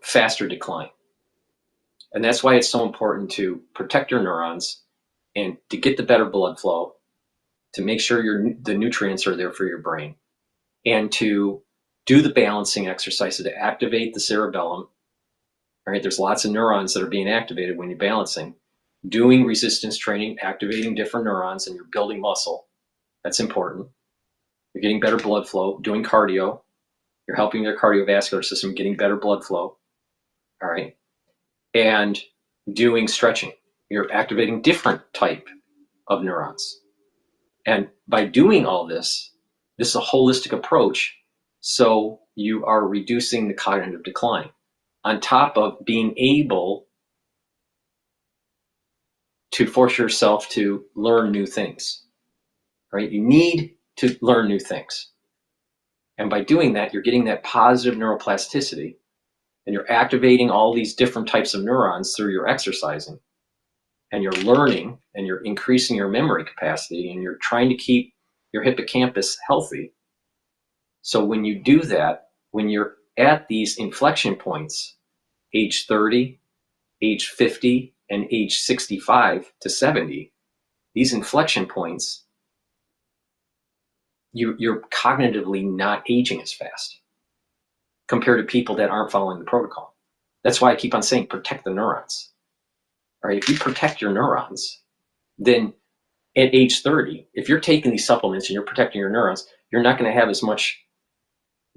faster decline. And that's why it's so important to protect your neurons and to get the better blood flow, to make sure the nutrients are there for your brain, and to do the balancing exercises to activate the cerebellum. All right, there's lots of neurons that are being activated when you're balancing. Doing resistance training, activating different neurons, and you're building muscle. That's important. You're getting better blood flow. Doing cardio, you're helping their cardiovascular system, getting better blood flow. All right. And doing stretching, you're activating different type of neurons. And by doing all this is a holistic approach. So you are reducing the cognitive decline on top of being able to force yourself to learn new things, right? You need to learn new things. And by doing that, you're getting that positive neuroplasticity, and you're activating all these different types of neurons through your exercising, and you're learning, and you're increasing your memory capacity, and you're trying to keep your hippocampus healthy. So when you do that, when you're at these inflection points, age 30, age 50, and age 65 to 70, these inflection points, you're cognitively not aging as fast compared to people that aren't following the protocol. That's why I keep on saying protect the neurons. All right, if you protect your neurons, then at age 30, if you're taking these supplements and you're protecting your neurons, you're not going to have as much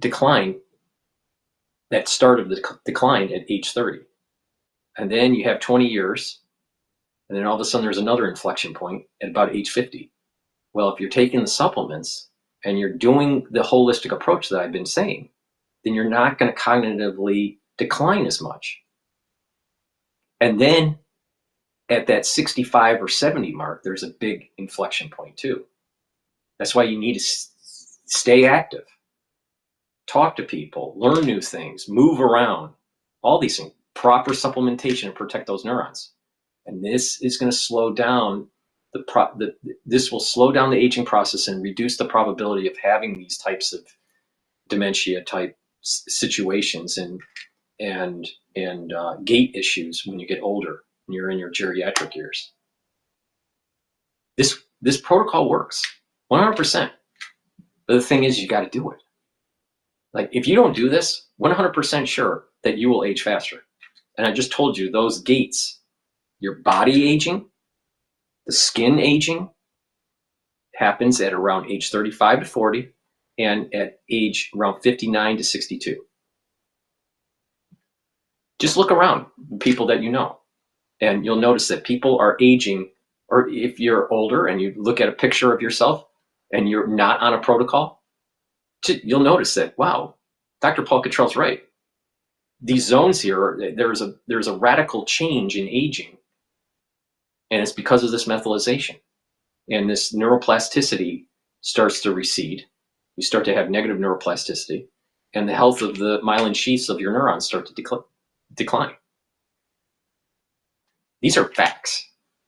decline, that start of the decline at age 30. And then you have 20 years, and then all of a sudden there's another inflection point at about age 50. Well, if you're taking the supplements and you're doing the holistic approach that I've been saying, then you're not going to cognitively decline as much. And then at that 65 or 70 mark, there's a big inflection point too. That's why you need to stay active, talk to people, learn new things, move around, all these things. proper supplementation to protect those neurons. And this is going to slow down this will slow down the aging process and reduce the probability of having these types of dementia type situations and gait issues when you get older, when you're in your geriatric years. This protocol works 100%. But the thing is, you got to do it. Like, if you don't do this, 100% sure that you will age faster. And I just told you those gaits, your body aging, the skin aging, happens at around age 35 to 40 and at age around 59 to 62. Just look around people that you know, and you'll notice that people are aging. Or if you're older and you look at a picture of yourself and you're not on a protocol, you'll notice that, wow, Dr. Paul Cottrell's right. These zones here, there's a radical change in aging, and it's because of this methylization. And this neuroplasticity starts to recede. You start to have negative neuroplasticity, and the health of the myelin sheaths of your neurons start to decline. These are facts,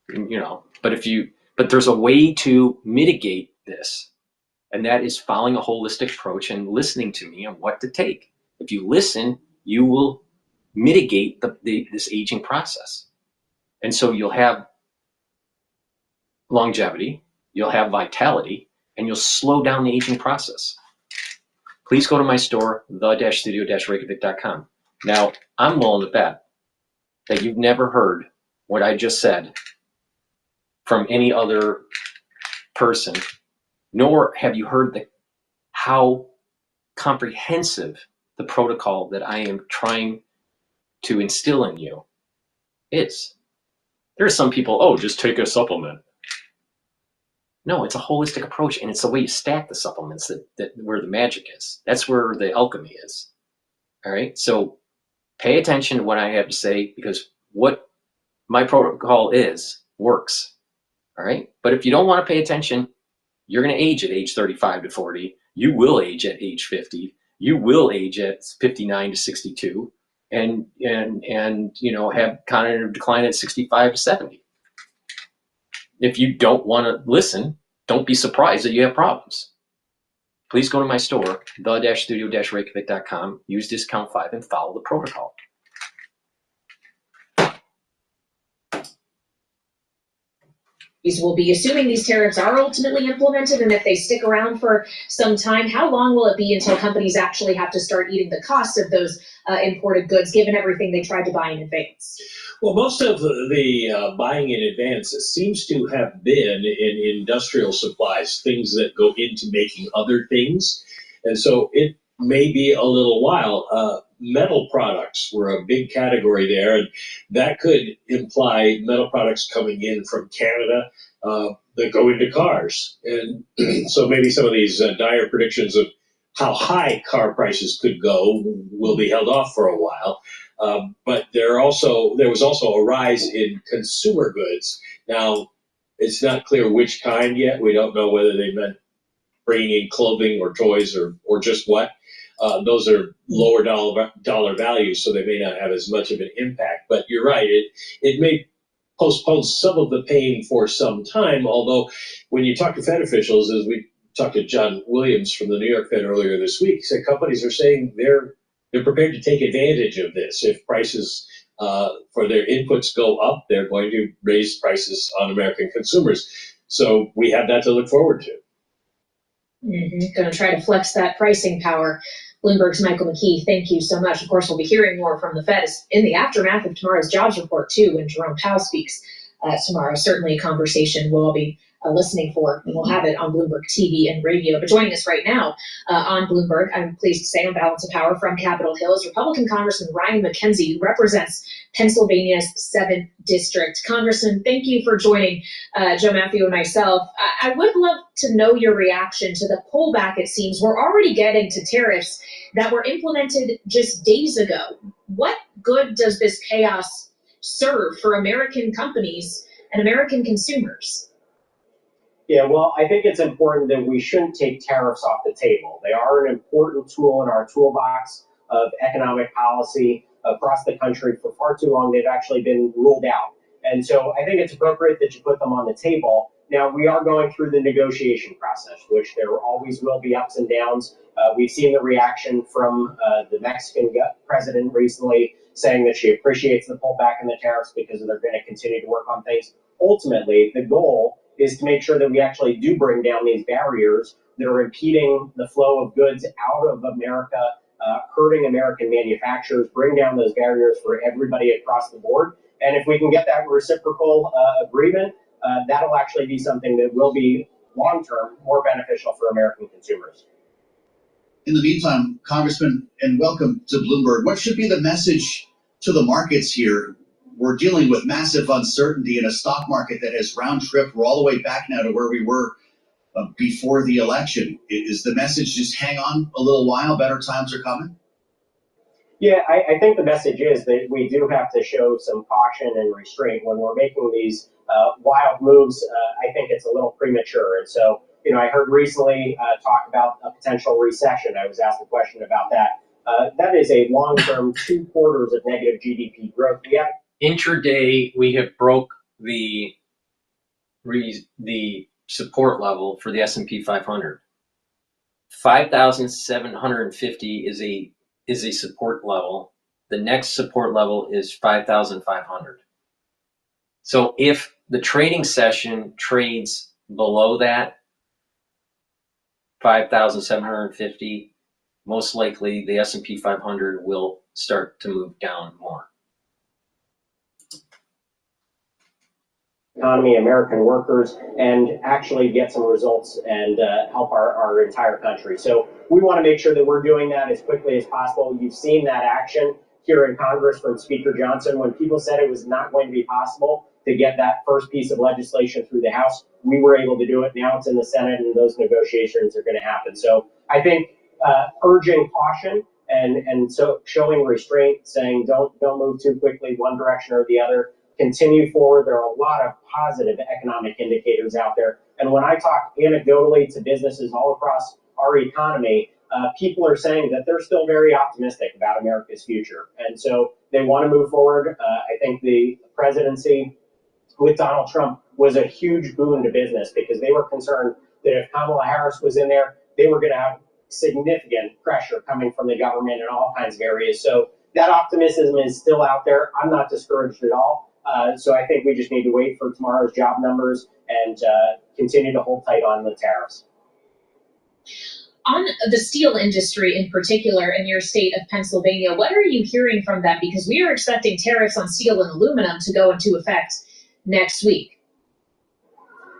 you know. But there's a way to mitigate this, and that is following a holistic approach and listening to me on what to take. If you listen, you will mitigate this aging process, and so you'll have longevity, you'll have vitality, and you'll slow down the aging process. Please go to my store, the-studio-reykjavik.com. Now, I'm willing to bet that you've never heard what I just said from any other person, nor have you heard how comprehensive the protocol that I am trying to instill in you is. There are some people, oh, just take a supplement. No, it's a holistic approach, and it's the way you stack the supplements that where the magic is. That's where the alchemy is. All right, so pay attention to what I have to say, because what my protocol works. All right, but if you don't want to pay attention, you're going to age at age 35 to 40. You will age at age 50. You will age at 59 to 62, and you know, have cognitive decline at 65 to 70. If you don't want to listen, don't be surprised that you have problems. Please go to my store, the-studio-reykjavik.com, use discount 5, and follow the protocol. We'll be assuming these tariffs are ultimately implemented, and if they stick around for some time, how long will it be until companies actually have to start eating the cost of those imported goods, given everything they tried to buy in advance? Well, most of the buying in advance seems to have been in industrial supplies, things that go into making other things. And so it may be a little while. Metal products were a big category there, and that could imply metal products coming in from Canada that go into cars. And so maybe some of these dire predictions of how high car prices could go will be held off for a while. But there was also a rise in consumer goods. Now, it's not clear which kind yet. We don't know whether they meant bringing in clothing or toys or just what. Those are lower dollar values, so they may not have as much of an impact. But you're right, it may postpone some of the pain for some time, although when you talk to Fed officials, as we talked to John Williams from the New York Fed earlier this week, he said companies are saying they're prepared to take advantage of this. If prices for their inputs go up, they're going to raise prices on American consumers. So we have that to look forward to. Going to try to flex that pricing power. Bloomberg's Michael McKee, thank you so much. Of course, we'll be hearing more from the Fed in the aftermath of tomorrow's jobs report, too, when Jerome Powell speaks tomorrow. Certainly a conversation we'll all be listening for, and we'll have it on Bloomberg TV and radio. But joining us right now on Bloomberg, I'm pleased to say, on Balance of Power from Capitol Hill, is Republican Congressman Ryan McKenzie, who represents Pennsylvania's 7th District. Congressman, thank you for joining Joe Matthew and myself. I would love to know your reaction to the pullback. It seems we're already getting to tariffs that were implemented just days ago. What good does this chaos serve for American companies and American consumers? Yeah, well, I think it's important that we shouldn't take tariffs off the table. They are an important tool in our toolbox of economic policy. across the country for far too long. They've actually been ruled out. And so I think it's appropriate that you put them on the table. Now, we are going through the negotiation process, which there always will be ups and downs. We've seen the reaction from the Mexican president recently saying that she appreciates the pullback in the tariffs because they're going to continue to work on things. Ultimately, the goal is to make sure that we actually do bring down these barriers that are impeding the flow of goods out of America, hurting American manufacturers, bring down those barriers for everybody across the board. And if we can get that reciprocal agreement, that'll actually be something that will be long-term more beneficial for American consumers. In the meantime, Congressman, and welcome to Bloomberg, what should be the message to the markets here? We're dealing with massive uncertainty in a stock market that has round-tripped. We're all the way back now to where we were before the election. Is the message just hang on a little while, better times are coming? Yeah, I think the message is that we do have to show some caution and restraint when we're making these wild moves. I think it's a little premature. And so, I heard recently talk about a potential recession. I was asked a question about that. That is a long-term 2 quarters of negative GDP growth. Intraday, we have broke the support level for the S&P 500. 5,750 is a support level. The next support level is 5,500. So if the trading session trades below that 5,750, most likely the S&P 500 will start to move down more. Economy, American workers, and actually get some results and help our entire country. So we want to make sure that we're doing that as quickly as possible. You've seen that action here in Congress from Speaker Johnson. When people said it was not going to be possible to get that first piece of legislation through the House, we were able to do it. Now it's in the Senate, and those negotiations are going to happen. So I think urging caution and so showing restraint, saying don't move too quickly one direction or the other. Continue forward. There are a lot of positive economic indicators out there. And when I talk anecdotally to businesses all across our economy, people are saying that they're still very optimistic about America's future. And so they want to move forward. I think the presidency with Donald Trump was a huge boon to business because they were concerned that if Kamala Harris was in there, they were going to have significant pressure coming from the government in all kinds of areas. So that optimism is still out there. I'm not discouraged at all. So I think we just need to wait for tomorrow's job numbers and continue to hold tight on the tariffs. On the steel industry in particular in your state of Pennsylvania, what are you hearing from them? Because we are expecting tariffs on steel and aluminum to go into effect next week.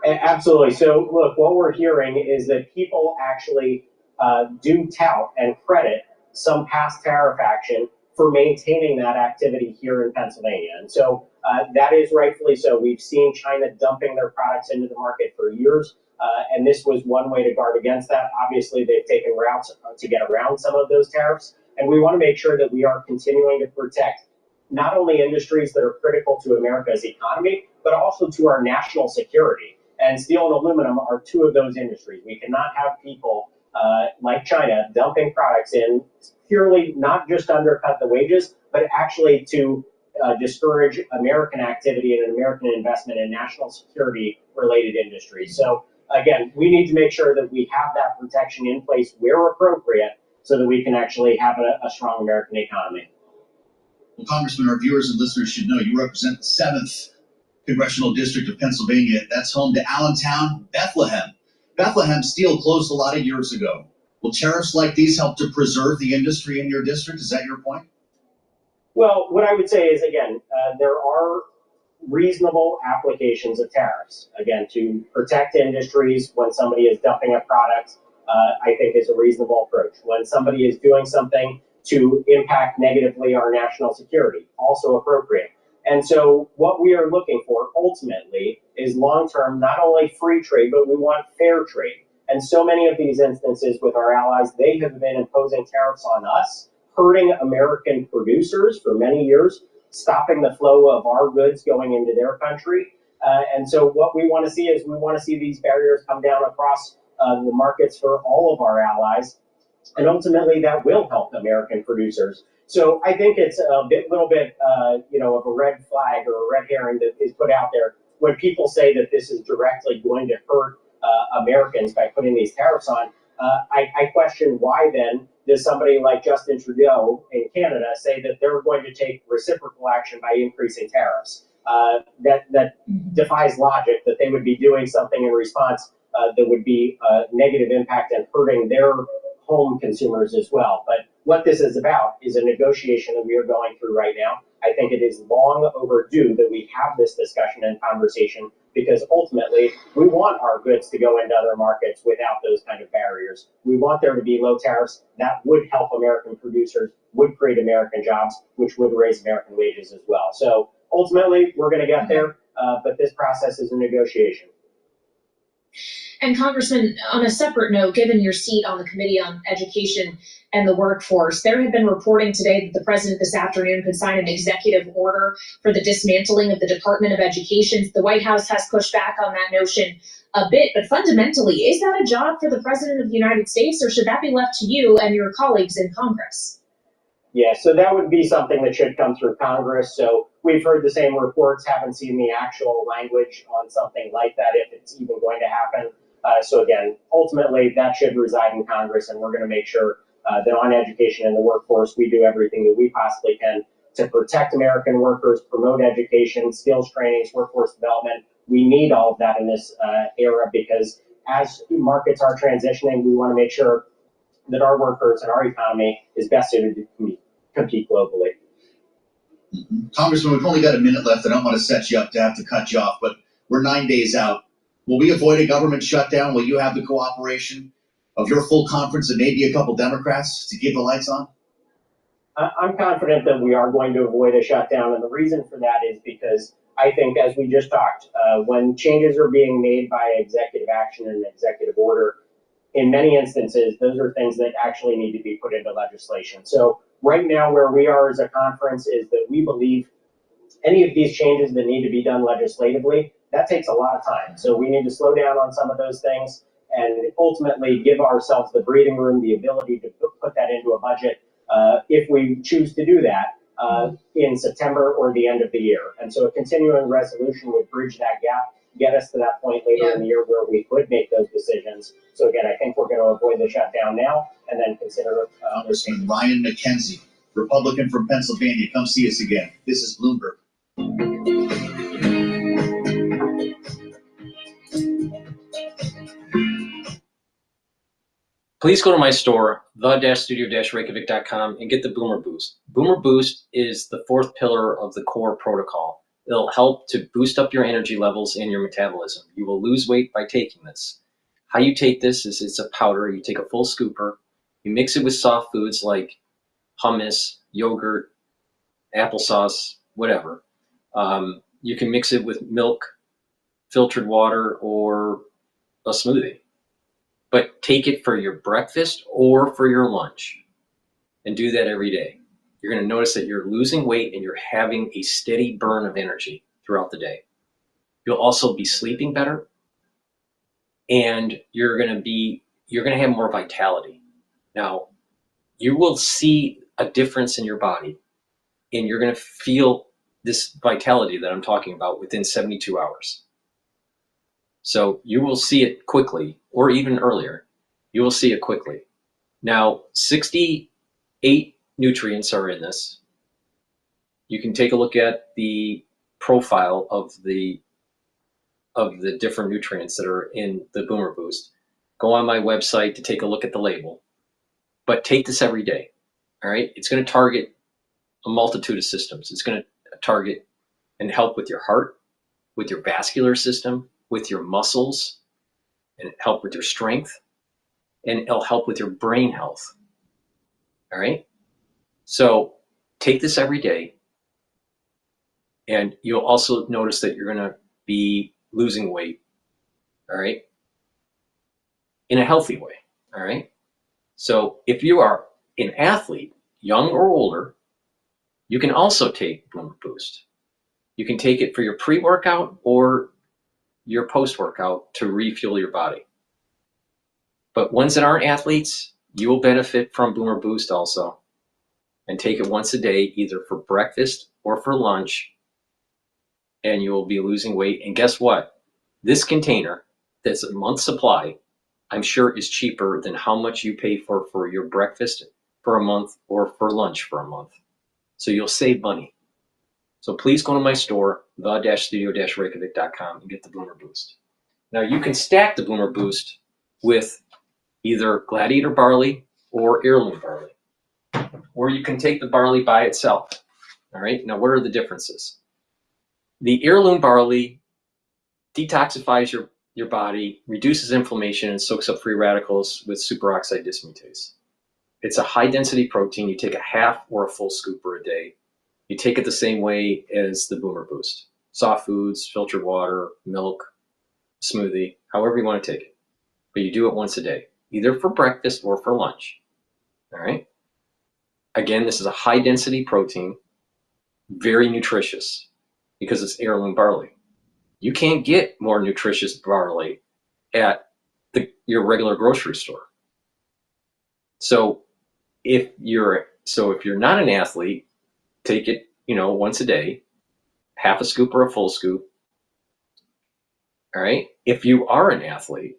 Absolutely. So look, what we're hearing is that people actually do tout and credit some past tariff action for maintaining that activity here in Pennsylvania. And so that is rightfully so. We've seen China dumping their products into the market for years, and this was one way to guard against that. Obviously, they've taken routes to get around some of those tariffs, and we want to make sure that we are continuing to protect not only industries that are critical to America's economy, but also to our national security. And steel and aluminum are 2 of those industries. We cannot have people like China dumping products in purely not just to undercut the wages, but actually to discourage American activity and American investment in national security related industries. So again, we need to make sure that we have that protection in place where appropriate so that we can actually have a strong American economy. Well, Congressman, our viewers and listeners should know you represent the 7th Congressional District of Pennsylvania. That's home to Allentown, Bethlehem. Bethlehem Steel closed a lot of years ago. Will tariffs like these help to preserve the industry in your district? Is that your point? Well, what I would say is, again, there are reasonable applications of tariffs. Again, to protect industries when somebody is dumping a product, I think is a reasonable approach. When somebody is doing something to impact negatively our national security, also appropriate. And so what we are looking for ultimately is long-term, not only free trade, but we want fair trade. And so many of these instances with our allies, they have been imposing tariffs on us, hurting American producers for many years, stopping the flow of our goods going into their country. And so what we want to see is we want to see these barriers come down across the markets for all of our allies And ultimately, that will help American producers. So I think it's a little bit, of a red flag or a red herring that is put out there when people say that this is directly going to hurt Americans by putting these tariffs on. I question why then does somebody like Justin Trudeau in Canada say that they're going to take reciprocal action by increasing tariffs? That defies logic that they would be doing something in response that would be a negative impact and hurting their home consumers as well. But what this is about is a negotiation that we are going through right now. I think it is long overdue that we have this discussion and conversation, because ultimately we want our goods to go into other markets without those kind of barriers. We want there to be low tariffs that would help American producers, would create American jobs, which would raise American wages as well. So ultimately we're going to get there, but this process is a negotiation. And Congressman, on a separate note, given your seat on the Committee on Education and the Workforce, there had been reporting today that the president this afternoon could sign an executive order for the dismantling of the Department of Education. The White House has pushed back on that notion a bit, but fundamentally, is that a job for the President of the United States, or should that be left to you and your colleagues in Congress? Yeah, so that would be something that should come through Congress. So we've heard the same reports, haven't seen the actual language on something like that, if it's even going to happen. So again, ultimately, that should reside in Congress, and we're going to make sure that on education and the workforce, we do everything that we possibly can to protect American workers, promote education, skills trainings, workforce development. We need all of that in this era, because as markets are transitioning, we want to make sure that our workers and our economy is best suited to compete globally. Congressman, we've only got a minute left. I don't want to set you up to have to cut you off, but we're 9 days out. Will we avoid a government shutdown? Will you have the cooperation of your full conference and maybe a couple Democrats to keep the lights on? I'm confident that we are going to avoid a shutdown, and the reason for that is because I think, as we just talked, when changes are being made by executive action and executive order, in many instances, those are things that actually need to be put into legislation. So right now, where we are as a conference is that we believe any of these changes that need to be done legislatively, that takes a lot of time. So we need to slow down on some of those things and ultimately give ourselves the breathing room, the ability to put that into a budget if we choose to do that in September or the end of the year. And so a continuing resolution would bridge that gap, get us to that point later in the year where we could make those decisions. So again, I think we're going to avoid the shutdown now and then consider. Congressman Ryan McKenzie, Republican from Pennsylvania, come see us again. This is Bloomberg. Please go to my store, the-studio-reykjavik.com, and get the Boomer Boost. Boomer Boost is the fourth pillar of the core protocol. It'll help to boost up your energy levels and your metabolism. You will lose weight by taking this. How you take this is it's a powder. You take a full scooper, you mix it with soft foods like hummus, yogurt, applesauce, whatever. You can mix it with milk, filtered water, or a smoothie. But take it for your breakfast or for your lunch, and do that every day. You're going to notice that you're losing weight and you're having a steady burn of energy throughout the day. You'll also be sleeping better, and you're going to have more vitality. Now, you will see a difference in your body, and you're going to feel this vitality that I'm talking about within 72 hours. So you will see it quickly, or even earlier. You will see it quickly. Now, 68 nutrients are in this. You can take a look at the profile of the different nutrients that are in the Boomer Boost. Go on my website to take a look at the label. But take this every day, all right? It's going to target a multitude of systems. It's going to target and help with your heart, with your vascular system, with your muscles, and help with your strength, and it'll help with your brain health. All right? So take this every day, and you'll also notice that you're going to be losing weight, all right, in a healthy way, all right? So if you are an athlete, young or older, you can also take Boomer Boost. You can take it for your pre-workout or your post-workout to refuel your body. But ones that aren't athletes, You will benefit from Boomer Boost also. And take it once a day, either for breakfast or for lunch, and you will be losing weight. And guess what? This container, that's a month's supply, I'm sure is cheaper than how much you pay for your breakfast for a month or for lunch for a month. So you'll save money. So please go to my store, the-studio-reykjavik.com, and get the Boomer Boost. Now you can stack the Boomer Boost with either Gladiator barley or heirloom barley, or you can take the barley by itself. All right, now what are the differences? The heirloom barley detoxifies your body, reduces inflammation, and soaks up free radicals with superoxide dismutase. It's a high density protein. You take a half or a full scooper a day. You take it the same way as the Boomer Boost. Soft foods, filtered water, milk, smoothie, however you want to take it. But you do it once a day, either for breakfast or for lunch. All right? Again, this is a high density protein, very nutritious because it's heirloom barley. You can't get more nutritious barley at your regular grocery store. So if you're not an athlete, take it, once a day, half a scoop or a full scoop. All right. If you are an athlete,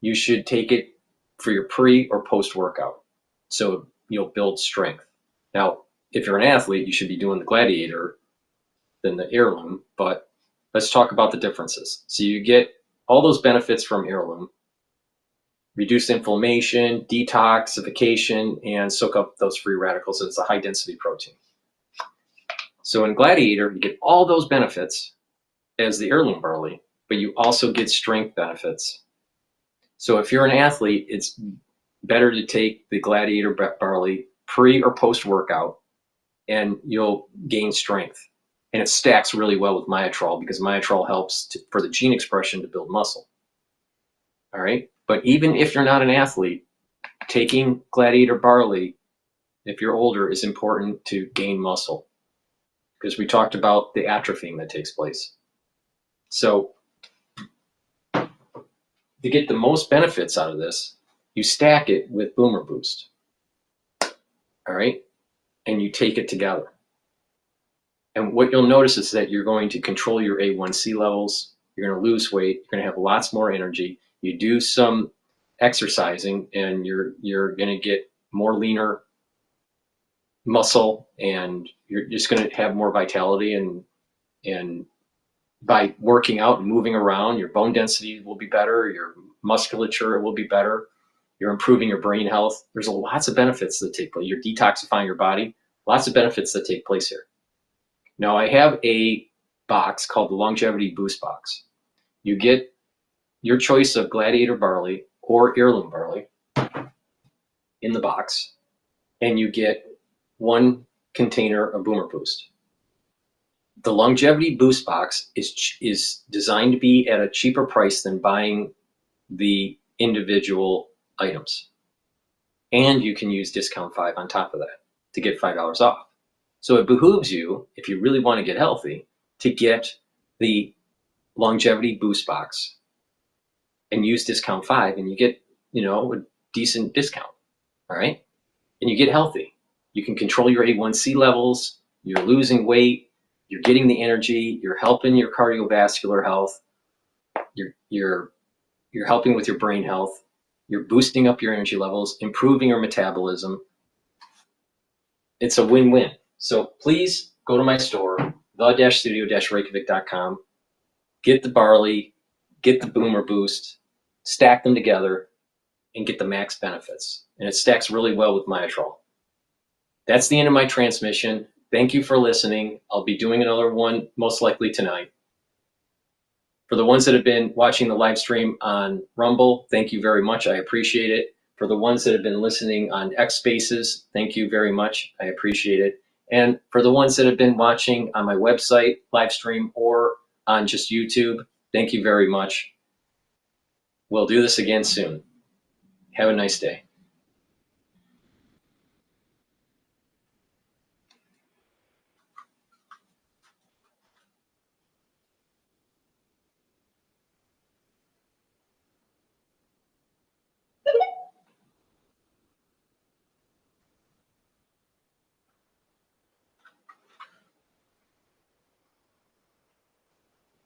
you should take it for your pre or post workout. So you'll build strength. Now, if you're an athlete, you should be doing the Gladiator than the heirloom, but let's talk about the differences. So you get all those benefits from heirloom: reduce inflammation, detoxification, and soak up those free radicals. It's a high density protein. So in Gladiator, you get all those benefits as the heirloom barley, but you also get strength benefits. So if you're an athlete, it's better to take the Gladiator barley pre or post workout, and you'll gain strength. And it stacks really well with Myotrol because Myotrol helps for the gene expression to build muscle. All right. But even if you're not an athlete, taking Gladiator barley, if you're older, is important to gain muscle because we talked about the atrophying that takes place. So to get the most benefits out of this, you stack it with Boomer Boost. All right. And you take it together. And what you'll notice is that you're going to control your A1C levels. You're going to lose weight. You're going to have lots more energy. You do some exercising, and you're going to get more leaner muscle, and you're just going to have more vitality. And by working out and moving around, your bone density will be better. Your musculature will be better. You're improving your brain health. There's lots of benefits that take place. You're detoxifying your body. Lots of benefits that take place here. Now, I have a box called the Longevity Boost Box. You get your choice of Gladiator barley or heirloom barley in the box, and you get one container of Boomer Boost. The Longevity Boost Box is designed to be at a cheaper price than buying the individual items. And you can use discount 5 on top of that to get $5 off. So it behooves you, if you really want to get healthy, to get the Longevity Boost Box and use discount 5, and you get, a decent discount. All right. And you get healthy. You can control your A1C levels. You're losing weight. You're getting the energy. You're helping your cardiovascular health. You're helping with your brain health. You're boosting up your energy levels, improving your metabolism. It's a win-win. So please go to my store, the-studio-reykjavik.com, get the barley, get the Boomer Boost, stack them together, and get the max benefits. And it stacks really well with Myotrol. That's the end of my transmission. Thank you for listening. I'll be doing another one most likely tonight. For the ones that have been watching the live stream on Rumble, thank you very much. I appreciate it. For the ones that have been listening on X Spaces, thank you very much. I appreciate it. And for the ones that have been watching on my website, live stream, or on just YouTube, thank you very much. We'll do this again soon. Have a nice day.